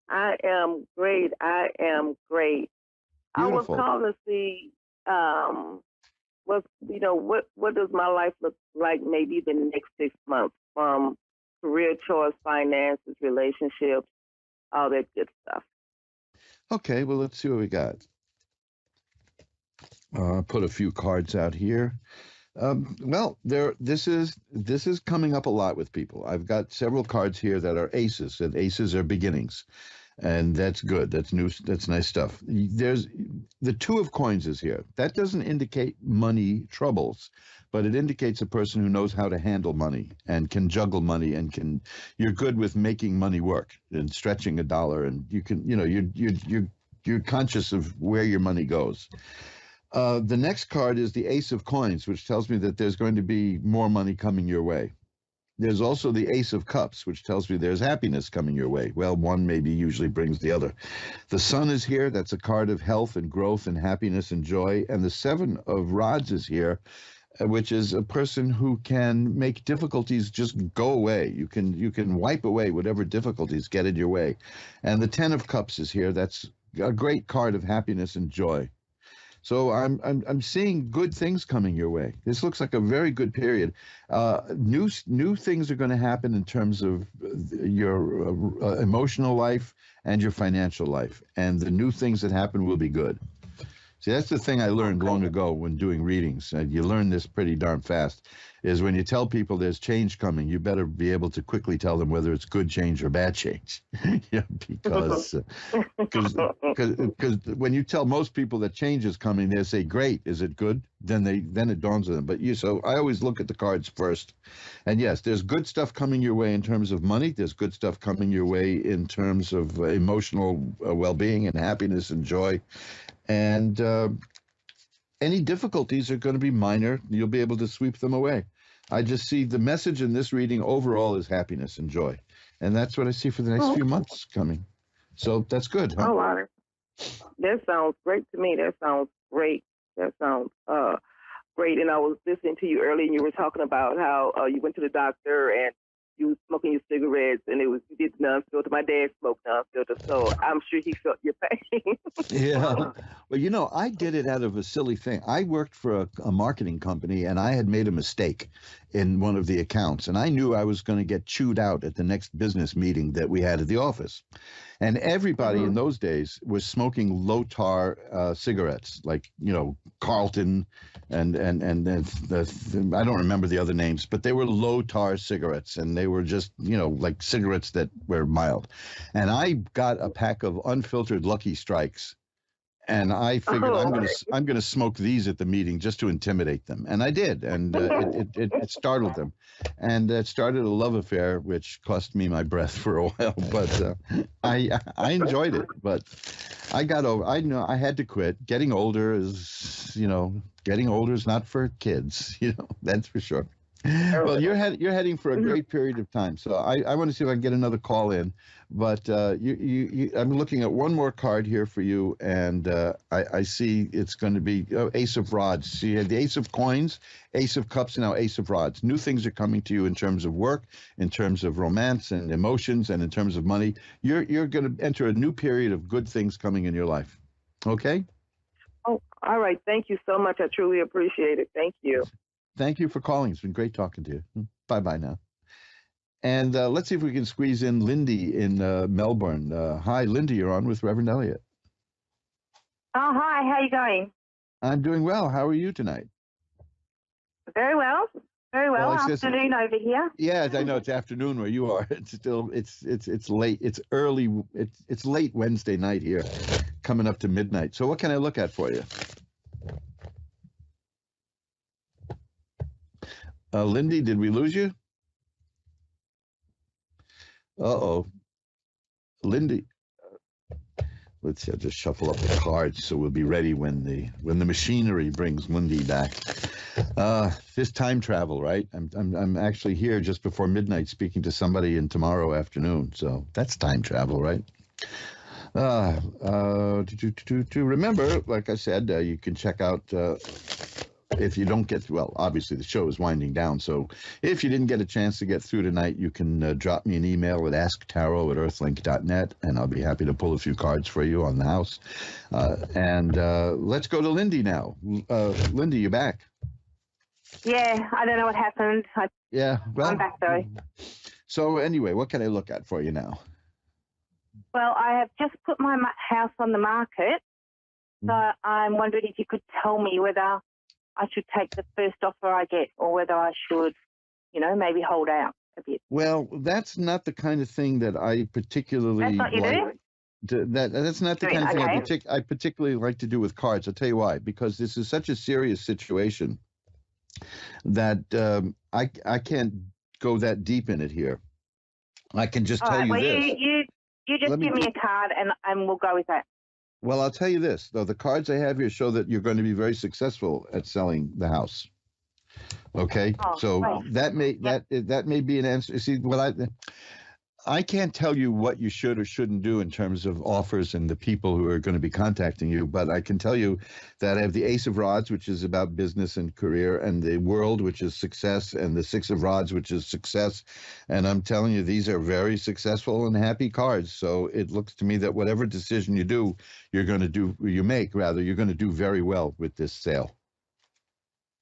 I am great. Beautiful. I was calling to see what does my life look like maybe the next 6 months, from career choice, finances, relationships, all that good stuff. Okay, well, let's see what we got. Put a few cards out here. Well, this is coming up a lot with people. I've got several cards here that are aces, and aces are beginnings, and that's good. That's new. That's nice stuff. There's the Two of Coins is here. That doesn't indicate money troubles, but it indicates a person who knows how to handle money and can juggle money and you're good with making money work and stretching a dollar, and you can, you know, you're conscious of where your money goes. The next card is the Ace of Coins, which tells me that there's going to be more money coming your way. There's also the Ace of Cups, which tells me there's happiness coming your way. Well, one maybe usually brings the other. The Sun is here. That's a card of health and growth and happiness and joy. And the Seven of Rods is here, which is a person who can make difficulties just go away. You can wipe away whatever difficulties get in your way. And the Ten of Cups is here. That's a great card of happiness and joy. So I'm seeing good things coming your way. This looks like a very good period. New things are going to happen in terms of your emotional life and your financial life, and the new things that happen will be good. See, that's the thing I learned long ago when doing readings, and you learn this pretty darn fast, is when you tell people there's change coming, you better be able to quickly tell them whether it's good change or bad change. Yeah, because when you tell most people that change is coming, they say, great, is it good? Then it dawns on them. So I always look at the cards first. And yes, there's good stuff coming your way in terms of money. There's good stuff coming your way in terms of emotional well-being and happiness and joy. And any difficulties are going to be minor. You'll be able to sweep them away. I just see the message in this reading overall is happiness and joy. And that's what I see for the next few months coming. So that's good, huh? Oh, wow. That sounds great to me. That sounds great. That sounds great. And I was listening to you earlier, and you were talking about how you went to the doctor and you was smoking your cigarettes, and you did non-filter. My dad smoked non-filter, so I'm sure he felt your pain. Yeah. Well, I did it out of a silly thing. I worked for a marketing company, and I had made a mistake in one of the accounts, and I knew I was going to get chewed out at the next business meeting that we had at the office. And everybody in those days was smoking low tar cigarettes, like, Carlton and I don't remember the other names, but they were low tar cigarettes, and they were just, like cigarettes that were mild. And I got a pack of unfiltered Lucky Strikes. And I figured I'm gonna smoke these at the meeting just to intimidate them, and I did, and it startled them, and it started a love affair, which cost me my breath for a while. But I enjoyed it. But I got over. I know I had to quit. Getting older is not for kids. That's for sure. Well, you're heading for a great period of time. So I want to see if I can get another call in. But I'm looking at one more card here for you, and I see it's going to be Ace of Rods. So you had the Ace of Coins, Ace of Cups, and now Ace of Rods. New things are coming to you in terms of work, in terms of romance and emotions, and in terms of money. You're going to enter a new period of good things coming in your life. Okay? Oh, all right. Thank you so much. I truly appreciate it. Thank you. Thank you for calling. It's been great talking to you. Bye-bye now. And let's see if we can squeeze in Lindy in Melbourne. Hi, Lindy, you're on with Reverend Elliot. Oh, hi. How are you going? I'm doing well. How are you tonight? Very well. Very well. Afternoon over here. Yeah, I know it's afternoon where you are. It's still it's late. It's early. It's late Wednesday night here, coming up to midnight. So what can I look at for you? Lindy, did we lose you? Uh-oh. Lindy. Let's see, I'll just shuffle up the cards so we'll be ready when the machinery brings Lindy back. This time travel, right? I'm actually here just before midnight speaking to somebody in tomorrow afternoon. So that's time travel, right? Remember, like I said, you can check out if you don't get, well, obviously the show is winding down, so if you didn't get a chance to get through tonight, you can drop me an email at asktarot@earthlink.net, and I'll be happy to pull a few cards for you on the house. And let's go to Lindy now. Lindy, you back? Yeah, I don't know what happened. I'm back, though. So anyway, what can I look at for you now? Well, I have just put my house on the market, so I'm wondering if you could tell me whether I should take the first offer I get, or whether I should, maybe hold out a bit. Well, that's not the kind of thing that I particularly like. That's not the kind of thing I particularly like to do with cards. I'll tell you why. Because this is such a serious situation that I can't go that deep in it here. I can just tell you this. You just give me a card, and we'll go with that. Well, I'll tell you this, though. The cards I have here show that you're going to be very successful at selling the house. Okay? So that may be an answer. See, I can't tell you what you should or shouldn't do in terms of offers and the people who are going to be contacting you, but I can tell you that I have the Ace of Rods, which is about business and career, and the World, which is success, and the Six of Rods, which is success. And I'm telling you, these are very successful and happy cards. So it looks to me that whatever decision you do, you're going to do very well with this sale.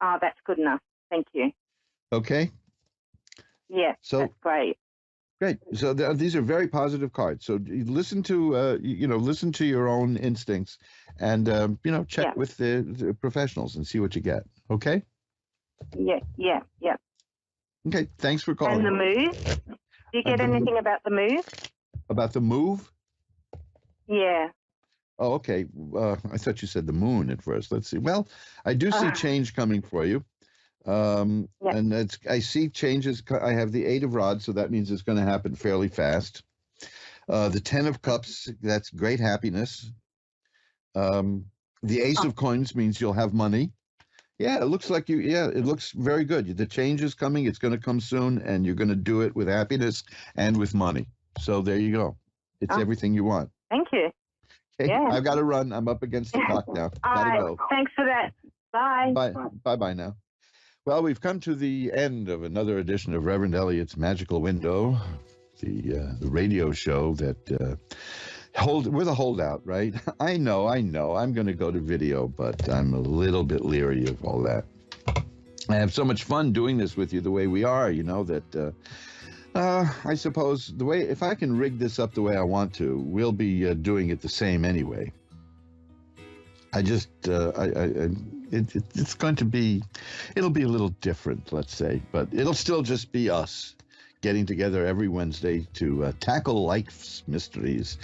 Oh, that's good enough. Thank you. Okay. Yeah, so that's great. Great. So these are very positive cards. So you listen to listen to your own instincts, and check with the professionals and see what you get. Okay. Yeah. Okay. Thanks for calling. And the move. Do you get anything about the move? About the move? Yeah. Oh, okay. I thought you said the moon at first. Let's see. Well, I do see change coming for you. And I see changes. I have the 8 of Rods, so that means it's going to happen fairly fast. The 10 of Cups, that's great happiness. The Ace of Coins means you'll have money. Yeah, it looks like it looks very good. The change is coming. It's going to come soon, and you're going to do it with happiness and with money. So there you go. It's everything you want. Thank you. Okay, yeah. I've got to run. I'm up against the clock now. Gotta go. Thanks for that. Bye. Bye now. Well, we've come to the end of another edition of Reverend Elliott's Magical Window, the radio show that we're the holdout, right? I know. I'm going to go to video, but I'm a little bit leery of all that. I have so much fun doing this with you the way we are, that I suppose if I can rig this up the way I want to, we'll be doing it the same anyway. It's going to be, it'll be a little different, let's say, but it'll still just be us getting together every Wednesday to tackle life's mysteries.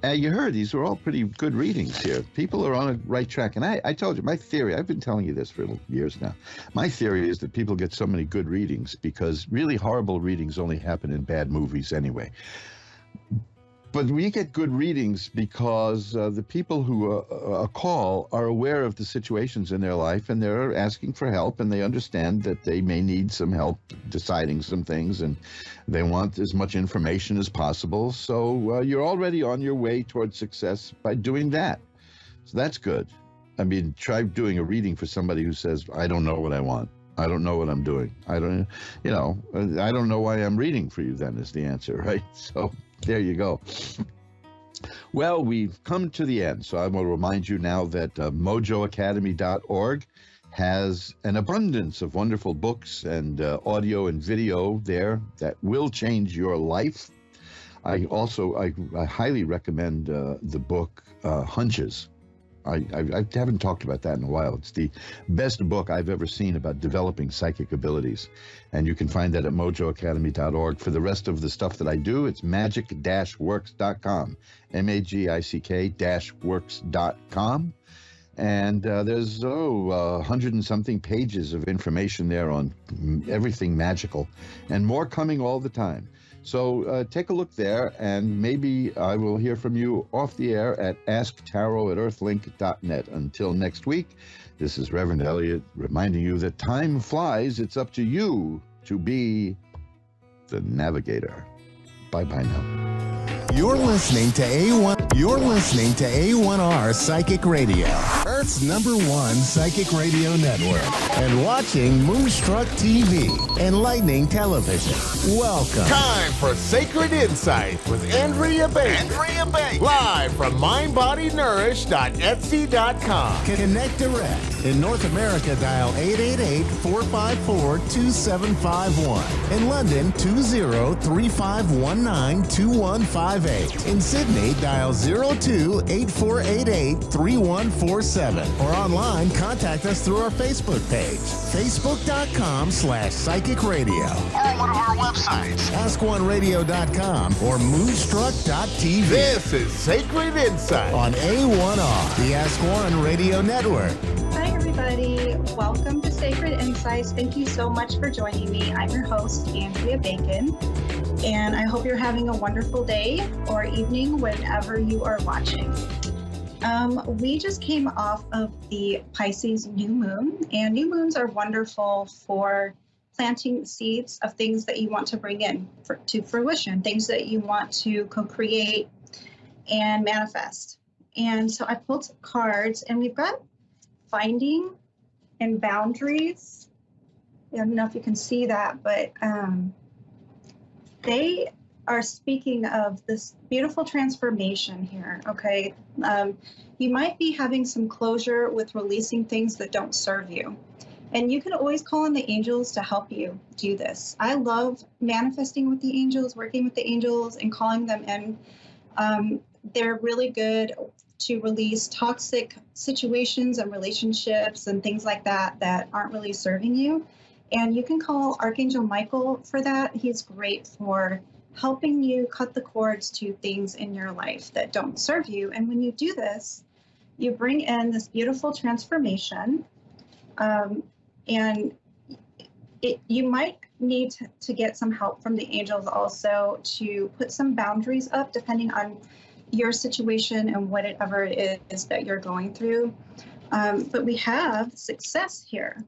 You heard these were all pretty good readings here. People are on a right track. And I told you, my theory, I've been telling you this for years now. My theory is that people get so many good readings because really horrible readings only happen in bad movies anyway. But we get good readings because the people who call are aware of the situations in their life, and they're asking for help, and they understand that they may need some help deciding some things, and they want as much information as possible. So you're already on your way towards success by doing that. So that's good. I mean, try doing a reading for somebody who says, I don't know what I want. I don't know what I'm doing. I don't know why I'm reading for you then is the answer, right? So there you go. Well, we've come to the end, so I will remind you now that mojoacademy.org has an abundance of wonderful books and audio and video there that will change your life. I highly recommend the book Hunches. I haven't talked about that in a while. It's the best book I've ever seen about developing psychic abilities. And you can find that at mojoacademy.org. For the rest of the stuff that I do, it's magic-works.com, MAGIC-works.com. And there's 100 and something pages of information there on everything magical, and more coming all the time. So take a look there, and maybe I will hear from you off the air at asktarot@earthlink.net. Until next week, this is Reverend Elliott reminding you that time flies. It's up to you to be the navigator. Bye-bye now. You're listening to A1R Psychic Radio, Earth's #1 psychic radio network, and watching Moonstruck TV, enlightening television. Welcome. Time for Sacred Insight with Andrea Baker. Live from mindbodynourish.etsy.com. Connect direct. In North America, dial 888-454-2751. In London, 20-3519-2158. In Sydney, dial 02-8488-3147. Or online, contact us through our Facebook page, facebook.com/psychic radio. Or one of our websites, askoneradio.com or moonstruck.tv. This is Sacred Insight on A1R, the Ask One Radio Network. Hi, everybody. Welcome to Sacred Insights. Thank you so much for joining me. I'm your host, Andrea Bacon, and I hope you're having a wonderful day or evening whenever you are watching. We just came off of the Pisces new moon, and new moons are wonderful for planting seeds of things that you want to bring in to fruition, things that you want to co-create and manifest. And so I pulled some cards, and we've got finding and boundaries. I don't know if you can see that, but they are speaking of this beautiful transformation here, okay? You might be having some closure with releasing things that don't serve you. And you can always call on the angels to help you do this. I love manifesting with the angels, working with the angels, and calling them in. They're really good to release toxic situations and relationships and things like that that aren't really serving you. And you can call Archangel Michael for that. He's great for helping you cut the cords to things in your life that don't serve you. And when you do this, you bring in this beautiful transformation. And you might need to get some help from the angels also to put some boundaries up depending on your situation and whatever it is that you're going through. But we have success here.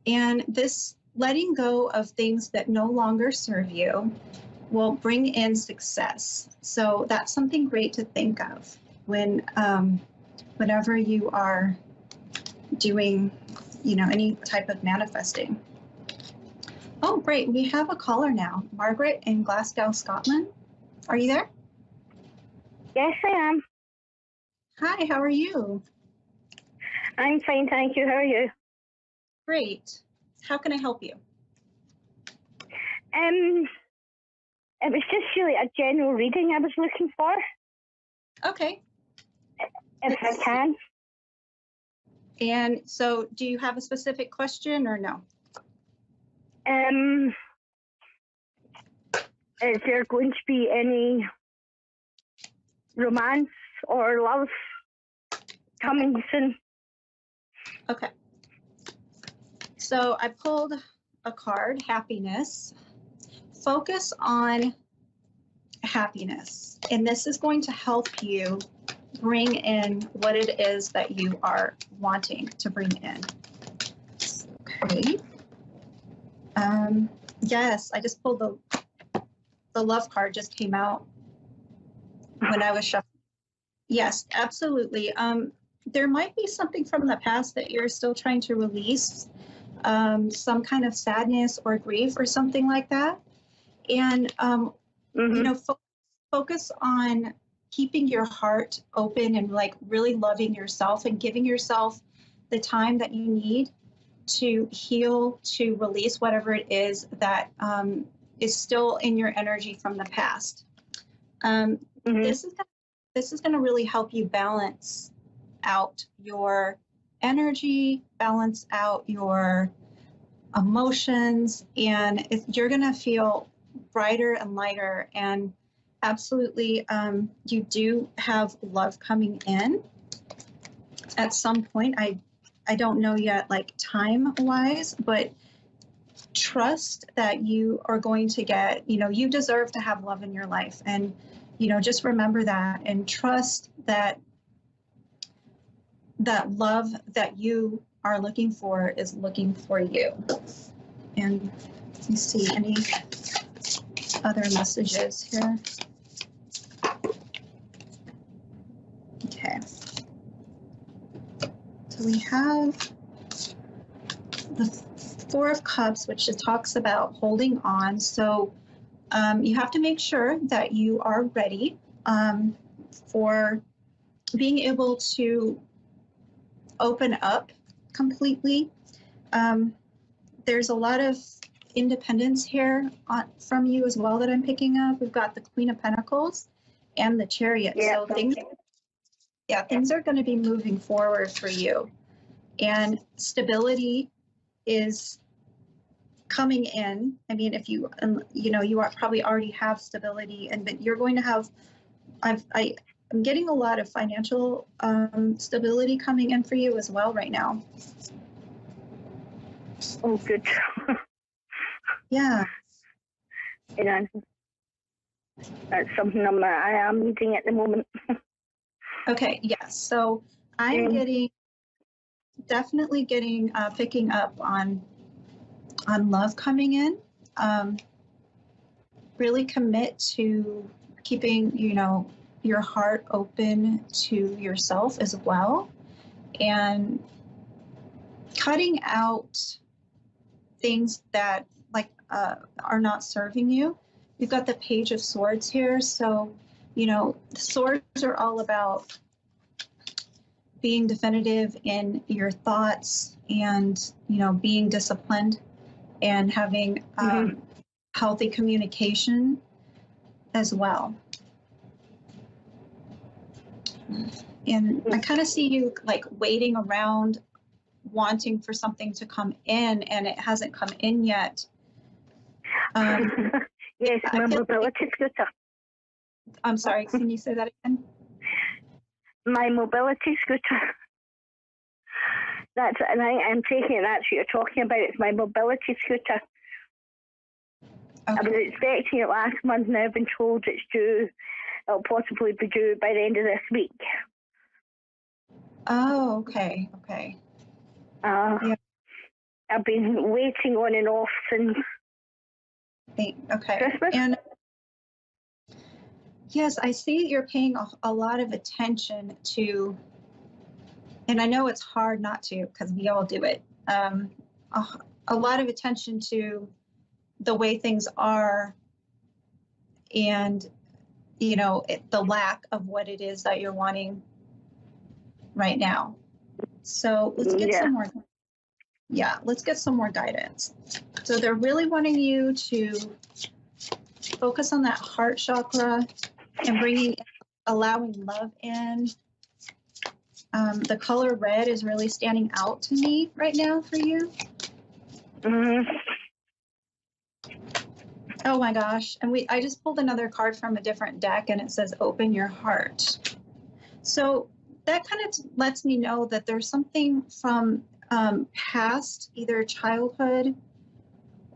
And this letting go of things that no longer serve you will bring in success. So that's something great to think of when whenever you are doing, any type of manifesting. Oh, great. We have a caller now. Margaret in Glasgow, Scotland. Are you there? Yes, I am. Hi, how are you? I'm fine, thank you. How are you? Great. How can I help you? It was just really a general reading I was looking for. Okay. If I can. And so do you have a specific question or no? Is there going to be any romance or love coming soon? Okay. So I pulled a card, happiness. Focus on happiness. And this is going to help you bring in what it is that you are wanting to bring in. Okay. Yes, I just pulled the love card just came out when I was shuffling. Yes, absolutely. There might be something from the past that you're still trying to release, some kind of sadness or grief or something like that. And, focus on keeping your heart open and like really loving yourself and giving yourself the time that you need to heal, to release whatever it is that is still in your energy from the past. This is going to really help you balance out your energy, balance out your emotions, and you're going to feel brighter and lighter. And absolutely, you do have love coming in at some point. I don't know yet, like time-wise, but trust that you are going to get, you deserve to have love in your life. And, just remember that and trust that that love that you are looking for is looking for you. And let me see any other messages here. Okay. So we have the Four of Cups, which talks about holding on. So you have to make sure that you are ready for being able to open up completely. There's a lot of independence here from you as well that I'm picking up. We've got the Queen of Pentacles and the Chariot. Yeah, so things are going to be moving forward for you. And stability is coming in. I mean, if you, you probably already have stability, but you're going to have, I'm getting a lot of financial stability coming in for you as well right now. Oh, good. Yeah. And that's something I am needing at the moment. Okay, yes. So I'm definitely getting, picking up on love coming in. Really commit to keeping, your heart open to yourself as well, and cutting out things that are not serving you. You've got the Page of Swords here, so the swords are all about being definitive in your thoughts and being disciplined and having healthy communication as well. And I kind of see you waiting around, wanting for something to come in, and it hasn't come in yet. Yes, my mobility scooter. I'm sorry, can you say that again? My mobility scooter. I'm taking that's what you're talking about. It's my mobility scooter. Okay. I was expecting it last month, and I've been told it's due. It'll possibly be due by the end of this week. Oh, okay. Yeah. I've been waiting on and off since. Okay. Christmas. And yes, I see you're paying a lot of attention to, and I know it's hard not to because we all do it. A lot of attention to the way things are, and the lack of what it is that you're wanting right now. So let's get some more. Yeah, let's get some more guidance. So they're really wanting you to focus on that heart chakra and allowing love in. The color red is really standing out to me right now for you. Oh my gosh. And I just pulled another card from a different deck, and it says open your heart. So that kind of lets me know that there's something from past, either childhood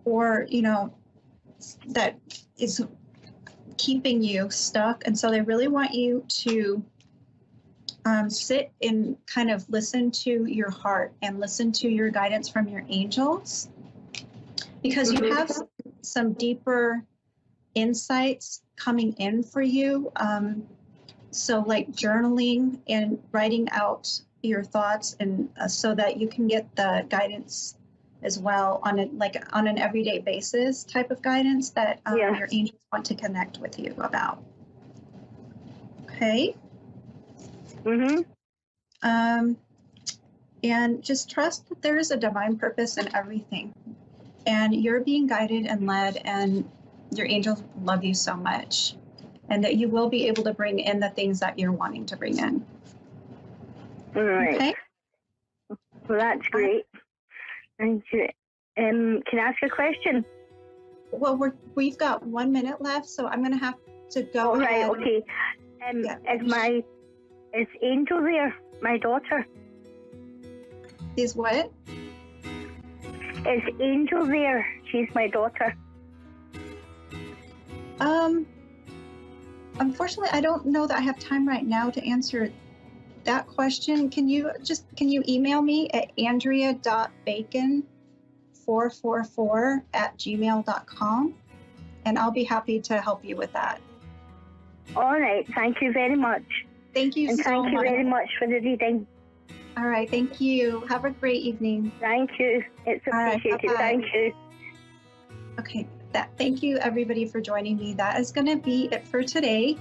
or, that is keeping you stuck. And so they really want you to sit and kind of listen to your heart and listen to your guidance from your angels, because you have some deeper insights coming in for you. So like journaling and writing out your thoughts, and so that you can get the guidance as well on an everyday basis type of guidance that your angels want to connect with you about. Okay. And just trust that there is a divine purpose in everything, and you're being guided and led, and your angels love you so much, and that you will be able to bring in the things that you're wanting to bring in. All right. Okay. Well, that's great. Thank you. Can I ask a question? Well, we've got 1 minute left, so I'm going to have to go ahead. Right, okay. Is Angel there, my daughter? Is what? Is Angel there? She's my daughter. Unfortunately, I don't know that I have time right now to answer that question. Can you email me at andrea.bacon444@gmail.com, and I'll be happy to help you with that. All right. Thank you very much. Thank you so much. Thank you very much for the reading. All right. Thank you. Have a great evening. Thank you. It's appreciated. Right, thank you. Okay. Thank you, everybody, for joining me. That is going to be it for today.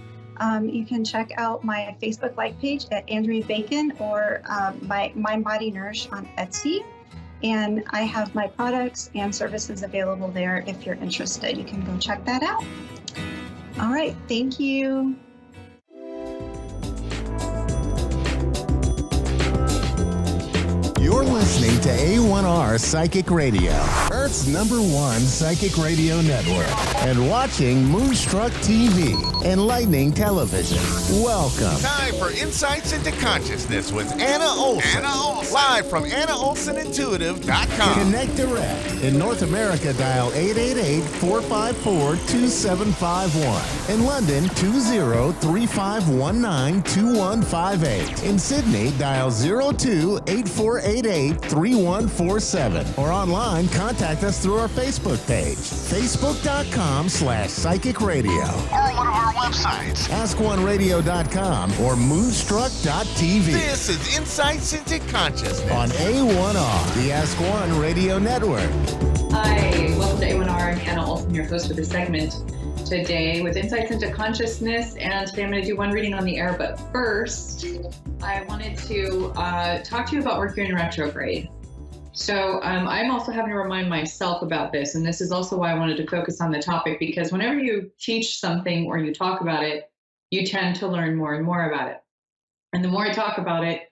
You can check out my Facebook like page at Andrea Bacon, or my Mind Body Nourish on Etsy. And I have my products and services available there if you're interested. You can go check that out. All right. Thank you. You're listening to A1R Psychic Radio, Earth's #1 psychic radio network, and watching Moonstruck TV, enlightening television. Welcome. Time for Insights into Consciousness with Anna Olson. Live from AnnaOlsonIntuitive.com. Connect direct. In North America, dial 888-454-2751. In London, 20-3519-2158. In Sydney, dial 02-8488-3147. Or online, contact contact us through our Facebook page, facebook.com/psychic radio, Or one of our websites. askoneradio.com, or moonstruck.tv. This is Insights into Consciousness on A1R, the Ask One Radio Network. Hi, welcome to A1R. I'm Hannah Olson, your host for the segment today with Insights into Consciousness. And today I'm going to do one reading on the air. But first, I wanted to talk to you about Mercury in retrograde. So I'm also having to remind myself about this. And this is also why I wanted to focus on the topic, because whenever you teach something or you talk about it, you tend to learn more and more about it. And the more I talk about it,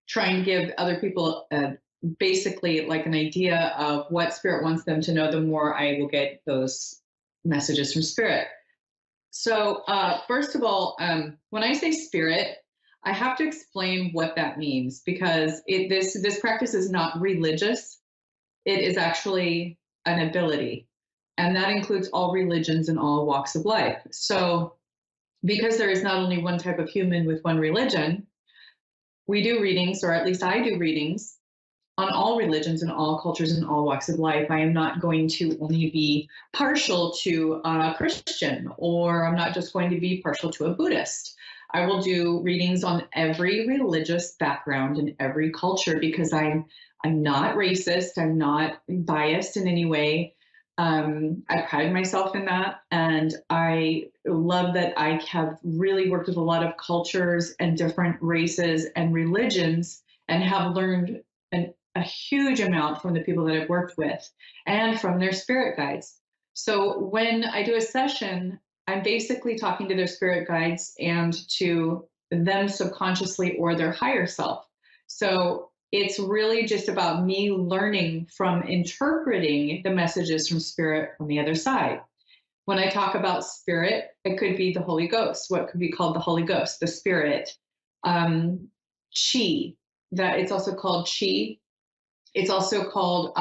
trying to give other people basically like an idea of what Spirit wants them to know, the more I will get those messages from Spirit. So first of all, when I say Spirit, I have to explain what that means, because this practice is not religious. It is actually an ability, and that includes all religions and all walks of life. So because there is not only one type of human with one religion, we do readings, or at least I do readings, on all religions and all cultures and all walks of life. I am not going to only be partial to a Christian, or I'm not just going to be partial to a Buddhist. I will do readings on every religious background and every culture, because I'm not racist. I'm not biased in any way. I pride myself in that. And I love that I have really worked with a lot of cultures and different races and religions, and have learned a huge amount from the people that I've worked with and from their spirit guides. So when I do a session, I'm basically talking to their spirit guides and to them subconsciously or their higher self. So it's really just about me learning from interpreting the messages from Spirit on the other side. When I talk about Spirit, it could be the Holy Ghost, what could be called the Holy Ghost, the Spirit, Chi, that it's also called Chi. It's also called,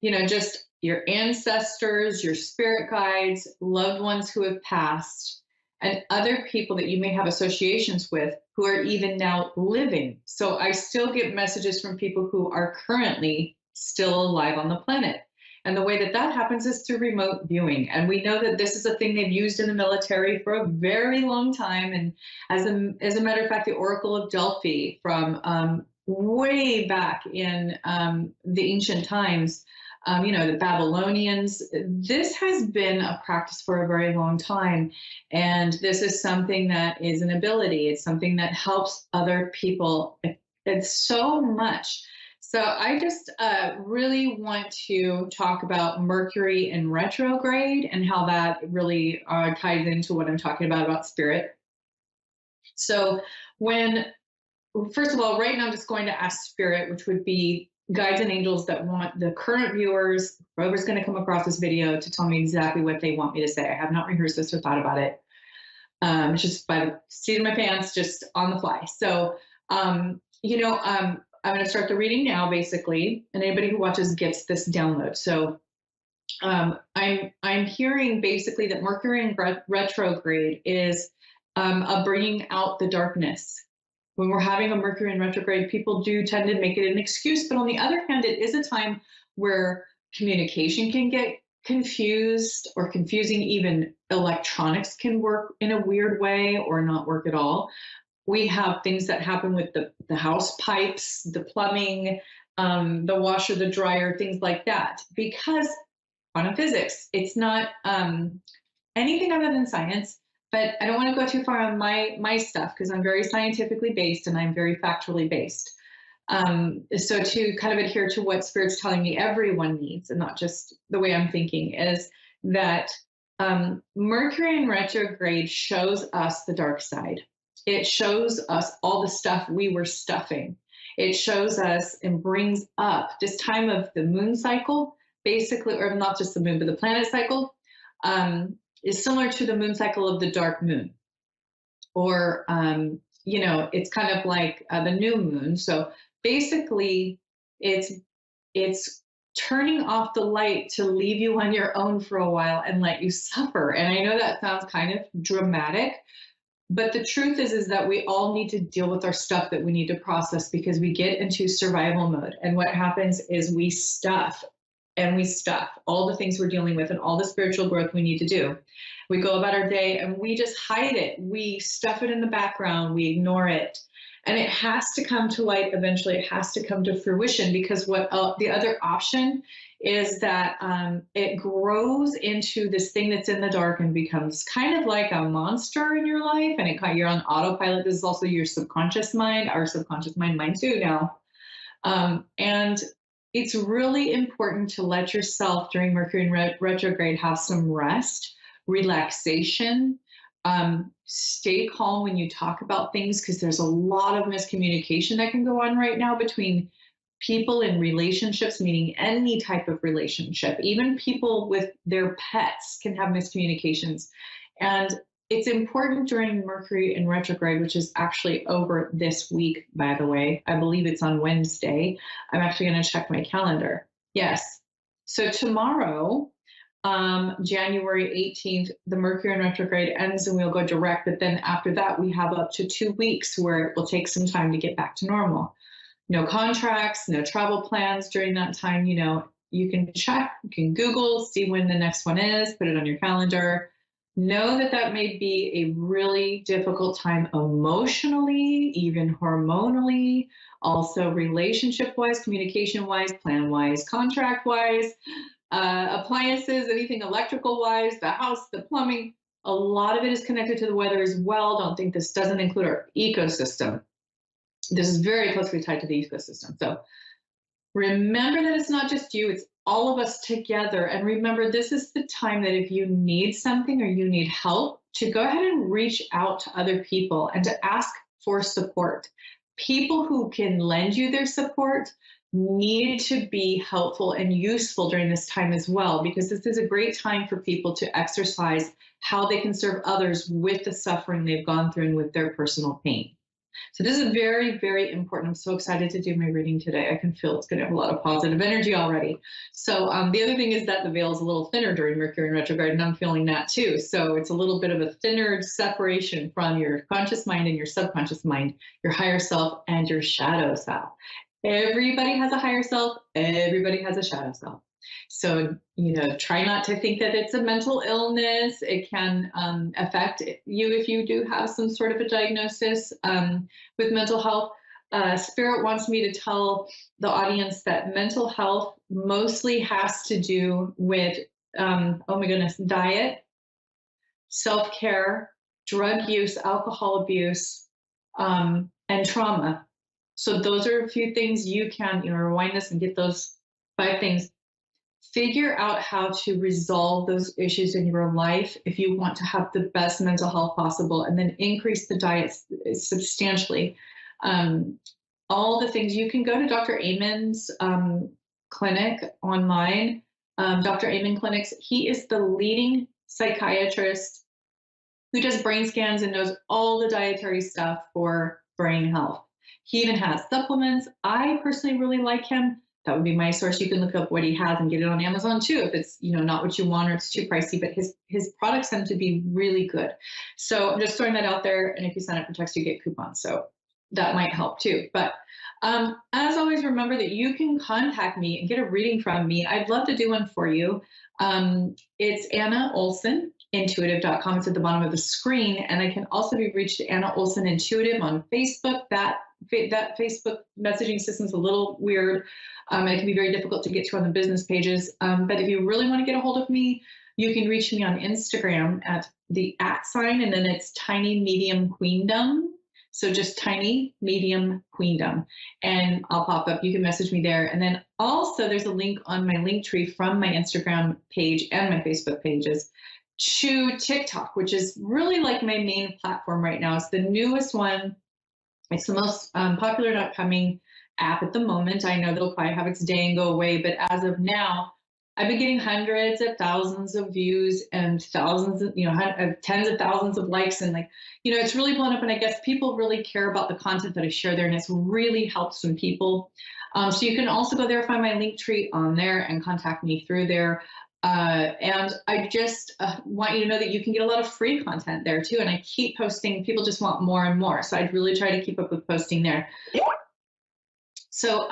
just your ancestors, your spirit guides, loved ones who have passed, and other people that you may have associations with who are even now living. So I still get messages from people who are currently still alive on the planet. And the way that that happens is through remote viewing. And we know that this is a thing they've used in the military for a very long time. And as a matter of fact, the Oracle of Delphi from way back in the ancient times, the Babylonians, this has been a practice for a very long time. And this is something that is an ability. It's something that helps other people. It's so much. So I just really want to talk about Mercury in retrograde and how that really ties into what I'm talking about Spirit. So first of all, right now I'm just going to ask Spirit, which would be guides and angels that want the current viewers, whoever's going to come across this video, to tell me exactly what they want me to say. I have not rehearsed this or thought about it. It's just by the seat of my pants, just on the fly. So, I'm going to start the reading now, basically, and anybody who watches gets this download. So I'm hearing basically that Mercury in retrograde is a bringing out the darkness. When we're having a Mercury in retrograde, people do tend to make it an excuse. But on the other hand, it is a time where communication can get confused or confusing. Even electronics can work in a weird way or not work at all. We have things that happen with the house pipes, the plumbing, the washer, the dryer, things like that. Because quantum physics, it's not anything other than science. But I don't want to go too far on my stuff, because I'm very scientifically based and I'm very factually based. So to kind of adhere to what Spirit's telling me everyone needs, and not just the way I'm thinking, is that Mercury in retrograde shows us the dark side. It shows us all the stuff we were stuffing. It shows us and brings up this time of the moon cycle, basically, or not just the moon, but the planet cycle, is similar to the moon cycle of the dark moon. Or, it's kind of like the new moon. So basically, it's turning off the light to leave you on your own for a while and let you suffer. And I know that sounds kind of dramatic, but the truth is that we all need to deal with our stuff that we need to process, because we get into survival mode. And what happens is we stuff and we stuff all the things we're dealing with and all the spiritual growth we need to do. We go about our day and we just hide it. We stuff it in the background. We ignore it. And it has to come to light eventually. It has to come to fruition, because what the other option is that it grows into this thing that's in the dark and becomes kind of like a monster in your life. And you're on autopilot. This is also your subconscious mind, our subconscious mind, mine too now. And it's really important to let yourself during Mercury in retrograde have some rest, relaxation. Stay calm when you talk about things, because there's a lot of miscommunication that can go on right now between people in relationships, meaning any type of relationship. Even people with their pets can have miscommunications. And it's important during Mercury in retrograde, which is actually over this week, by the way. I believe it's on Wednesday. I'm actually going to check my calendar. Yes. So tomorrow, January 18th, the Mercury in retrograde ends and we'll go direct. But then after that, we have up to 2 weeks where it will take some time to get back to normal. No contracts, no travel plans during that time. You know, you can check, you can Google, see when the next one is, put it on your calendar. Know that that may be a really difficult time emotionally, even hormonally, also relationship-wise, communication-wise, plan-wise, contract-wise, appliances, anything electrical-wise, the house, the plumbing. A lot of it is connected to the weather as well. Don't think this doesn't include our ecosystem. This is very closely tied to the ecosystem. So remember that it's not just you, it's all of us together. And remember, this is the time that if you need something or you need help, to go ahead and reach out to other people and to ask for support. People who can lend you their support need to be helpful and useful during this time as well, because this is a great time for people to exercise how they can serve others with the suffering they've gone through and with their personal pain. So this is very, very important. I'm so excited to do my reading today. I can feel it's going to have a lot of positive energy already. So the other thing is that the veil is a little thinner during Mercury in retrograde, and I'm feeling that too. So it's a little bit of a thinner separation from your conscious mind and your subconscious mind, your higher self and your shadow self. Everybody has a higher self. Everybody has a shadow self. So, you know, try not to think that it's a mental illness. It can affect you if you do have some sort of a diagnosis with mental health. Spirit wants me to tell the audience that mental health mostly has to do with, oh my goodness, diet, self-care, drug use, alcohol abuse, and trauma. So those are a few things you can, you know, rewind this and get those 5 things. Figure out how to resolve those issues in your life if you want to have the best mental health possible, and then increase the diet substantially. All the things, you can go to Dr. Amen's clinic online, Dr. Amen Clinics. He is the leading psychiatrist who does brain scans and knows all the dietary stuff for brain health. He even has supplements. I personally really like him. That would be my source. You can look up what he has and get it on Amazon too, if it's, you know, not what you want or it's too pricey, but his products tend to be really good. So I'm just throwing that out there. And if you sign up for Text, you get coupons. So that might help too. But as always, remember that you can contact me and get a reading from me. I'd love to do one for you. It's Anna Olson, intuitive.com. It's at the bottom of the screen. And I can also be reached at Anna Olson Intuitive on Facebook. That Facebook messaging system's a little weird. It can be very difficult to get to on the business pages. But if you really want to get a hold of me, you can reach me on Instagram at the @ and then it's Tiny Medium Queendom. So just Tiny Medium Queendom, and I'll pop up. You can message me there. And then also there's a link on my link tree from my Instagram page and my Facebook pages to TikTok, which is really like my main platform right now. It's the newest one. It's the most popular and upcoming app at the moment. I know that'll probably have its day and go away, but as of now, I've been getting hundreds of thousands of views and thousands of, you know, tens of thousands of likes. And like, you know, it's really blown up. And I guess people really care about the content that I share there, and it's really helped some people. So you can also go there, find my link tree on there and contact me through there. And I just want you to know that you can get a lot of free content there too. And I keep posting. People just want more and more. So I'd really try to keep up with posting there. So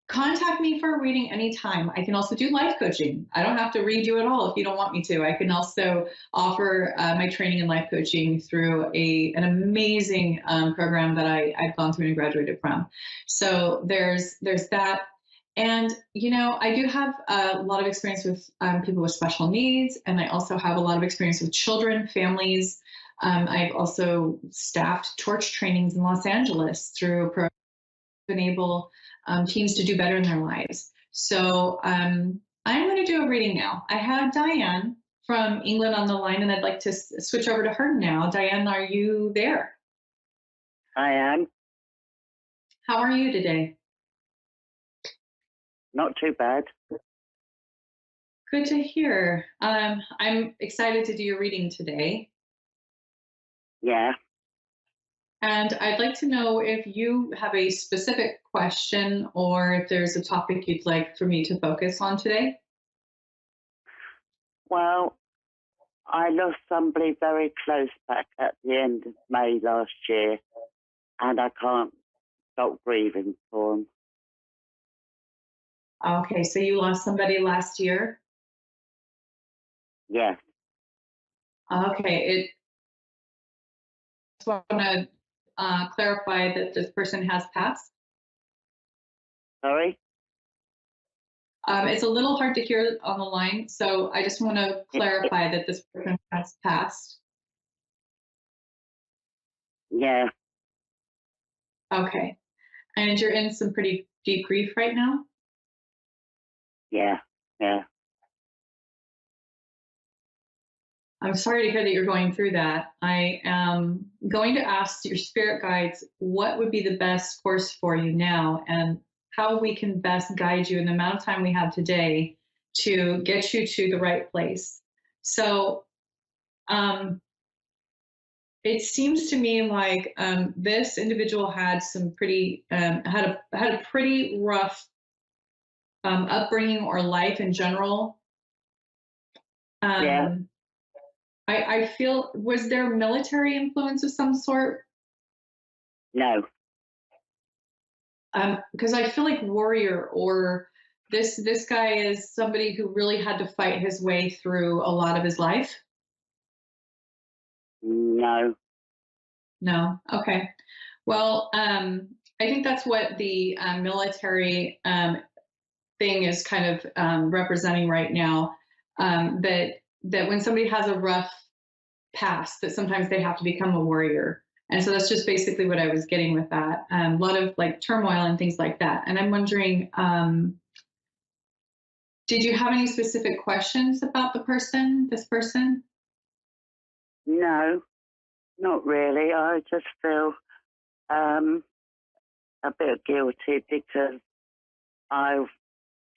contact me for a reading anytime. I can also do life coaching. I don't have to read you at all if you don't want me to. I can also offer my training in life coaching through an amazing program that I've gone through and graduated from. So there's that. And, I do have a lot of experience with people with special needs, and I also have a lot of experience with children, families. I've also staffed torch trainings in Los Angeles through a program to enable teens to do better in their lives. So I'm going to do a reading now. I have Diane from England on the line, and I'd like to switch over to her now. Diane, are you there? I am. How are you today? Not too bad. Good to hear. I'm excited to do your reading today. Yeah. And I'd like to know if you have a specific question or if there's a topic you'd like for me to focus on today. Well, I lost somebody very close back at the end of May last year, and I can't stop grieving for them. Okay, so you lost somebody last year? Yes. Okay, just want to clarify that this person has passed. Sorry? It's a little hard to hear on the line, so I just want to clarify that this person has passed. Yeah. Okay, and you're in some pretty deep grief right now? Yeah. Yeah. I'm sorry to hear that you're going through that. I am going to ask your spirit guides what would be the best course for you now and how we can best guide you in the amount of time we have today to get you to the right place. So it seems to me like this individual had some pretty had a pretty rough upbringing or life in general. Yeah. I feel, was there military influence of some sort? No. Because I feel like warrior, or this guy is somebody who really had to fight his way through a lot of his life. No. No. Okay. Well, I think that's what the military thing is kind of representing right now. That when somebody has a rough past, that sometimes they have to become a warrior. And so that's just basically what I was getting with that. A lot of like turmoil and things like that. And I'm wondering, did you have any specific questions about this person? No, not really. I just feel a bit guilty because I've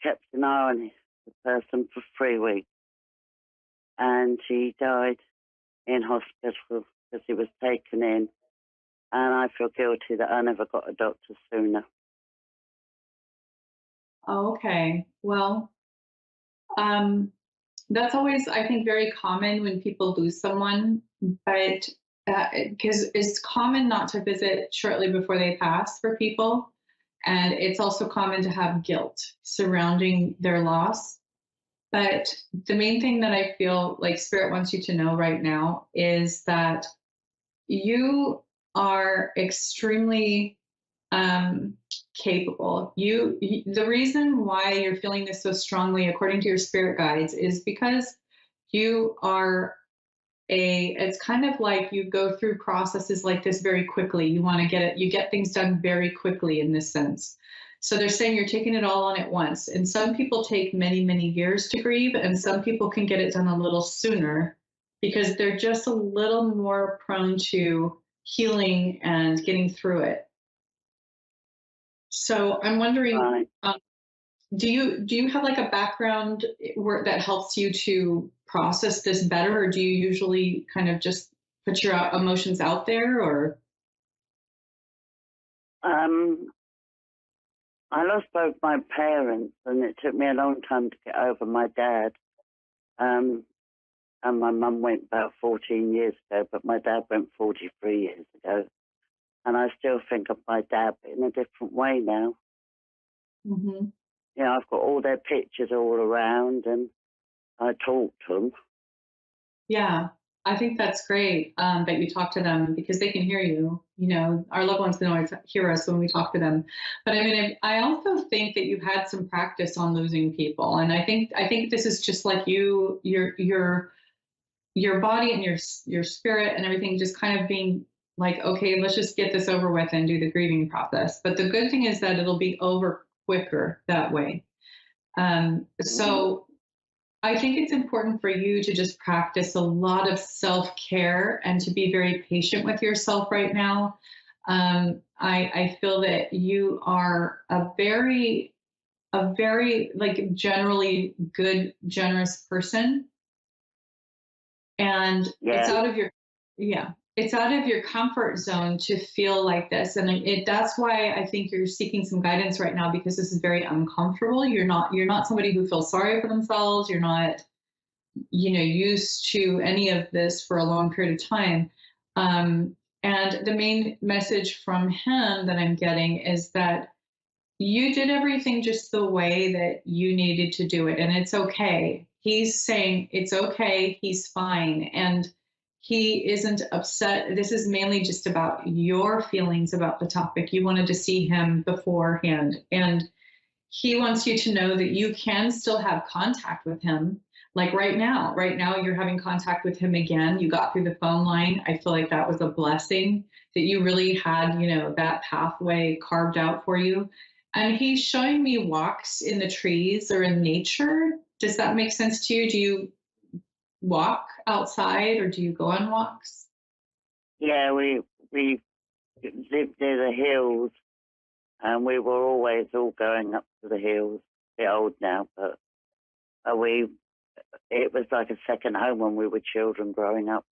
kept an eye on the person for 3 weeks, and he died in hospital because he was taken in, and I feel guilty that I never got a doctor sooner. Oh, okay. Well, that's always, I think, very common when people lose someone, but because it's common not to visit shortly before they pass for people. And it's also common to have guilt surrounding their loss. But the main thing that I feel like Spirit wants you to know right now is that you are extremely capable. The reason why you're feeling this so strongly, according to your spirit guides, is because you are it's kind of like you go through processes like this very quickly. You get things done very quickly in this sense. So they're saying you're taking it all on at once. And some people take many, many years to grieve, and some people can get it done a little sooner because they're just a little more prone to healing and getting through it. So I'm wondering, do you have like a background work that helps you to process this better, or do you usually kind of just put your emotions out there, or? I lost both my parents, and it took me a long time to get over my dad. And my mum went about 14 years ago, but my dad went 43 years ago. And I still think of my dad, but in a different way now. Mm-hmm. You know, I've got all their pictures all around, and I talk to them. Yeah, I think that's great that you talk to them because they can hear you. You know, our loved ones can always hear us when we talk to them. But I mean, I also think that you've had some practice on losing people, and I think this is just like your body and your spirit and everything just kind of being like, okay, let's just get this over with and do the grieving process. But the good thing is that it'll be over quicker that way. So I think it's important for you to just practice a lot of self-care and to be very patient with yourself right now. I feel that you are a very like generally good, generous person. And it's out of your, it's out of your comfort zone to feel like this. And that's why I think you're seeking some guidance right now, because this is very uncomfortable. You're not somebody who feels sorry for themselves. You're not, used to any of this for a long period of time. And the main message from him that I'm getting is that you did everything just the way that you needed to do it. And it's okay. He's saying it's okay. He's fine. And he isn't upset. This is mainly just about your feelings about the topic. You wanted to see him beforehand. And he wants you to know that you can still have contact with him. Like right now you're having contact with him again. You got through the phone line. I feel like that was a blessing that you really had, that pathway carved out for you. And he's showing me walks in the trees or in nature. Does that make sense to you? Do you walk outside or do you go on walks? Yeah, we lived near the hills, and we were always all going up to the hills. A bit old now, but it was like a second home when we were children growing up.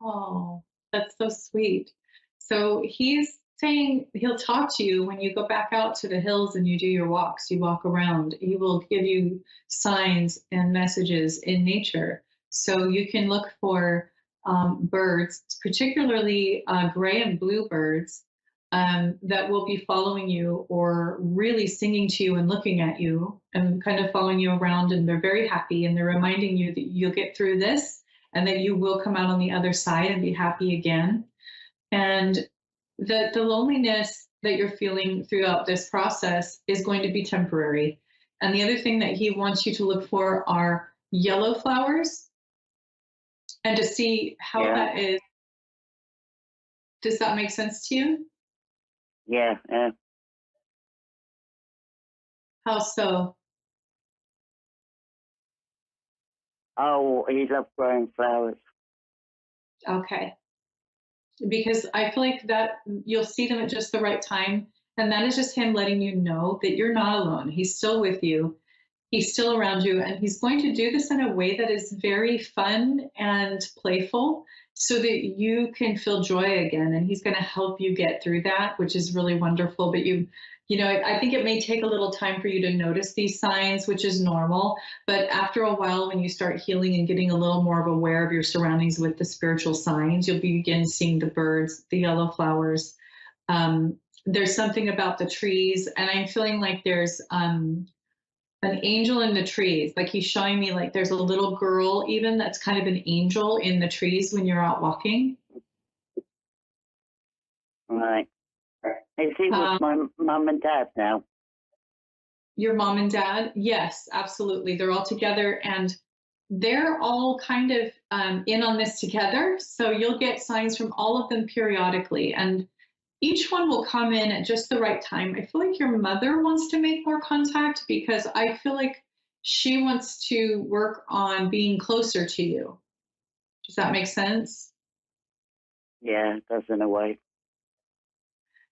Oh, that's so sweet. So he's saying he'll talk to you when you go back out to the hills and you do your walks, you walk around. He will give you signs and messages in nature. So you can look for birds, particularly gray and blue birds, that will be following you or really singing to you and looking at you and kind of following you around. And they're very happy and they're reminding you that you'll get through this and that you will come out on the other side and be happy again. And that the loneliness that you're feeling throughout this process is going to be temporary. And the other thing that he wants you to look for are yellow flowers and to see how that is. Does that make sense to you? Yeah. How so? Oh, he loved growing flowers. Okay. Because I feel like that you'll see them at just the right time. And that is just him letting you know that you're not alone. He's still with you. He's still around you. And he's going to do this in a way that is very fun and playful so that you can feel joy again. And he's going to help you get through that, which is really wonderful. But I think it may take a little time for you to notice these signs, which is normal. But after a while, when you start healing and getting a little more of aware of your surroundings with the spiritual signs, you'll begin seeing the birds, the yellow flowers. There's something about the trees, and I'm feeling like there's an angel in the trees. Like he's showing me like there's a little girl even that's kind of an angel in the trees when you're out walking. Right. Is he with my mum and dad now? Your mom and dad? Yes, absolutely. They're all together and they're all kind of in on this together. So you'll get signs from all of them periodically. And each one will come in at just the right time. I feel like your mother wants to make more contact because I feel like she wants to work on being closer to you. Does that make sense? Yeah, it does in a way.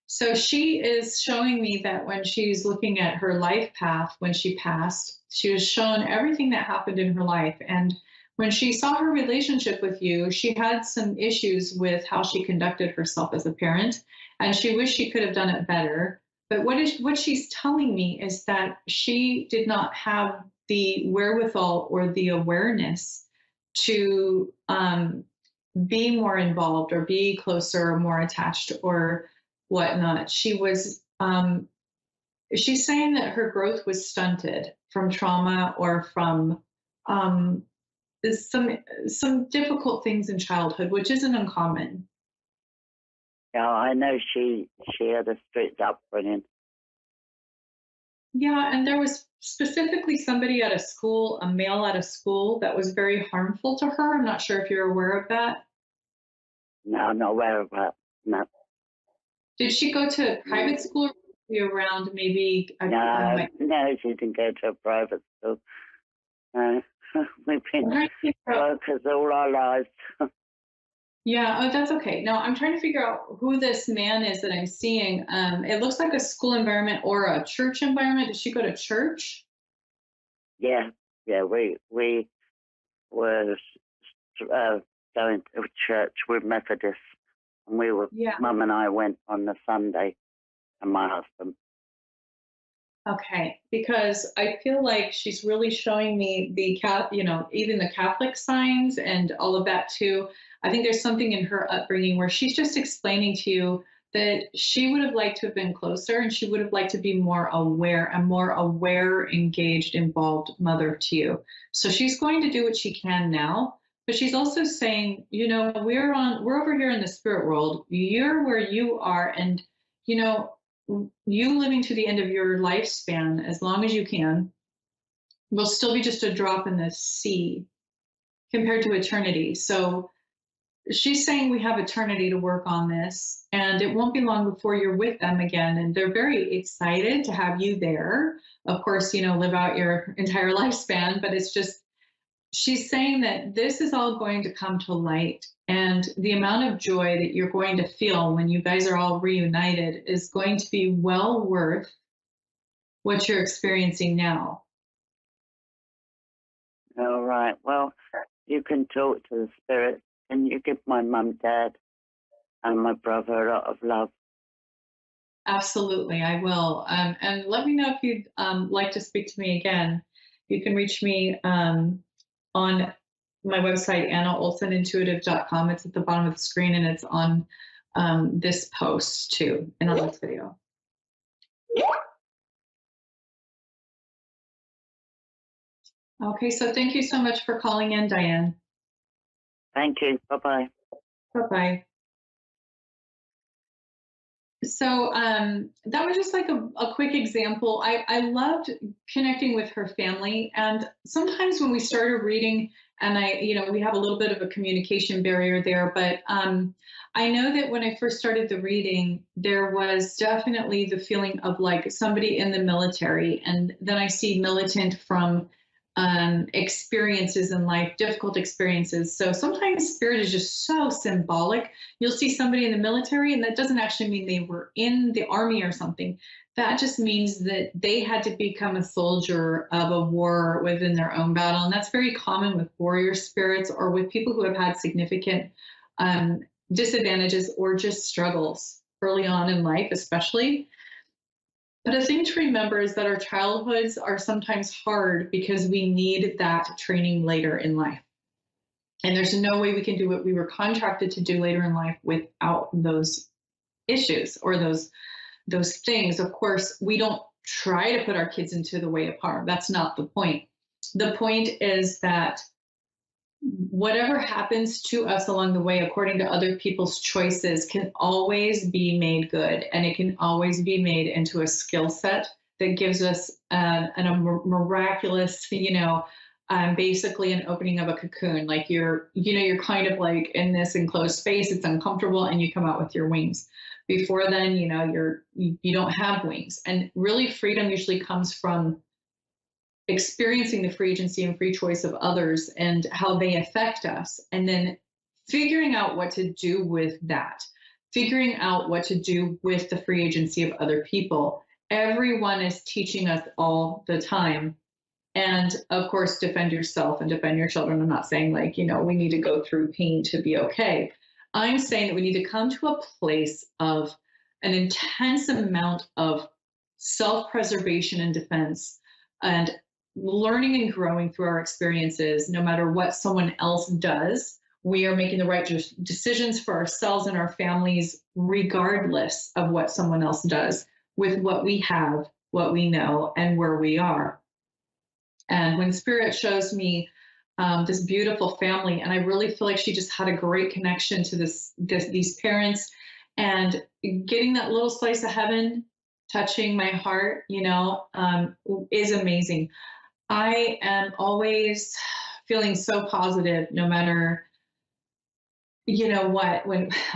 So she is showing me that when she's looking at her life path, when she passed, she was shown everything that happened in her life. And when she saw her relationship with you, she had some issues with how she conducted herself as a parent, and she wished she could have done it better. But what she's telling me is that she did not have the wherewithal or the awareness to be more involved or be closer or more attached or whatnot. She was she's saying that her growth was stunted from trauma or from some difficult things in childhood, which isn't uncommon. Yeah, I know she had a strict upbringing. Yeah, and there was specifically somebody at a school, a male at a school, that was very harmful to her. I'm not sure if you're aware of that. No, I'm not aware of that. No. Did she go to a private school or be around maybe? No, she didn't go to a private school. No, we've been workers all our lives. Yeah, oh, that's okay. No, I'm trying to figure out who this man is that I'm seeing. It looks like a school environment or a church environment. Did she go to church? Yeah, we were going to church. We're Methodists, and Mum and I went on the Sunday, and my husband. Okay, because I feel like she's really showing me even the Catholic signs and all of that too. I think there's something in her upbringing where she's just explaining to you that she would have liked to have been closer, and she would have liked to be more aware, engaged, involved mother to you. So she's going to do what she can now, but she's also saying, we're over here in the spirit world. You're where you are, and you living to the end of your lifespan as long as you can will still be just a drop in the sea compared to eternity. So she's saying we have eternity to work on this, and it won't be long before you're with them again. And they're very excited to have you there. Of course, live out your entire lifespan, but it's just, she's saying that this is all going to come to light, and the amount of joy that you're going to feel when you guys are all reunited is going to be well worth what you're experiencing now. All right. Well, you can talk to the spirit, and you give my mum, dad, and my brother a lot of love. Absolutely, I will. And let me know if you'd like to speak to me again. You can reach me on my website, AnnaOlsonIntuitive.com. It's at the bottom of the screen, and it's on this post too, and on this video. Okay, so thank you so much for calling in, Diane. Thank you. Bye-bye. Bye-bye. So that was just like a quick example. I loved connecting with her family. And sometimes when we started reading, and we have a little bit of a communication barrier there, but I know that when I first started the reading, there was definitely the feeling of like somebody in the military. And then I see militant from experiences in life, difficult experiences. So sometimes spirit is just so symbolic. You'll see somebody in the military, and that doesn't actually mean they were in the army or something. That just means that they had to become a soldier of a war within their own battle. And that's very common with warrior spirits or with people who have had significant disadvantages or just struggles early on in life, especially. But a thing to remember is that our childhoods are sometimes hard because we need that training later in life. And there's no way we can do what we were contracted to do later in life without those issues or those things. Of course, we don't try to put our kids into the way of harm. That's not the point. The point is that whatever happens to us along the way, according to other people's choices, can always be made good, and it can always be made into a skill set that gives us a miraculous, basically an opening of a cocoon. Like you're kind of like in this enclosed space, it's uncomfortable, and you come out with your wings. Before then, you don't have wings. And really freedom usually comes from experiencing the free agency and free choice of others and how they affect us, and then figuring out what to do with that, figuring out what to do with the free agency of other people. Everyone is teaching us all the time. And of course, defend yourself and defend your children. I'm not saying we need to go through pain to be okay. I'm saying that we need to come to a place of an intense amount of self-preservation and defense, and learning and growing through our experiences. No matter what someone else does, we are making the right decisions for ourselves and our families, regardless of what someone else does, with what we have what we know and where we are. And when Spirit shows me this beautiful family, and I really feel like she just had a great connection to these parents, and getting that little slice of heaven touching my heart, is amazing. I am always feeling so positive, no matter what.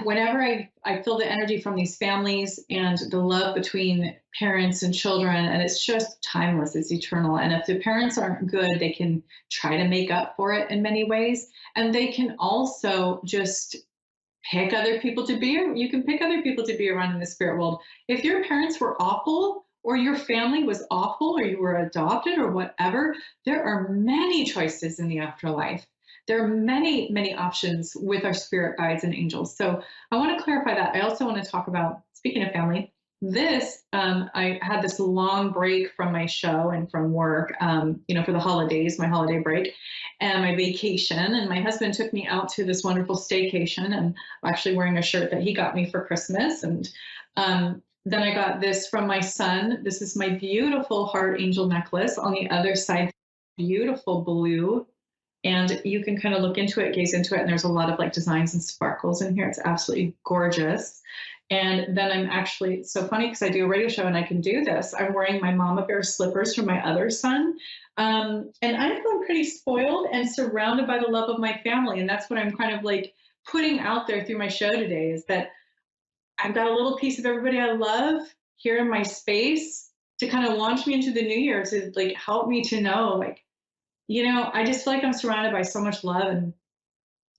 Whenever I feel the energy from these families and the love between parents and children, and it's just timeless, it's eternal. And if the parents aren't good, they can try to make up for it in many ways. And they can also just pick other people to be, you can pick other people to be around in the spirit world. If your parents were awful, or your family was awful, or you were adopted, or whatever, there are many choices in the afterlife. There are many, many options with our spirit guides and angels. So I want to clarify that. I also want to talk about, speaking of family, I had this long break from my show and from work, for the holidays, my holiday break and my vacation. And my husband took me out to this wonderful staycation, and I'm actually wearing a shirt that he got me for Christmas. And then I got this from my son. This is my beautiful heart angel necklace. On the other side, beautiful blue. And you can kind of look into it, gaze into it, and there's a lot of like designs and sparkles in here. It's absolutely gorgeous. And then I'm actually, it's so funny because I do a radio show and I can do this. I'm wearing my mama bear slippers from my other son. And I'm feeling pretty spoiled and surrounded by the love of my family. And that's what I'm kind of like putting out there through my show today, is that I've got a little piece of everybody I love here in my space to kind of launch me into the new year, to like help me to know, like, I just feel like I'm surrounded by so much love and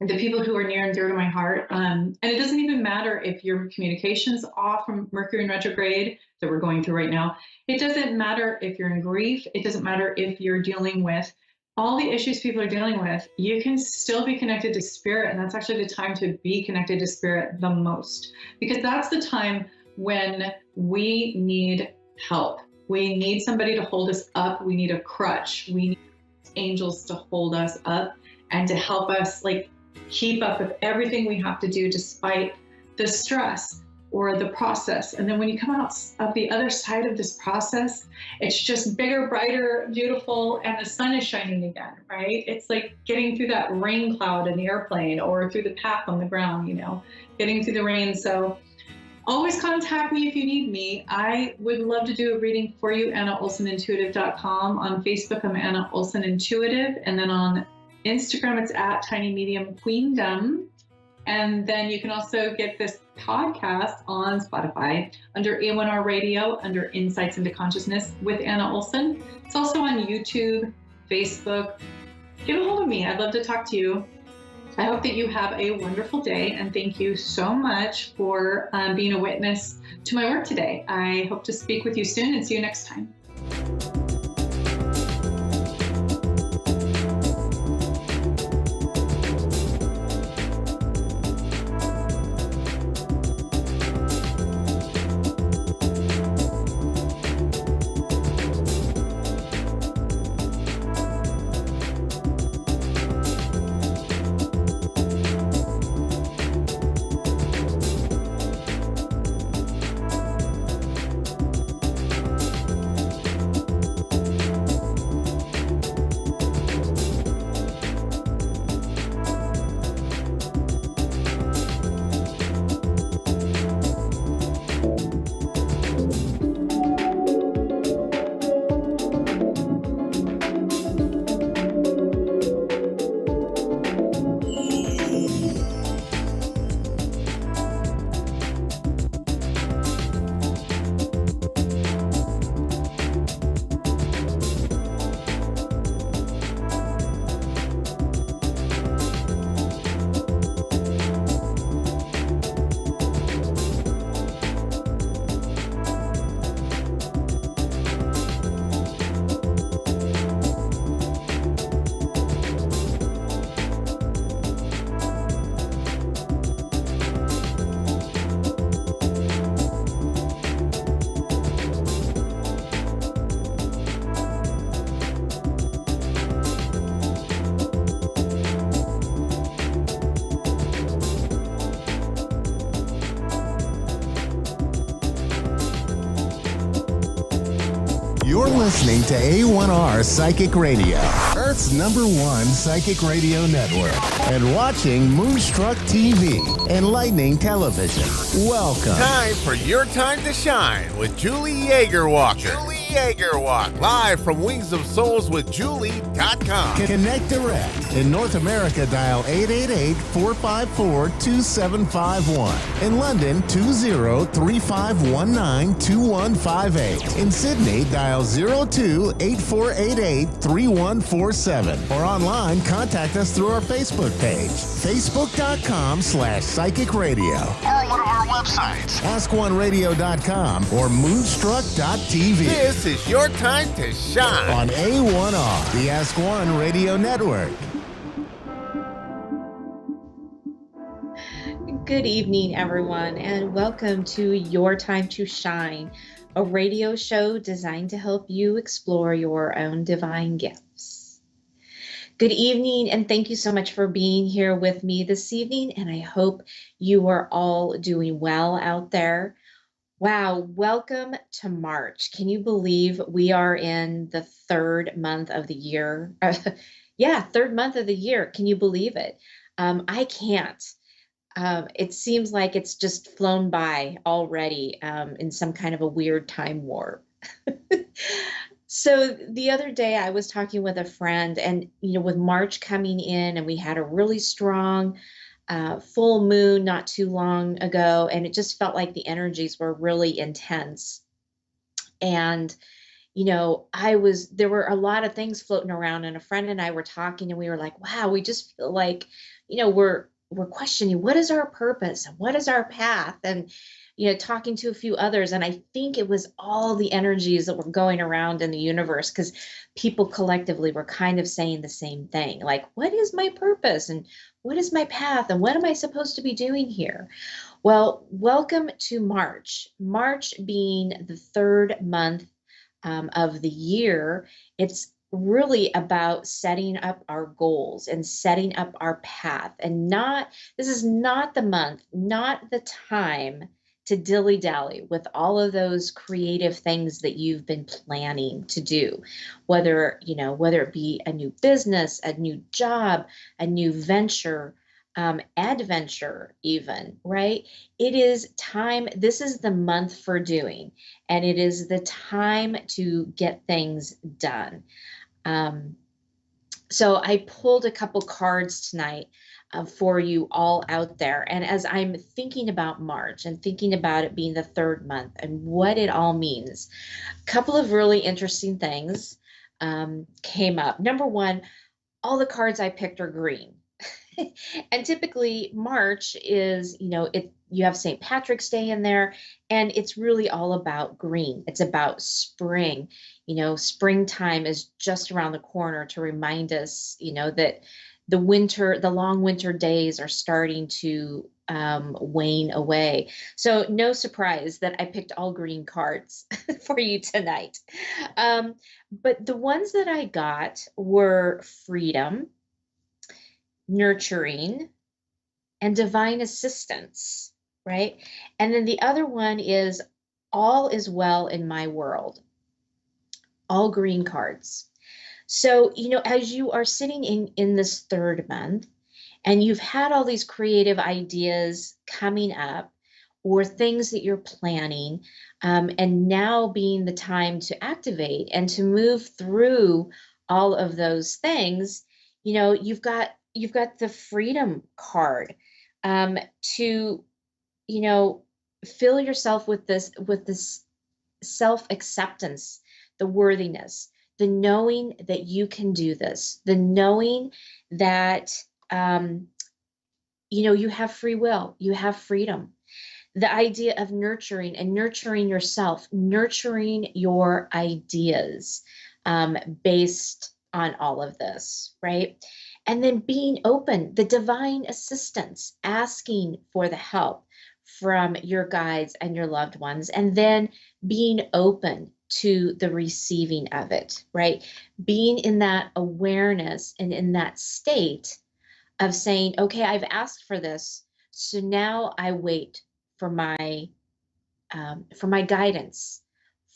the people who are near and dear to my heart. And it doesn't even matter if your communication's off from Mercury in retrograde that we're going through right now. It doesn't matter if you're in grief. It doesn't matter if you're dealing with all the issues people are dealing with. You can still be connected to spirit. And that's actually the time to be connected to spirit the most, because that's the time when we need help. We need somebody to hold us up. We need a crutch. We need angels to hold us up and to help us like keep up with everything we have to do despite the stress or the process. And then when you come out of the other side of this process, it's just bigger, brighter, beautiful, and the sun is shining again, right? It's like getting through that rain cloud in the airplane or through the path on the ground, getting through the rain. So always contact me if you need me. I would love to do a reading for you. AnnaOlsonIntuitive.com. On Facebook, I'm Anna Olson Intuitive. And then on Instagram, it's at Tiny Medium Queendom. And then you can also get this podcast on Spotify under A1R Radio, under Insights into Consciousness with Anna Olson. It's also on YouTube, Facebook. Get a hold of me. I'd love to talk to you. I hope that you have a wonderful day, and thank you so much for being a witness to my work today. I hope to speak with you soon and see you next time. You're listening to A1R Psychic Radio, Earth's #1 psychic radio network, and watching Moonstruck TV, enlightening television. Welcome. Time for Your Time to Shine with Julie Yeager-Walker. Live from Wings of Souls with Julie.com. Connect direct. In North America, dial 888-454-2751. In London, 20-3519-2158. In Sydney, dial 02-8488-3147. Or online, contact us through our Facebook page, facebook.com/psychic radio. Or one of our websites, askoneradio.com or moonstruck.tv. This is Your Time to Shine on A1R, the Ask One Radio Network. Good evening, everyone, and welcome to Your Time to Shine, a radio show designed to help you explore your own divine gifts. Good evening, and thank you so much for being here with me this evening, and I hope you are all doing well out there. Wow, welcome to March. Can you believe we are in the third month of the year? Third month of the year. Can you believe it? I can't. It seems like it's just flown by already in some kind of a weird time warp. So the other day I was talking with a friend, and with March coming in, and we had a really strong full moon not too long ago, and it just felt like the energies were really intense. And there were a lot of things floating around, and a friend and I were talking, and we were like, wow, we just feel like we're questioning, what is our purpose and what is our path, and talking to a few others, and I think it was all the energies that were going around in the universe, because people collectively were kind of saying the same thing, like, what is my purpose and what is my path and what am I supposed to be doing here? Well, welcome to March. March being the third month of the year. It's really about setting up our goals and setting up our path, and this is not the month, not the time to dilly-dally with all of those creative things that you've been planning to do, whether it be a new business, a new job, a new venture, adventure even, right? It is time. This is the month for doing, and it is the time to get things done. So I pulled a couple cards tonight for you all out there. And as I'm thinking about March and thinking about it being the third month and what it all means, a couple of really interesting things came up. Number one, all the cards I picked are green. And typically March is, you have St. Patrick's Day in there, and it's really all about green. It's about spring. Springtime is just around the corner to remind us, that the long winter days are starting to wane away. So no surprise that I picked all green cards for you tonight. But the ones that I got were freedom, nurturing, and divine assistance, right? And then the other one is all is well in my world. All green cards. So, as you are sitting in this third month and you've had all these creative ideas coming up or things that you're planning, and now being the time to activate and to move through all of those things, you've got the freedom card to, fill yourself with this self-acceptance, the worthiness, the knowing that you can do this, the knowing that, you have free will, you have freedom. The idea of nurturing and nurturing yourself, nurturing your ideas based on all of this, right? And then being open, the divine assistance, asking for the help from your guides and your loved ones, and then being open to the receiving of it, right? Being in that awareness and in that state of saying, okay, I've asked for this, so now I wait for my guidance,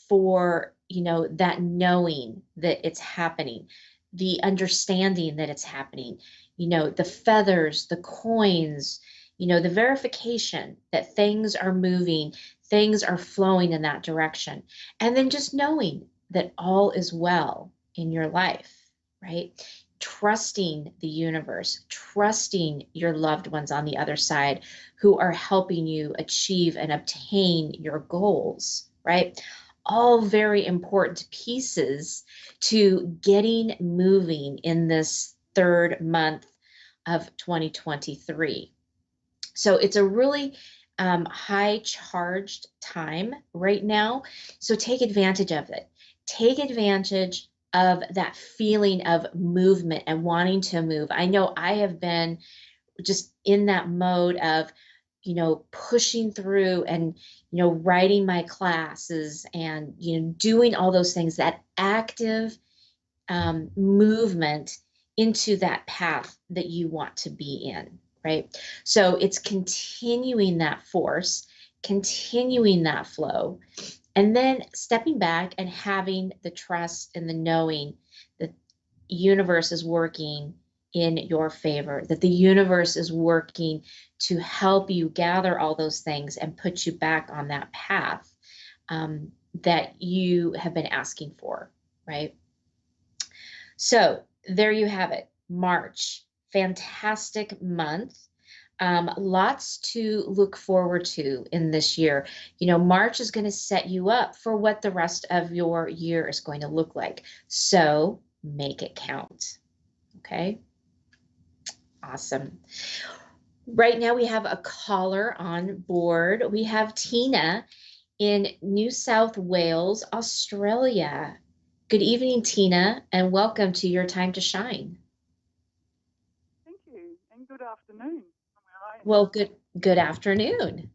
for that knowing that it's happening, the understanding that it's happening, the feathers, the coins, the verification that things are moving, things are flowing in that direction. And then just knowing that all is well in your life, right? Trusting the universe, trusting your loved ones on the other side who are helping you achieve and obtain your goals, right? All very important pieces to getting moving in this third month of 2023. So it's a really high charged time right now. So take advantage of it. Take advantage of that feeling of movement and wanting to move. I know I have been just in that mode of, pushing through and, writing my classes and, doing all those things, that active movement into that path that you want to be in, right? So it's continuing that force, continuing that flow, and then stepping back and having the trust and the knowing that the universe is working in your favor, that the universe is working to help you gather all those things and put you back on that path that you have been asking for, right? So there you have it, March, fantastic month. Lots to look forward to in this year. March is going to set you up for what the rest of your year is going to look like. So make it count. Okay. Awesome. Right now we have a caller on board. We have Tina in New South Wales, Australia. Good evening, Tina, and welcome to Your Time to Shine. Thank you, and good afternoon. Well, good afternoon.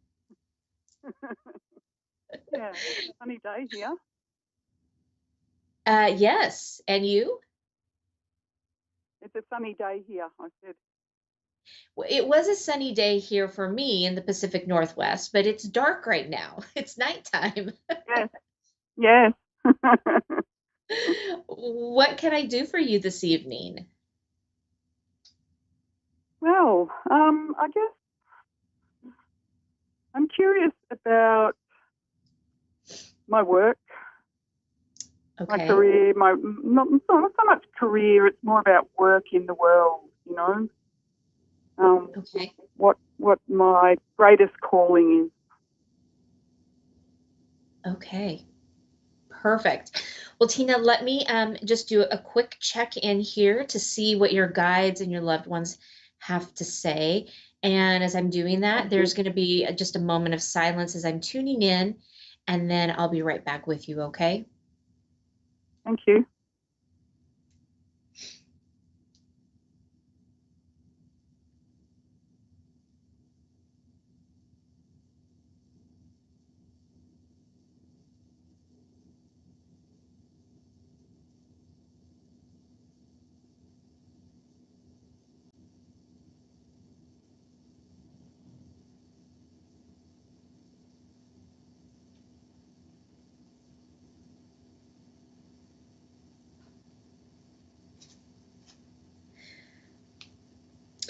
Yeah, sunny day here. Yes, and you? It's a sunny day here, I said. Well, it was a sunny day here for me in the Pacific Northwest, but it's dark right now. It's nighttime. Yes, yes. What can I do for you this evening? Well, I guess I'm curious about my work, okay. my career, not so much career, it's more about work in the world, Okay. What my greatest calling is. Okay. Perfect. Well, Tina, let me just do a quick check-in here to see what your guides and your loved ones have to say. And as I'm doing that, there's going to be just a moment of silence as I'm tuning in, and then I'll be right back with you, okay? Thank you.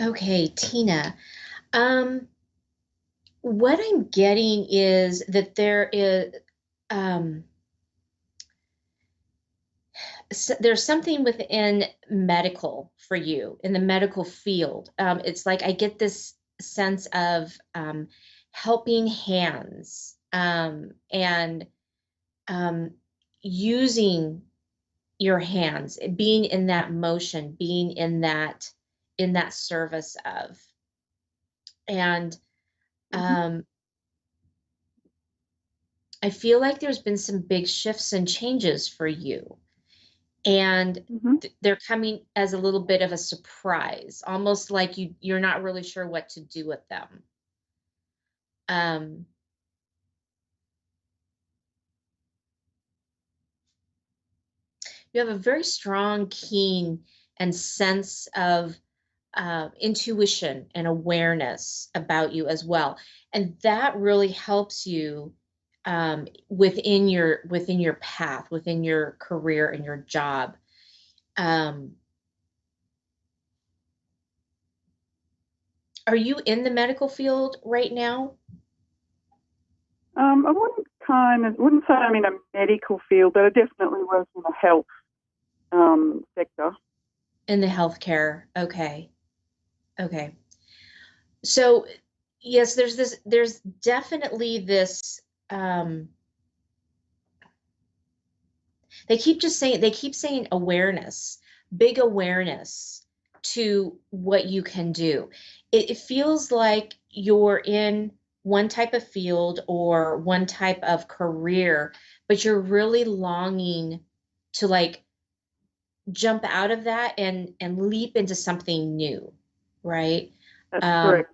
Okay, Tina. What I'm getting is that there is there's something within medical for you in the medical field. It's like I get this sense of helping hands and using your hands, being in that motion, being in that service of. And I feel like there's been some big shifts and changes for you. And they're coming as a little bit of a surprise, almost like you're not really sure what to do with them. You have a very strong, keen, and sense of intuition and awareness about you as well. And that really helps you within your path, within your career and your job. Are you in the medical field right now? I wouldn't say I'm in a medical field, but I definitely work in the health sector. In the healthcare. Okay. So yes, there's definitely this, they keep saying awareness, big awareness to what you can do. It feels like you're in one type of field or one type of career, but you're really longing to like jump out of that and leap into something new, right? That's correct.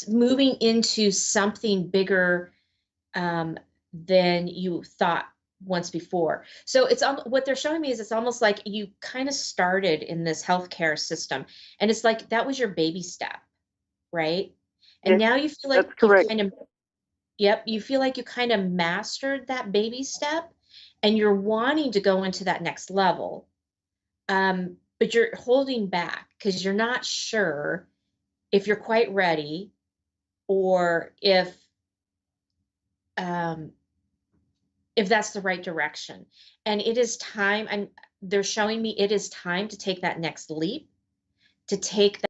Moving into something bigger than you thought once before. So it's what they're showing me is it's almost like you kind of started in this healthcare system, and it's like that was your baby step, right? And Yes, now you feel like that's correct. you feel like you kind of mastered that baby step, and you're wanting to go into that next level, but you're holding back because you're not sure if you're quite ready, or if that's the right direction. And it is time. They're showing me it is time to take that next leap, to take that.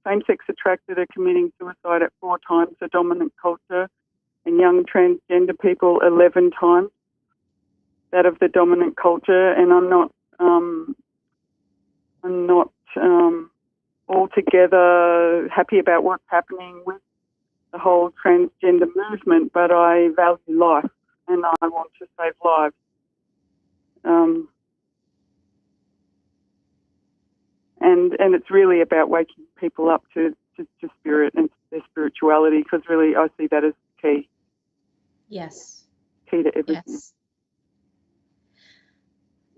Same-sex attracted are committing suicide at 4 times the dominant culture, and young transgender people 11 times that of the dominant culture. And I'm not altogether happy about what's happening with the whole transgender movement, but I value life and I want to save lives. And it's really about waking people up to spirit and their spirituality, because really I see that as key. Yes. Key to everything.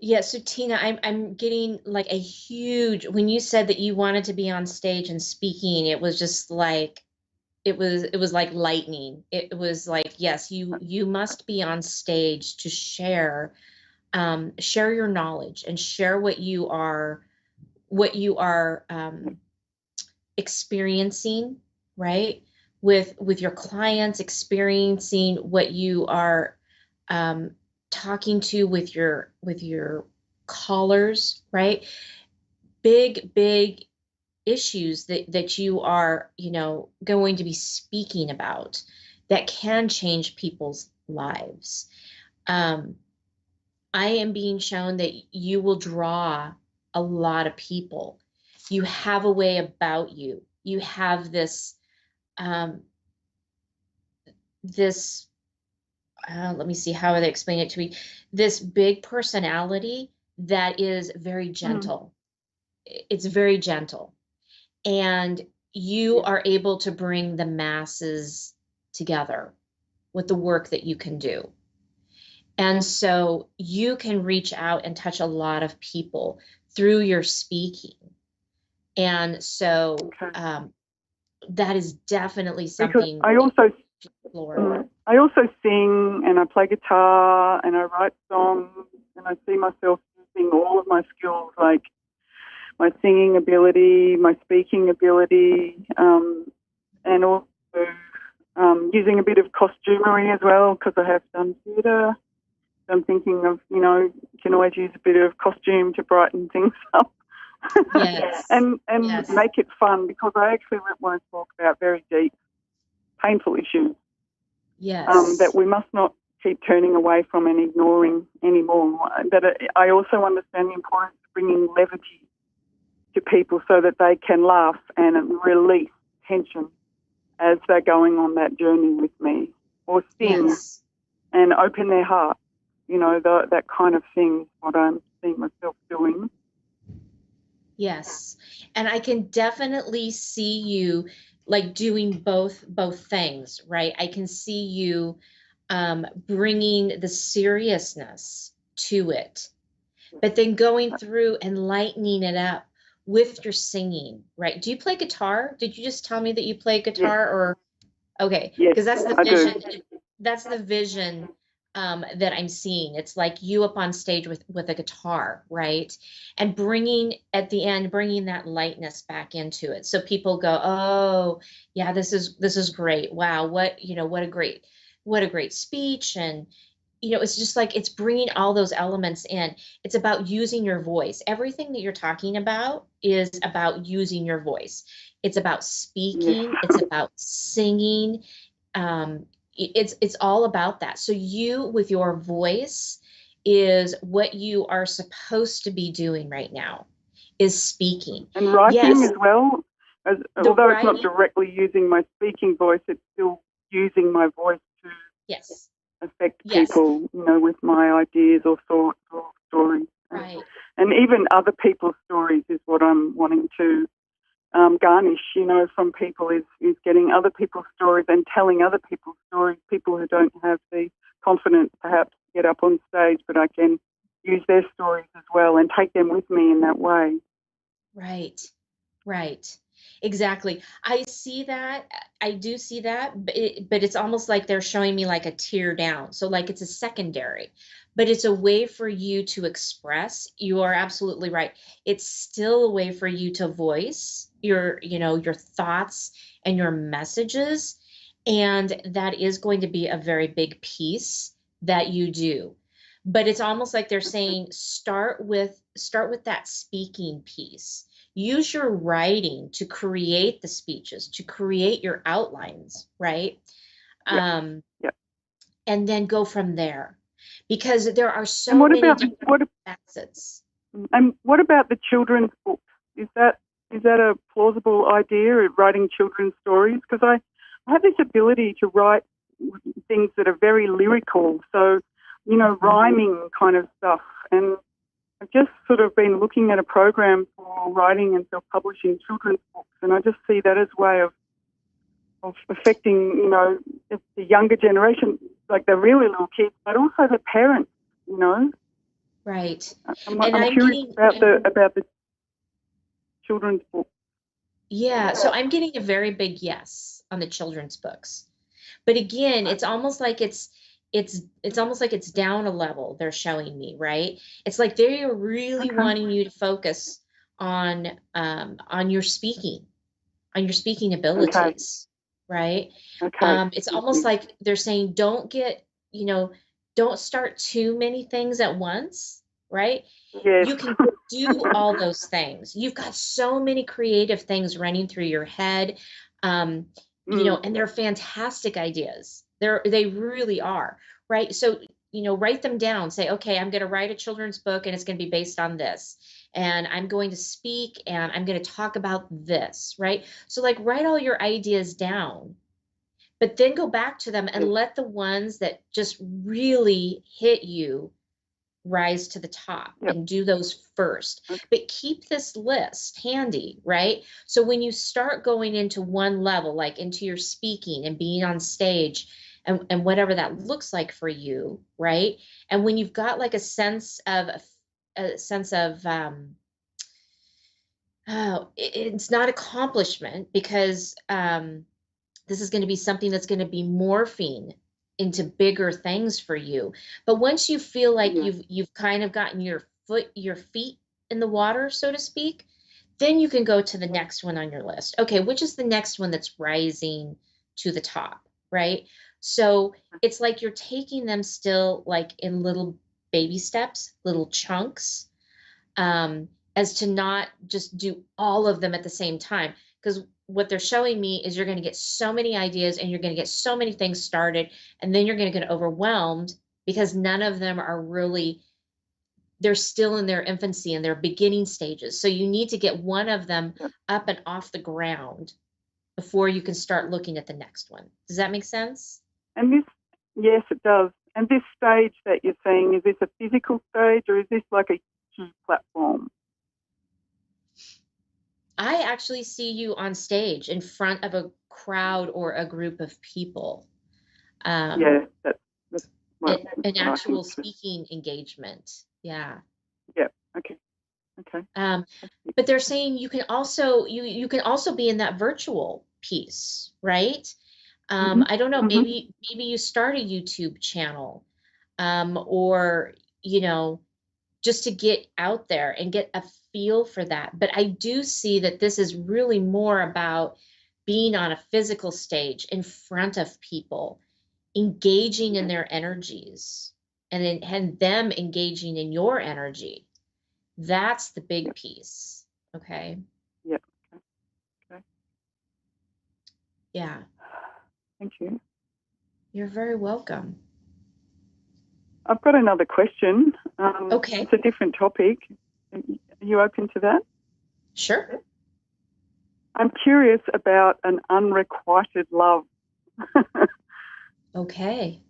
Yeah, so Tina, I'm getting like a huge, when you said that you wanted to be on stage and speaking, it was just like it was like lightning. It was like, yes, you must be on stage to share your knowledge and share what you are experiencing, right? With your clients, experiencing what you are talking to with your callers, right? Big issues that you are, going to be speaking about that can change people's lives. Um, I am being shown that you will draw a lot of people. You have a way about you. You have um, this, let me see, how they explain it to me. This big personality that is very gentle. It's very gentle. And you are able to bring the masses together with the work that you can do. And so you can reach out and touch a lot of people through your speaking. And so that is definitely Because something I also to explore. I also sing and I play guitar and I write songs and I see myself using all of my skills, like my singing ability, my speaking ability, and also using a bit of costumery as well, because I have done theatre. I'm thinking of, can always use a bit of costume to brighten things up. Yes. and Yes. make it fun, because I actually want to talk about very deep, painful issues. Yes. That we must not keep turning away from and ignoring anymore. I also understand the importance of bringing levity to people so that they can laugh and release tension as they're going on that journey with me, or sing and open their heart. That kind of thing is what I'm seeing myself doing. Yes. And I can definitely see you like doing both things, right? I can see you bringing the seriousness to it, but then going through and lightening it up with your singing, right? Do you play guitar? Did you just tell me that you play guitar? Or okay, because that's the vision. That's the vision that I'm seeing. It's like you up on stage with a guitar, right? And bringing at the end, bringing that lightness back into it, so people go, oh yeah, this is great. Wow, what a great speech. And it's just like it's bringing all those elements in. It's about using your voice. Everything that you're talking about is about using your voice. It's about speaking. It's about singing. It's all about that. So you with your voice is what you are supposed to be doing right now, is speaking. And writing as well. Although writing, it's not directly using my speaking voice, it's still using my voice to affect people, with my ideas or thoughts or stories. Right. And even other people's stories is what I'm wanting to garnish, from people is getting other people's stories and telling other people's stories, people who don't have the confidence perhaps to get up on stage, but I can use their stories as well and take them with me in that way. Right. Exactly. I see that. I do see that, but it's almost like they're showing me like a tier down. So like it's a secondary, but it's a way for you to express. You are absolutely right. It's still a way for you to voice your thoughts and your messages. And that is going to be a very big piece that you do. But it's almost like they're saying, start with that speaking piece. Use your writing to create the speeches, to create your outlines, right? And then go from there, because there are so many different facets. And what about the children's books? Is that a plausible idea of writing children's stories? Because I have this ability to write things that are very lyrical, so rhyming kind of stuff. And I've just sort of been looking at a program for writing and self-publishing children's books, and I just see that as a way of affecting, the younger generation, like the really little kids, but also the parents, Right. I'm And I'm curious getting, about the children's book. yeah, so I'm getting a very big yes on the children's books. But again, it's almost like it's almost like it's down a level they're showing me, right? It's like they're really wanting you to focus on your speaking, on your speaking abilities, right? It's almost like they're saying don't get, don't start too many things at once, right? Yes. You can do all those things. You've got so many creative things running through your head. And they're fantastic ideas. They really are, right? So, write them down. Say, okay, I'm going to write a children's book and it's going to be based on this. And I'm going to speak and I'm going to talk about this, right? So like write all your ideas down, but then go back to them and let the ones that just really hit you rise to the top and do those first. But keep this list handy, right? So when you start going into one level, like into your speaking and being on stage and whatever that looks like for you, right? And when you've got like a sense of it's not accomplishment because this is going to be something that's going to be morphing into bigger things for you. But once you feel like you've kind of gotten your feet in the water, so to speak, then you can go to the next one on your list. Okay, which is the next one that's rising to the top, right? So it's like you're taking them still like in little baby steps, little chunks, as to not just do all of them at the same time. Because what they're showing me is you're going to get so many ideas and you're going to get so many things started, and then you're going to get overwhelmed because none of them are really, they're still in their infancy and their beginning stages. So you need to get one of them up and off the ground before you can start looking at the next one. Does that make sense? And this, yes, it does. And this stage that you're saying, is this a physical stage or is this like a key platform? I actually see you on stage in front of a crowd or a group of people. That's an actual speaking engagement. Yeah. Yeah. Okay. But they're saying you can also you can also be in that virtual piece, right? I don't know, maybe you start a YouTube channel, or just to get out there and get a feel for that. But I do see that this is really more about being on a physical stage in front of people, engaging in their energies and them engaging in your energy. That's the big piece. Okay. Yeah. Okay. Yeah. Thank you. You're very welcome. I've got another question. Okay. It's a different topic. Are you open to that? Sure. I'm curious about an unrequited love. Okay.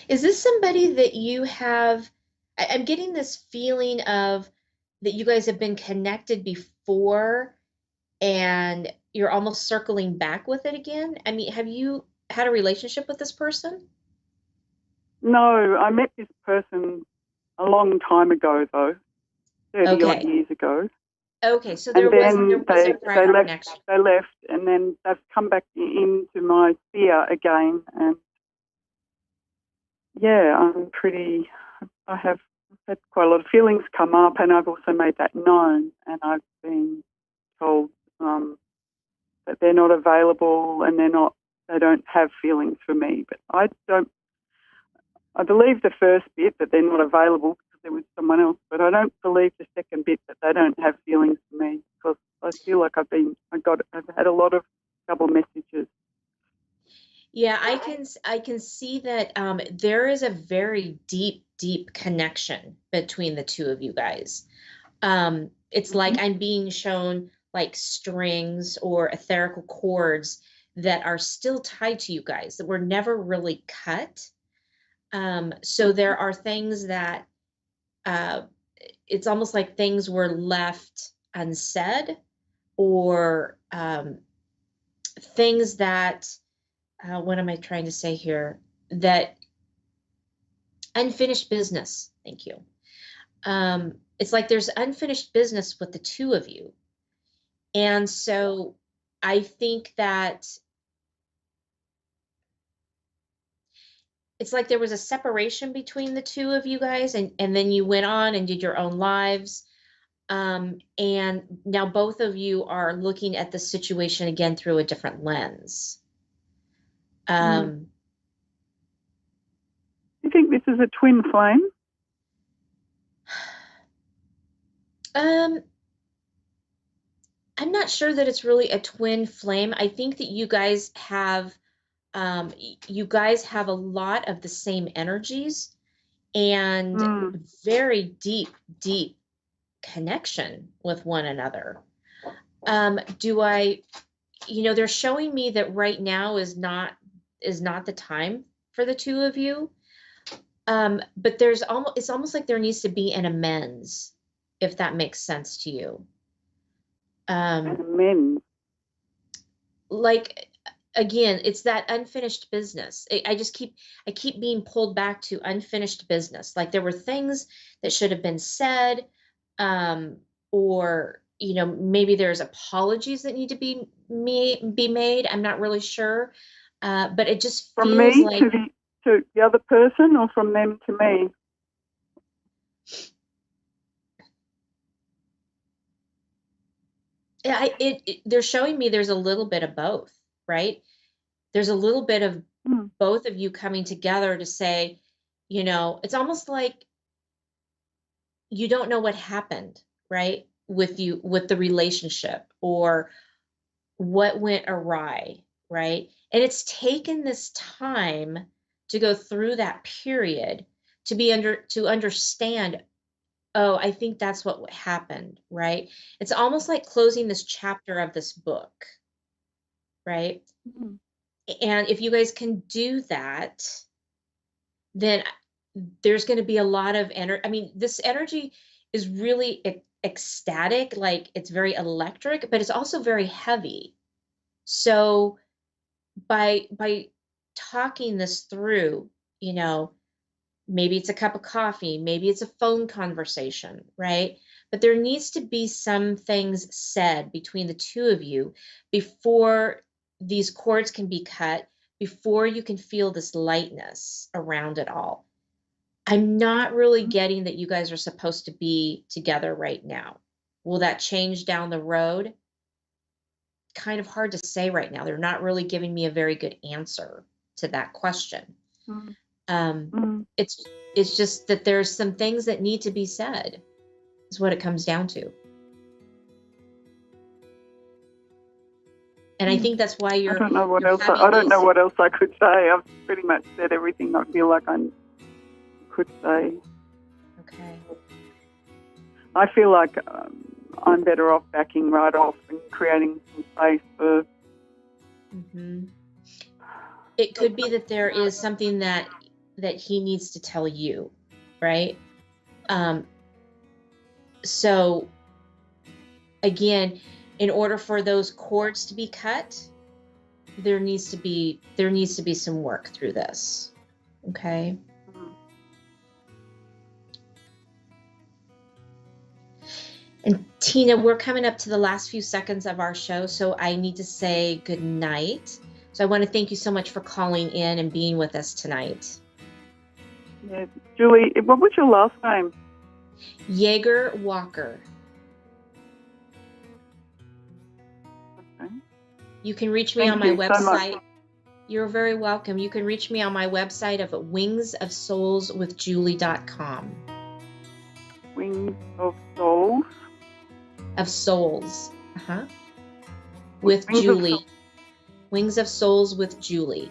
Is this somebody that you have, I'm getting this feeling of that you guys have been connected before and you're almost circling back with it again? I mean, have you had a relationship with this person? No, I met this person a long time ago, though, 30 odd years ago. Okay, so there was a prior connection. They left, and then they've come back into my sphere again, and yeah, I have had quite a lot of feelings come up, and I've also made that known, and I've been told that they're not available and they don't have feelings for me. But I believe the first bit that they're not available because there was someone else, but I don't believe the second bit that they don't have feelings for me, because I feel like I've had a lot of double messages. Yeah, I can see that there is a very deep connection between the two of you guys. It's like I'm being shown like strings or etherical chords that are still tied to you guys that were never really cut. So there are things that it's almost like things were left unsaid, or things that, what am I trying to say here? That unfinished business. Thank you. It's like there's unfinished business with the two of you. And so I think that it's like there was a separation between the two of you guys, and then you went on and did your own lives. And now both of you are looking at the situation again through a different lens. You think this is a twin flame? I'm not sure that it's really a twin flame. I think that you guys have a lot of the same energies and very deep connection with one another. They're showing me that right now is not the time for the two of you. But it's almost like there needs to be an amends, if that makes sense to you. An amends. Like, again, it's that unfinished business. I keep being pulled back to unfinished business. Like there were things that should have been said, or maybe there's apologies that need to be made. I'm not really sure, but it just from feels me like to the other person, or from them to me. Yeah, they're showing me there's a little bit of both, right? There's a little bit of both of you coming together to say, it's almost like you don't know what happened, right? With the relationship, or what went awry, right? And it's taken this time to go through that period to understand, oh, I think that's what happened, right? It's almost like closing this chapter of this book, right? And if you guys can do that, then there's going to be a lot of energy. I mean, this energy is really ecstatic, like it's very electric, but it's also very heavy. So by talking this through, maybe it's a cup of coffee, maybe it's a phone conversation, right? But there needs to be some things said between the two of you before these cords can be cut, before you can feel this lightness around it all. I'm not really getting that you guys are supposed to be together right now. Will that change down the road? Kind of hard to say right now. They're not really giving me a very good answer to that question. It's just that there's some things that need to be said, is what it comes down to. And I think that's why I don't know what else. I don't know what else I could say. I've pretty much said everything I feel like I could say. Okay. I feel like I'm better off backing right off and creating some space for. It could be that there is something that he needs to tell you, right? So again, in order for those cords to be cut, there needs to be some work through this. Okay. And Tina, we're coming up to the last few seconds of our show, so I need to say good night. So I want to thank you so much for calling in and being with us tonight. Yeah. Julie, what was your last name? Jaeger Walker. Okay. You can reach me on my website. You're very welcome. You can reach me on my website of wingsofsoulswithjulie.com. Wings of Souls? Of Souls. With Julie. Wings of Souls with Julie.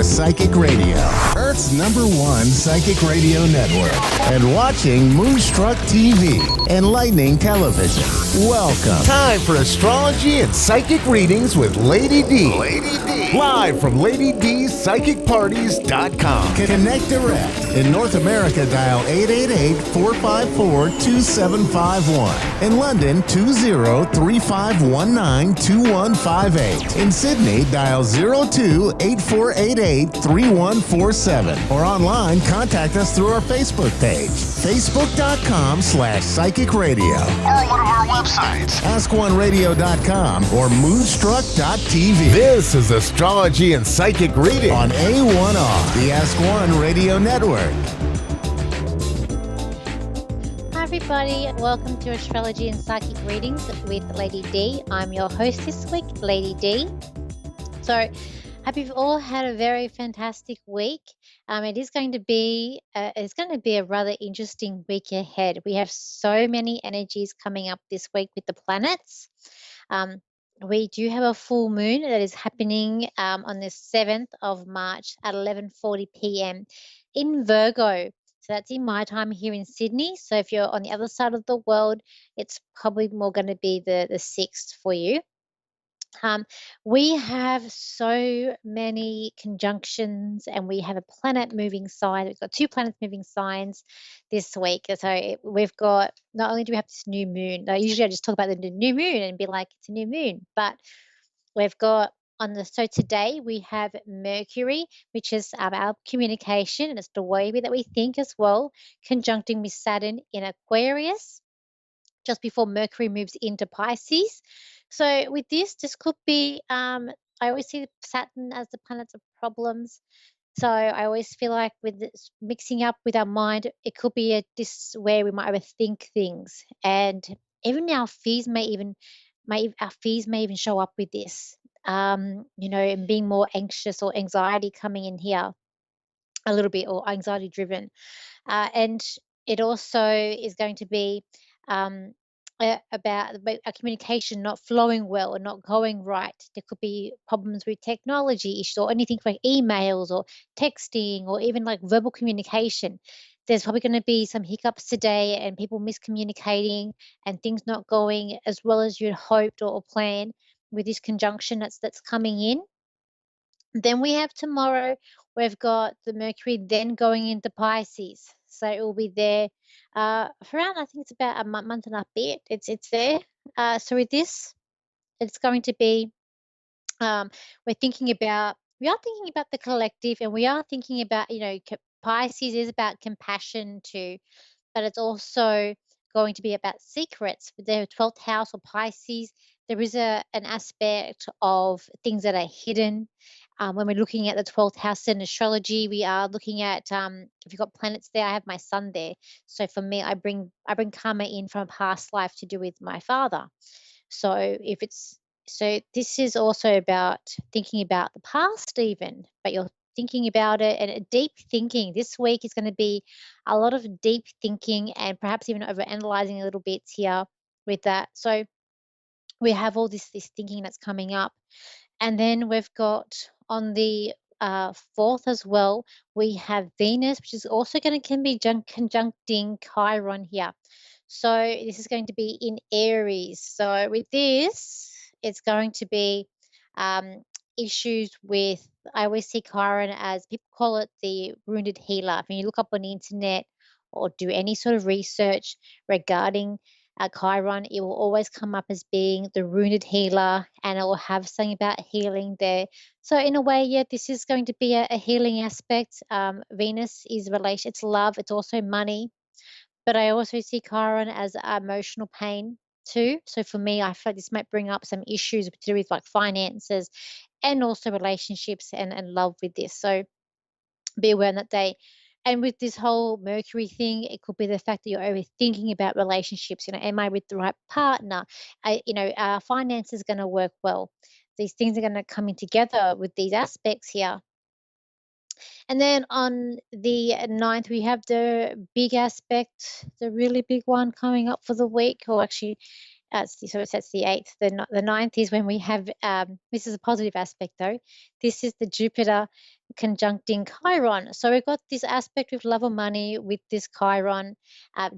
A1R Psychic Radio, Earth's #1 psychic radio network, and watching Moonstruck TV, enlightening television. Welcome. Time for astrology and psychic readings with Lady D. Lady D. Live from LadyDSPsychicParties.com. Connect direct. In North America, dial 888-454-2751. In London, 20-3519-2158. In Sydney, dial 02-8488-3147. Or online, contact us through our Facebook page, facebook.com/psychic radio. Or one of our websites, askoneradio.com or moonstruck.tv. This is astrology and psychic reading on A1R, the Ask One Radio Network. Hi everybody, welcome to Astrology and Psychic Readings with Lady D. I'm your host this week, Lady D. So, hope you've all had a very fantastic week. It is going to be a rather interesting week ahead. We have so many energies coming up this week with the planets. We do have a full moon that is happening on the 7th of March at 11:40 p.m. in Virgo. So that's in my time here in Sydney. So if you're on the other side of the world, it's probably more going to be the 6th for you. We have so many conjunctions and we have a planet moving sign. We've got 2 planets moving signs this week. So we've got, not only do we have this new moon, usually I just talk about the new moon and be like, it's a new moon, but we've got so today we have Mercury, which is our communication, and it's the way that we think as well, conjuncting with Saturn in Aquarius, just before Mercury moves into Pisces. So with this could be, I always see Saturn as the planet of problems. So I always feel like with this mixing up with our mind, it could be this where we might overthink things, and even our fears may even show up with this. And being more anxious or anxiety coming in here a little bit, or anxiety driven. And it also is going to be about our communication not flowing well or not going right. There could be problems with technology issues or anything like emails or texting or even like verbal communication. There's probably going to be some hiccups today and people miscommunicating and things not going as well as you'd hoped or planned with this conjunction that's coming in. Then we have tomorrow, we've got the Mercury then going into Pisces. So it will be there for around, I think it's about a month and a bit. It's there. So with this, it's going to be, we are thinking about the collective, and we are thinking about, Pisces is about compassion too, but it's also going to be about secrets. With the 12th house or Pisces, there is an aspect of things that are hidden. When we're looking at the 12th house in astrology, we are looking at, if you've got planets there, I have my sun there. So for me, I bring karma in from a past life to do with my father. So this is also about thinking about the past even, but you're thinking about it, and deep thinking. This week is going to be a lot of deep thinking and perhaps even overanalyzing a little bit here with that. So we have all this thinking that's coming up. And then we've got on the 4th as well, we have Venus, which is also going to be conjuncting Chiron here. So this is going to be in Aries. So with this, it's going to be issues with, I always see Chiron as, people call it the wounded healer. When you look up on the internet or do any sort of research regarding Chiron, it will always come up as being the wounded healer, and it will have something about healing there. So in a way, yeah, this is going to be a healing aspect. Venus is relation, it's love, it's also money. But I also see Chiron as emotional pain too. So for me, I feel like this might bring up some issues to do with like finances and also relationships and love with this. So be aware that day. And with this whole Mercury thing, it could be the fact that you're overthinking about relationships. Am I with the right partner? Our finance is going to work well. These things are going to come in together with these aspects here. And then on the 9th, we have the big aspect, the really big one coming up for the week, or actually So that's the 8th. The 9th is when we have, this is a positive aspect though. This is the Jupiter conjuncting Chiron. So we've got this aspect with love or money with this Chiron.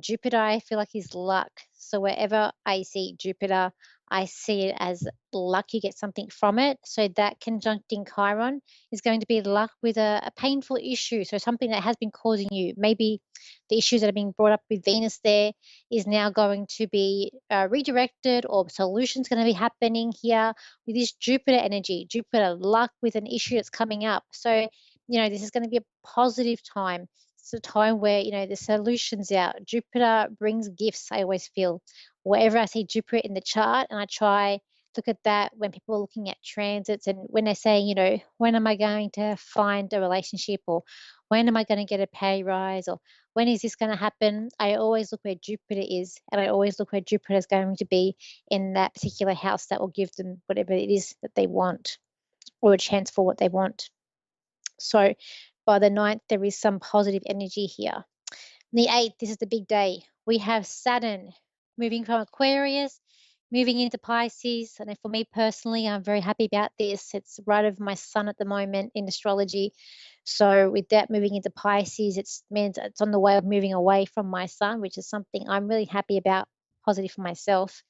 Jupiter, I feel like, is luck. So wherever I see Jupiter, I see it as luck. You get something from it. So that conjuncting Chiron is going to be luck with a painful issue. So something that has been causing you, maybe the issues that are being brought up with Venus there is now going to be redirected, or solutions going to be happening here with this Jupiter energy. Jupiter luck with an issue that's coming up. So, this is going to be a positive time. It's a time where, the solution's out. Jupiter brings gifts, I always feel. Wherever I see Jupiter in the chart, and I try look at that when people are looking at transits, and when they're saying, when am I going to find a relationship, or when am I going to get a pay rise, or when is this going to happen? I always look where Jupiter is, and I always look where Jupiter is going to be in that particular house that will give them whatever it is that they want, or a chance for what they want. So by the 9th, there is some positive energy here. The 8th, this is the big day. We have Saturn moving from Aquarius, moving into Pisces. And for me personally, I'm very happy about this. It's right over my sun at the moment in astrology. So with that moving into Pisces, it means it's on the way of moving away from my sun, which is something I'm really happy about, positive for myself.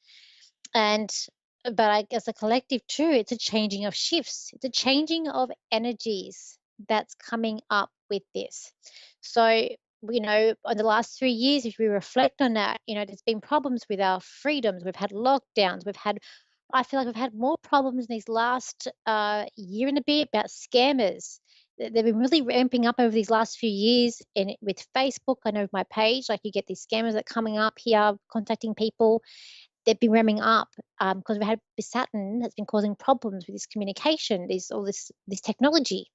But I guess a collective too, it's a changing of shifts. It's a changing of energies that's coming up with this. So, on the last 3 years, if we reflect on that, there's been problems with our freedoms. We've had lockdowns. I feel like we've had more problems in these last year and a bit about scammers. They've been really ramping up over these last few years. And with Facebook, I know with my page, like, you get these scammers that are coming up here, contacting people. They've been ramming up because we had Saturn that's been causing problems with this communication, this technology.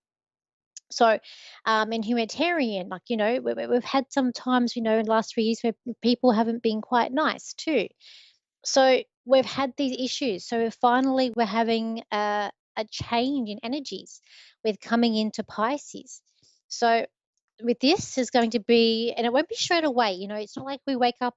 So, in humanitarian, we've had some times, in the last 3 years where people haven't been quite nice too. So we've had these issues. So finally, we're having a change in energies with coming into Pisces. So with this is going to be, and it won't be straight away. It's not like we wake up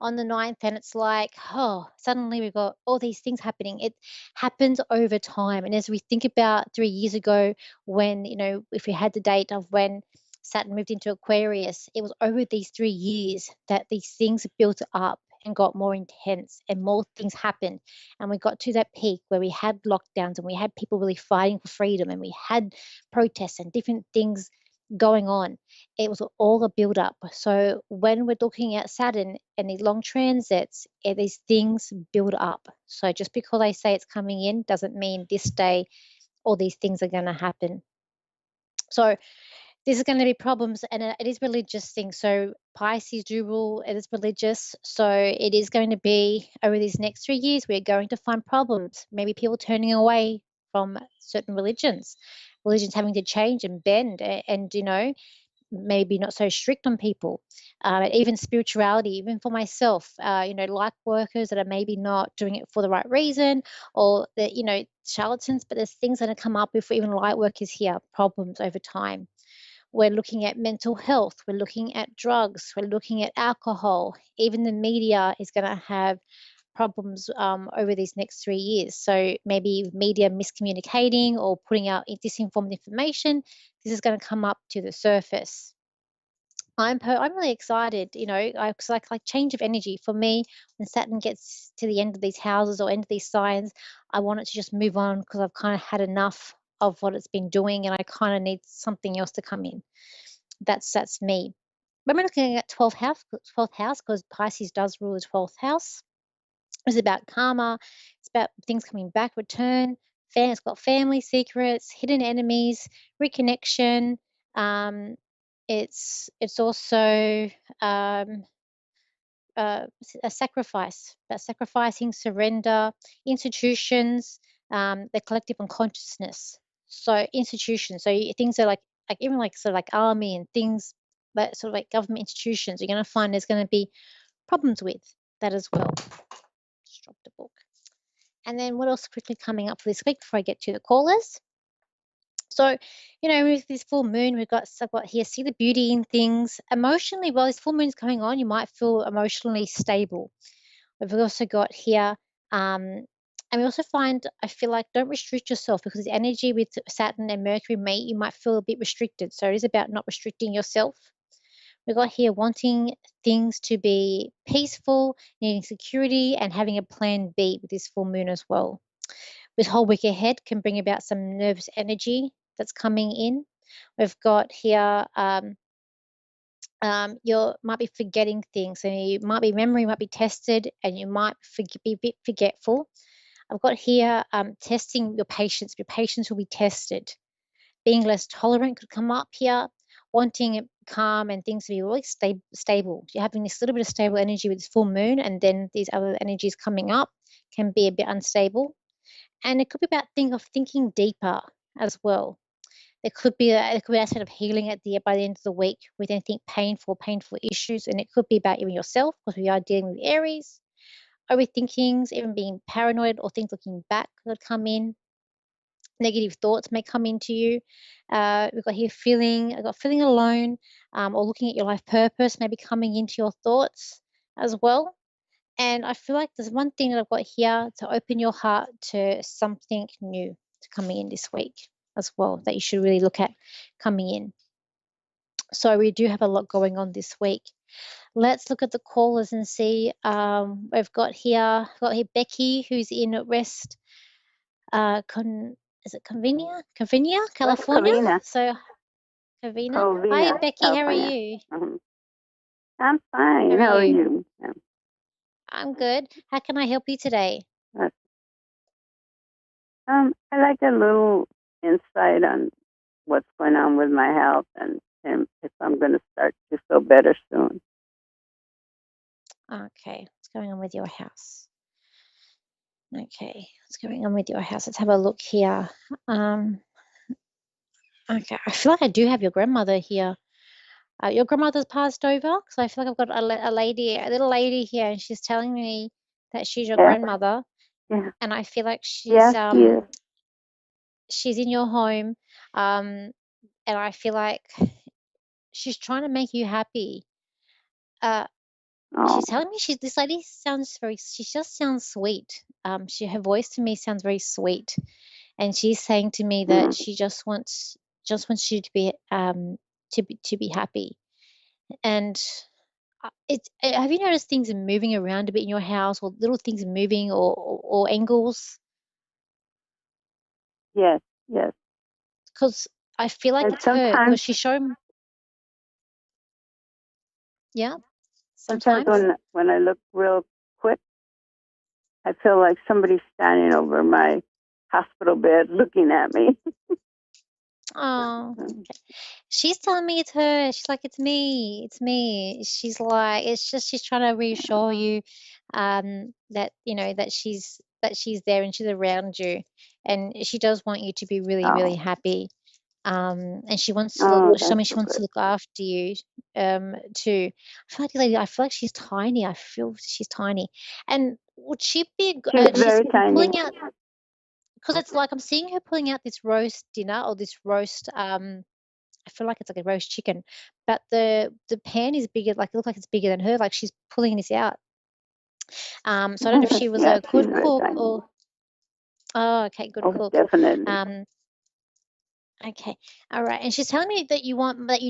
on the 9th and it's like, oh, suddenly we've got all these things happening. It happens over time. And as we think about 3 years ago, when, if we had the date of when Saturn moved into Aquarius, it was over these 3 years that these things built up and got more intense, and more things happened. And we got to that peak where we had lockdowns, and we had people really fighting for freedom, and we had protests and different things going on. It was all a build up. So when we're looking at Saturn and these long transits, these things build up. So just because I say it's coming in doesn't mean this day all these things are going to happen. So this is going to be problems, and it is religious thing. So Pisces do rule, it is religious. So it is going to be over these next 3 years, we're going to find problems. Maybe people turning away from certain religions having to change and bend, and maybe not so strict on people. Even spirituality, even for myself, light workers that are maybe not doing it for the right reason, or that, charlatans, but there's things that have come up with even light workers here, problems over time. We're looking at mental health. We're looking at drugs. We're looking at alcohol. Even the media is going to have problems over these next 3 years. So maybe media miscommunicating or putting out disinformed information. This is going to come up to the surface. I'm really excited, because like change of energy for me. When Saturn gets to the end of these houses or end of these signs, I want it to just move on, because I've kind of had enough of what it's been doing, and I kind of need something else to come in. That's me. When we're looking at 12th house, because Pisces does rule the 12th house, it's about karma. It's about things coming back, return. It's got family secrets, hidden enemies, reconnection. It's also a sacrifice, about sacrificing, surrender, institutions, the collective unconsciousness. So institutions, so things are like even like sort of like army and things, that sort of like government institutions, you're going to find there's going to be problems with that as well. Just dropped a book. And then what else quickly coming up for this week before I get to the callers? So, with this full moon, I've got here, see the beauty in things. Emotionally, while this full moon's going on, you might feel emotionally stable. We've also got here, and we also find, I feel like, don't restrict yourself, because the energy with Saturn and Mercury mate, you might feel a bit restricted. So it is about not restricting yourself. We've got here wanting things to be peaceful, needing security, and having a plan B with this full moon as well. This whole week ahead can bring about some nervous energy that's coming in. We've got here, you might be forgetting things, and memory might be tested, and you might be a bit forgetful. I've got here, testing your patience. Your patience will be tested. Being less tolerant could come up here. Wanting it calm and things to be really stable. You're having this little bit of stable energy with this full moon, and then these other energies coming up can be a bit unstable. And it could be about thinking deeper as well. There could be a sort of healing by the end of the week with anything painful issues, and it could be about even yourself, because we are dealing with Aries. Overthinkings, even being paranoid, or things looking back could come in. Negative thoughts may come into you. We've got here I've got feeling alone, or looking at your life purpose, maybe coming into your thoughts as well. And I feel like there's one thing that I've got here, to open your heart to something new to coming in this week as well, that you should really look at coming in. So we do have a lot going on this week. Let's look at the callers and see. We've got here Becky, who's in West, is it Covina, California? Covina. So Covina. Covina, Hi Becky, how are California. you? I'm fine. How are you? Yeah. I'm good. How can I help you today? I'd like a little insight on what's going on with my health, and if I'm going to start to feel better soon. Okay, what's going on with your house? Okay, what's going on with your house? Let's have a look here. Okay, I feel like I do have your grandmother here. Your grandmother's passed over, because I feel like I've got a little lady here, and she's telling me that she's your grandmother, and I feel like she's in your home, and I feel like she's trying to make you happy. She's telling me this lady she just sounds sweet. Her voice to me sounds very sweet, and she's saying to me that she just wants you to be happy. And have you noticed things are moving around a bit in your house, or little things moving, or angles? Yes. Because I feel like And it's her, because she's showing. Yeah. Sometimes when I look real quick, I feel like somebody's standing over my hospital bed looking at me. Oh, okay. She's telling me it's her. She's like, it's me. She's like, she's trying to reassure you, that that she's there and she's around you, and she does want you to be really, really happy. And she wants to she wants to look after you, too. I feel like she's tiny. I feel she's tiny. And would she be? She's very She's tiny. pulling out, because it's like I'm seeing her pulling out this roast dinner, or this roast. I feel like it's like a roast chicken, but the pan is bigger. Like, it looks like it's bigger than her. Like, she's pulling this out. So I don't know if she was a good cook, or. Oh, okay, good cook. Definitely. Okay, all right. And she's telling me that you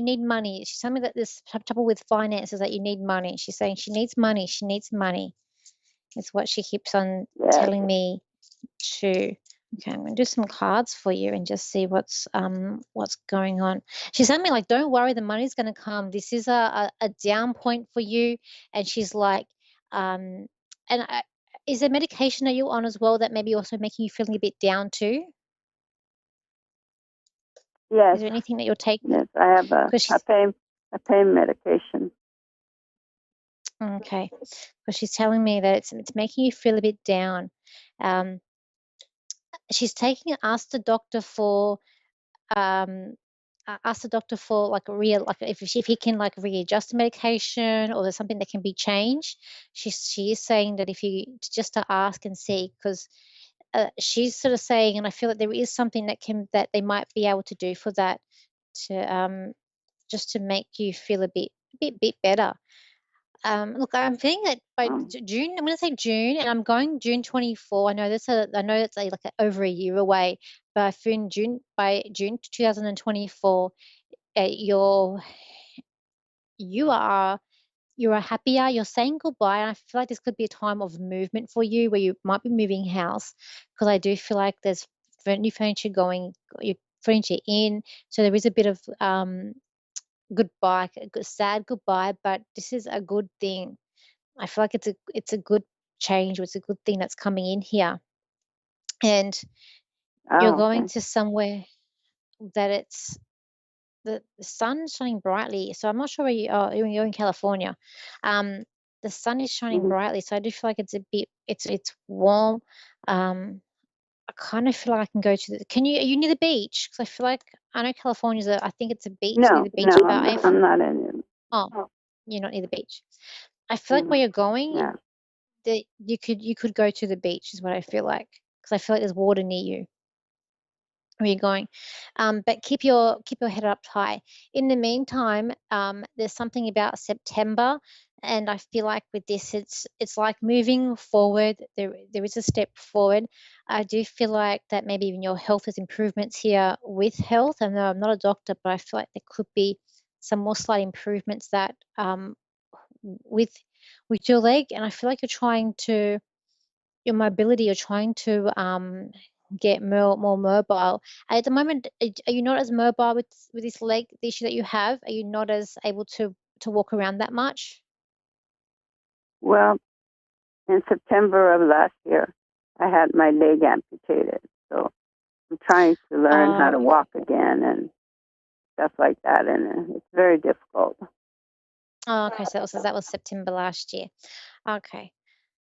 need money. She's telling me that there's trouble with finances, that you need money. She's saying she needs money. She needs money. It's what she keeps on telling me to. Okay, I'm going to do some cards for you and just see what's going on. She's telling me, like, don't worry, the money's going to come. This is a down point for you. And she's like, is there medication that you're on as well that maybe also making you feeling a bit down too? Yes. Is there anything that you're taking? Yes, I have a pain medication. Okay, because she's telling me that it's making you feel a bit down. She's asked the doctor for like if he can like readjust the medication, or there's something that can be changed. She is saying that if you just to ask and see, because she's sort of saying, and I feel that there is something that they might be able to do for that, to just to make you feel a bit better. Look, I'm feeling that by June. I'm going to say June, and I'm going June 24. I know it's like over a year away, but I feel by June 2024, you are happier. You're saying goodbye, and I feel like this could be a time of movement for you, where you might be moving house, because I do feel like there's new furniture your furniture in, so there is a bit of goodbye, a sad goodbye, but this is a good thing. I feel like it's a good change, or it's a good thing that's coming in here. And you're going to somewhere that it's the sun's shining brightly. So I'm not sure where you are. You're in California. The sun is shining brightly, so I do feel like it's warm. I kind of feel like I can go to are you near the beach? Because I feel like I know California's I think it's a beach near No, the beach, no, but I'm not in it. oh, you're not near the beach. I feel like where you're going, Yeah. that you could go to the beach is what I feel like, because I feel like there's water near you where you're going. But keep your head up high. In the meantime, there's something about September, and I feel like with this, it's like moving forward. There is a step forward. I do feel like that maybe even your health has improvements here with health. I know I'm not a doctor, but I feel like there could be some more slight improvements that with your leg, and I feel like your mobility, you're trying to get more mobile. At the moment, are you not as mobile with this leg, the issue that you have? Are you not as able to walk around that much? Well, in September of last year, I had my leg amputated. So I'm trying to learn how to walk again and stuff like that. And it's very difficult. Oh, okay. So that was September last year. Okay,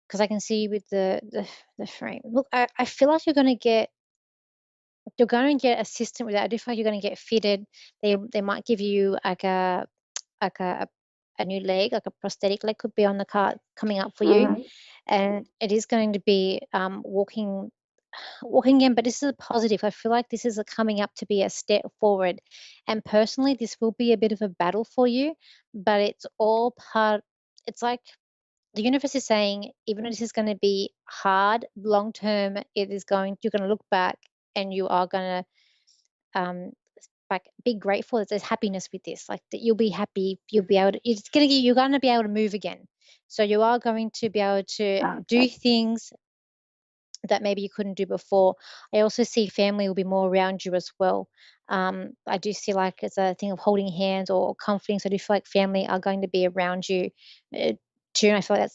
because I can see you with the frame. Look, I feel like you're going to get assistance with that. I do feel like you're going to get fitted. They might give you like like a a new leg, like a prosthetic leg could be on the card coming up for you. And it is going to be walking in, but this is a positive. I feel like this is coming up to be a step forward. And personally, this will be a bit of a battle for you, but it's all part, it's like the universe is saying, even though this is going to be hard, long term, you're going to look back and you are going to like be grateful that there's happiness with this, like that you'll be happy, you'll be able to, you're going to be able to move again. So you are going to be able to do things that maybe you couldn't do before. I also see family will be more around you as well. I do see like it's a thing of holding hands or comforting. So I do feel like family are going to be around you. June, I feel like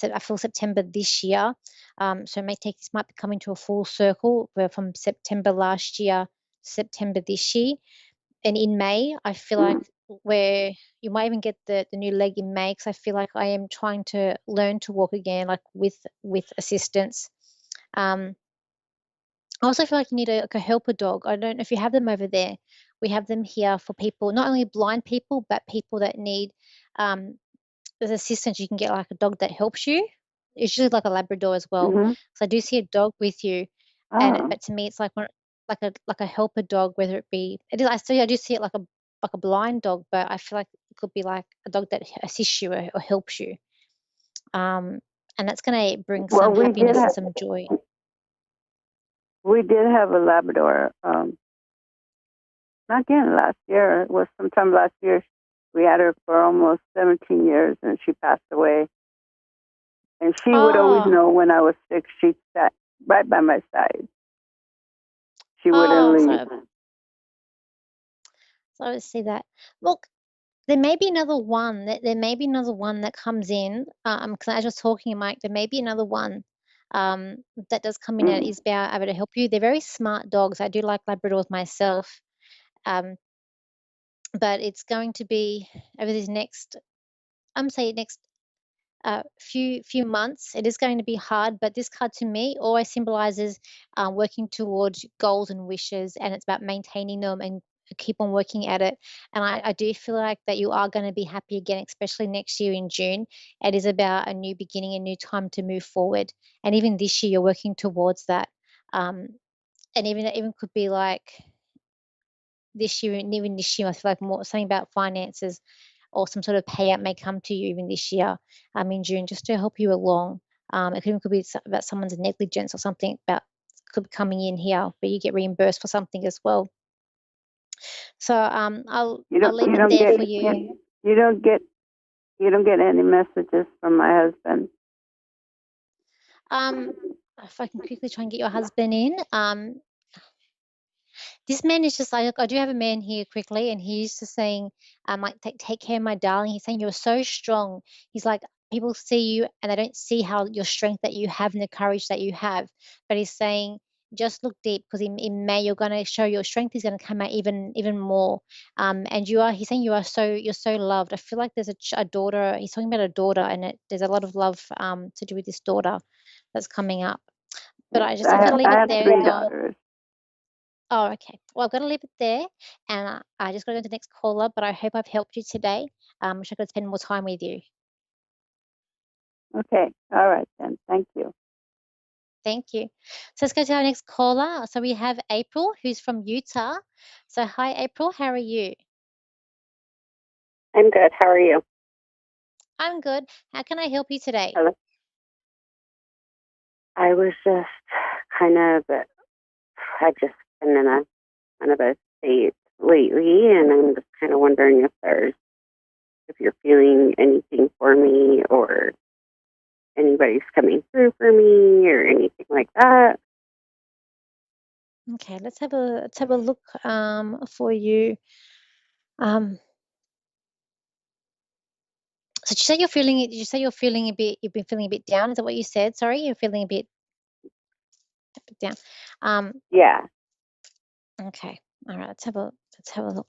I feel September this year. So it may take, this might be coming to a full circle where from September last year, September this year. And in May, I feel like where you might even get the new leg in May, because I feel like I am trying to learn to walk again, like with assistance. I also feel like you need like a helper dog. I don't know if you have them over there. We have them here for people, not only blind people, but people that need as assistance. You can get like a dog that helps you. It's usually like a Labrador as well. So I do see a dog with you, but to me, it's like like a helper dog. Whether it be, I do see it like a blind dog, but I feel like it could be like a dog that assists you or helps you. And that's going to bring some happiness and some joy. We did have a Labrador. Not again last year. It was sometime last year. We had her for almost 17 years, and she passed away. And she would always know when I was sick. She sat right by my side. She wouldn't leave. So I would see that. Look, there may be another one. There may be another one that comes in. Because as I was talking, Mike, there may be another one that does come in and is able to help you. They're very smart dogs. I do like Labradors myself. But it's going to be over these next few months. It is going to be hard, but this card to me always symbolizes working towards goals and wishes, and it's about maintaining them and keep on working at it. And I do feel like that you are going to be happy again, especially next year in June. It is about a new beginning, a new time to move forward. And even this year, you're working towards that. And even could be like this year, and even this year, I feel like more something about finances. or some sort of payout may come to you even this year, in June, just to help you along. It could be about someone's negligence or something about could be coming in here, but you get reimbursed for something as well. So I'll leave it there for you. You don't get any messages from my husband. If I can quickly try and get your husband in. This man is just like, I do have a man here quickly, and he's just saying, like, take care of my darling. He's saying you're so strong. He's like, people see you and they don't see how your strength that you have and the courage that you have. But he's saying, just look deep, because in May you're going to show your strength is going to come out even more. And he's saying you're so loved. I feel like there's a daughter. He's talking about a daughter, and there's a lot of love to do with this daughter that's coming up. But I'm going to leave it there. 3 daughters. Oh, okay. Well, I'm going to leave it there, and I just got to go to the next caller, but I hope I've helped you today. Wish I could spend more time with you. Okay. All right then. Thank you. Thank you. So let's go to our next caller. So we have April, who's from Utah. So hi, April. How are you? I'm good. How are you? I'm good. How can I help you today? Hello. I was just I've just been in a kind of a state lately, and I'm just kind of wondering if you're feeling anything for me, or anybody's coming through for me, or anything like that. Okay, let's have a look for you. So did you say you're feeling a bit, you've been feeling a bit down? Is that what you said? Sorry, you're feeling a bit down. Yeah. Okay. All right. Let's have a look.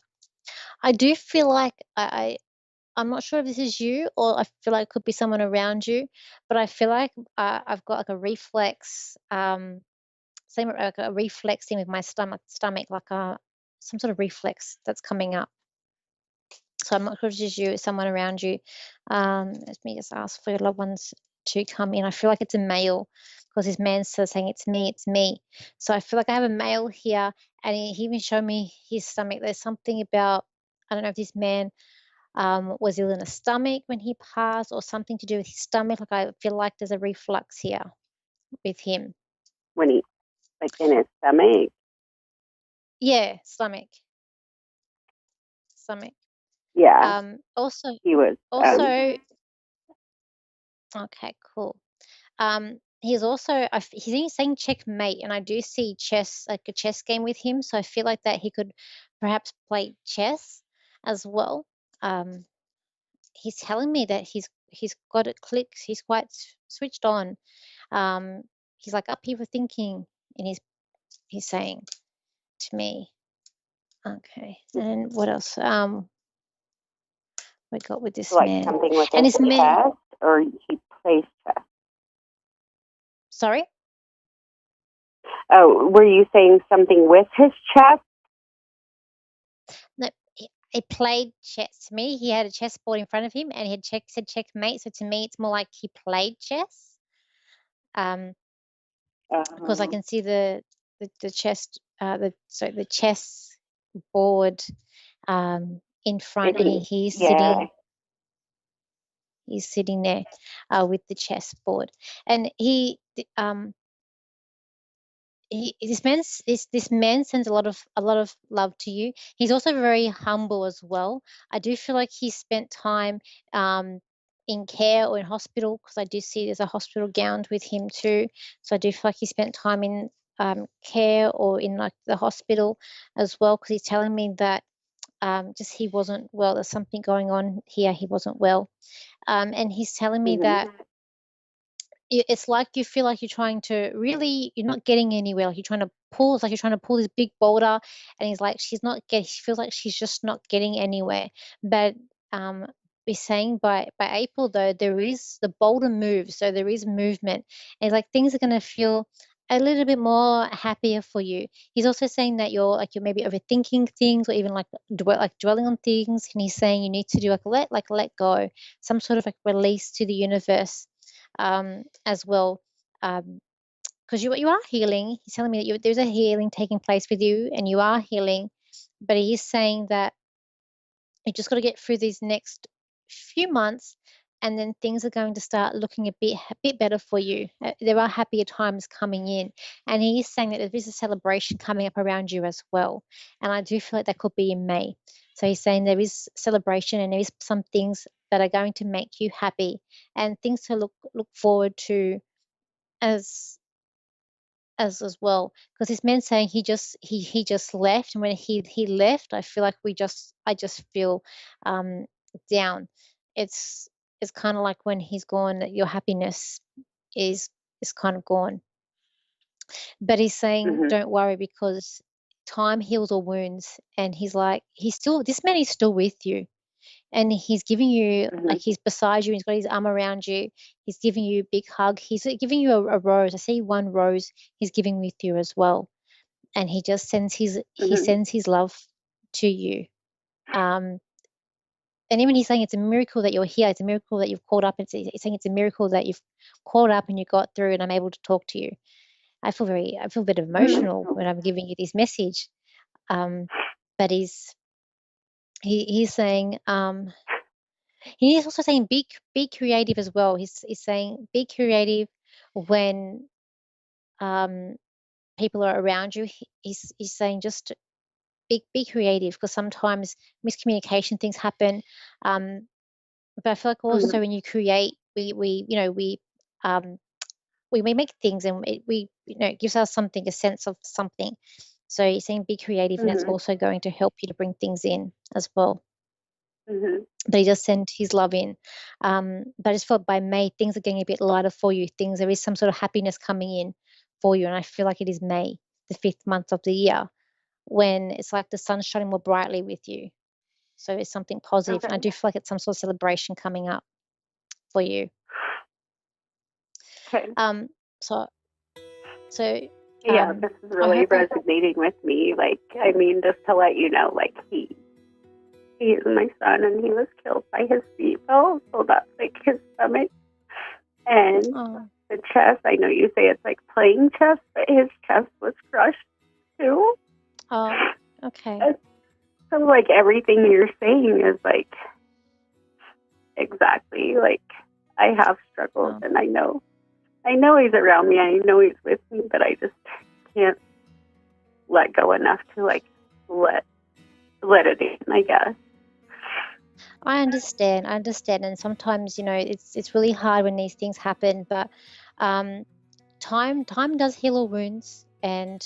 I do feel like I'm not sure if this is you, or I feel like it could be someone around you, but I feel like I've got like a reflex, same like a reflexing with my stomach, like some sort of reflex that's coming up. So I'm not sure if it's you, it's someone around you. Let me just ask for your loved ones to come in. I feel like it's a male, because his man's still saying it's me, it's me. So I feel like I have a male here, and he even showed me his stomach. There's something about, I don't know if this man was ill in the stomach when he passed, or something to do with his stomach. Like I feel like there's a reflux here with him. When he, like, in his stomach? Yeah, stomach. Yeah. Also, He was. okay, cool. He's also, he's saying checkmate, and I do see chess, like a chess game with him. So I feel like that he could perhaps play chess as well. He's telling me that he's got it clicked. He's quite switched on. He's like up here for thinking, and he's saying to me. Okay, and what else? We got with this like man, something with and his his man. chest, or he plays chess? Sorry. Oh, were you saying something with his chest? No, he played chess. To me, he had a chessboard in front of him, and he had said checkmate. So to me, it's more like he played chess. Because I can see the chest, the chess board in front, and he's sitting. He's sitting there with the chessboard, and this man sends a lot of love to you. He's also very humble as well. I do feel like he spent time in care or in hospital, because I do see there's a hospital gown with him too. So I do feel like he spent time in care or in like the hospital as well, because he's telling me that just he wasn't well. There's something going on here. He wasn't well, and he's telling me that it's like you feel like you're not getting anywhere. Like it's like you're trying to pull this big boulder, and he's like, she feels like she's just not getting anywhere. But we're saying by April though, the boulder moves, so there is movement. And it's like things are gonna feel a little bit more happier for you. He's also saying that you're maybe overthinking things, or even like dwelling on things, and he's saying you need to do let go, some sort of like release to the universe. As well, because you are healing. He's telling me that there's a healing taking place with you, and you are healing. But he is saying that you just got to get through these next few months, and then things are going to start looking a bit better for you. There are happier times coming in, and he is saying that there is a celebration coming up around you as well. And I do feel like that could be in May. So he's saying there is celebration, and there is some things that are going to make you happy, and things to look forward to as well, because this man saying he just left, and when he left, I feel like I just feel down. It's kind of like when he's gone, that your happiness is kind of gone. But he's saying don't worry, because time heals all wounds, and he's like, this man is still with you, and he's giving you, like, he's beside you, he's got his arm around you, he's giving you a big hug, he's giving you a rose. I see one rose he's giving with you as well, and he just sends his love to you. And even he's saying it's a miracle that you're here, it's a miracle that you've called up, he's saying it's a miracle that you've called up and you got through, and I'm able to talk to you. I feel a bit emotional when I'm giving you this message. But he's saying, he is also saying be creative as well. He's saying be creative when people are around you. He's saying just be creative, because sometimes miscommunication things happen. But I feel like also when you create, we make things, and it gives us a sense of something. So he's saying be creative, and that's also going to help you to bring things in as well. But he just sent his love in. But I just felt by May things are getting a bit lighter for you. There is some sort of happiness coming in for you, and I feel like it is May, the 5th month of the year, when it's like the sun's shining more brightly with you. So it's something positive. And I do feel like it's some sort of celebration coming up for you. Okay. Yeah, this is really resonating with me. Like, I mean, just to let you know, like, he is my son, and he was killed by his seatbelt, so that's like his stomach. And the chest, I know you say it's like playing chess, but his chest was crushed too. Oh, okay. So like everything you're saying is like exactly like I have struggles, and I know he's around me, I know he's with me, but I just can't let go enough to like let it in, I guess. I understand, and sometimes it's really hard when these things happen. But time does heal all wounds, and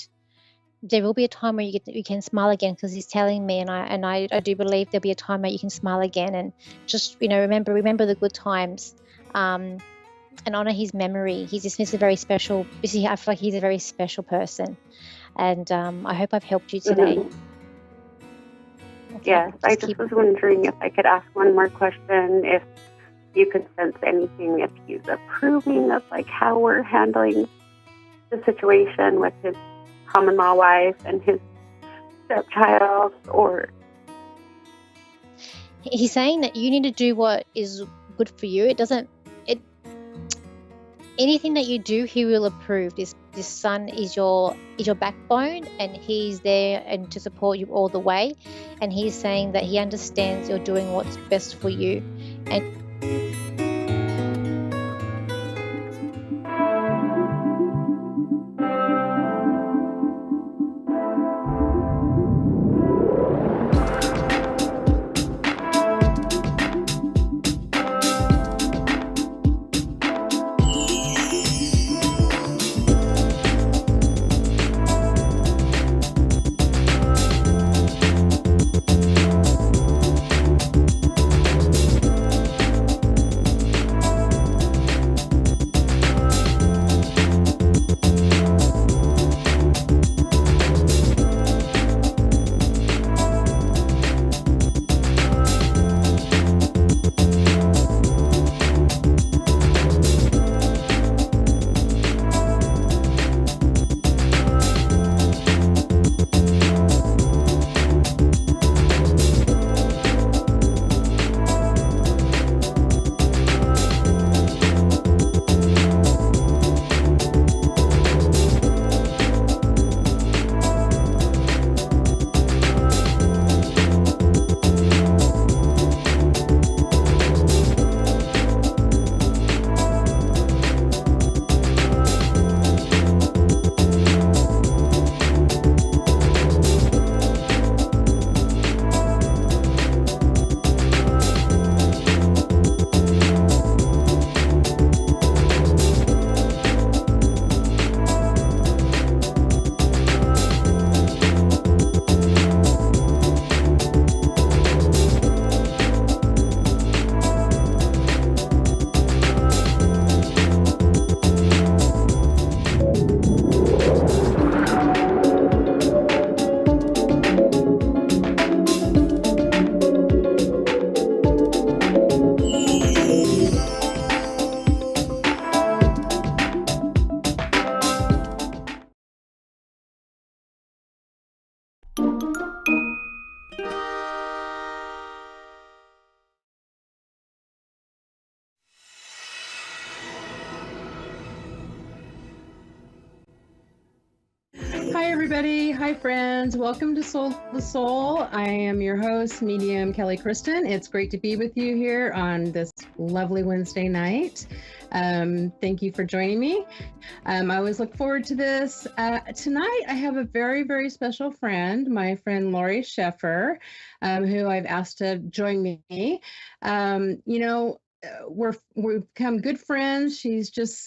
there will be a time where you can smile again, because he's telling me, and I do believe there'll be a time where you can smile again, and just remember the good times, and honor his memory. He's just a very special. I feel like he's a very special person, and I hope I've helped you today. Okay, yes, I just was wondering if I could ask one more question, if you could sense anything, if he's approving of like how we're handling the situation with his common-law wife and his stepchild, or... He's saying that you need to do what is good for you. Anything that you do, he will approve. This son is your backbone, and he's there and to support you all the way. And he's saying that he understands you're doing what's best for you. And Hi, everybody. Hi, friends. Welcome to Soul to Soul. I am your host, medium Kelly Kristen. It's great to be with you here on this lovely Wednesday night. Thank you for joining me. I always look forward to this. Tonight, I have a very, very special friend, my friend Lori Sheffer, who I've asked to join me. We've become good friends. She's just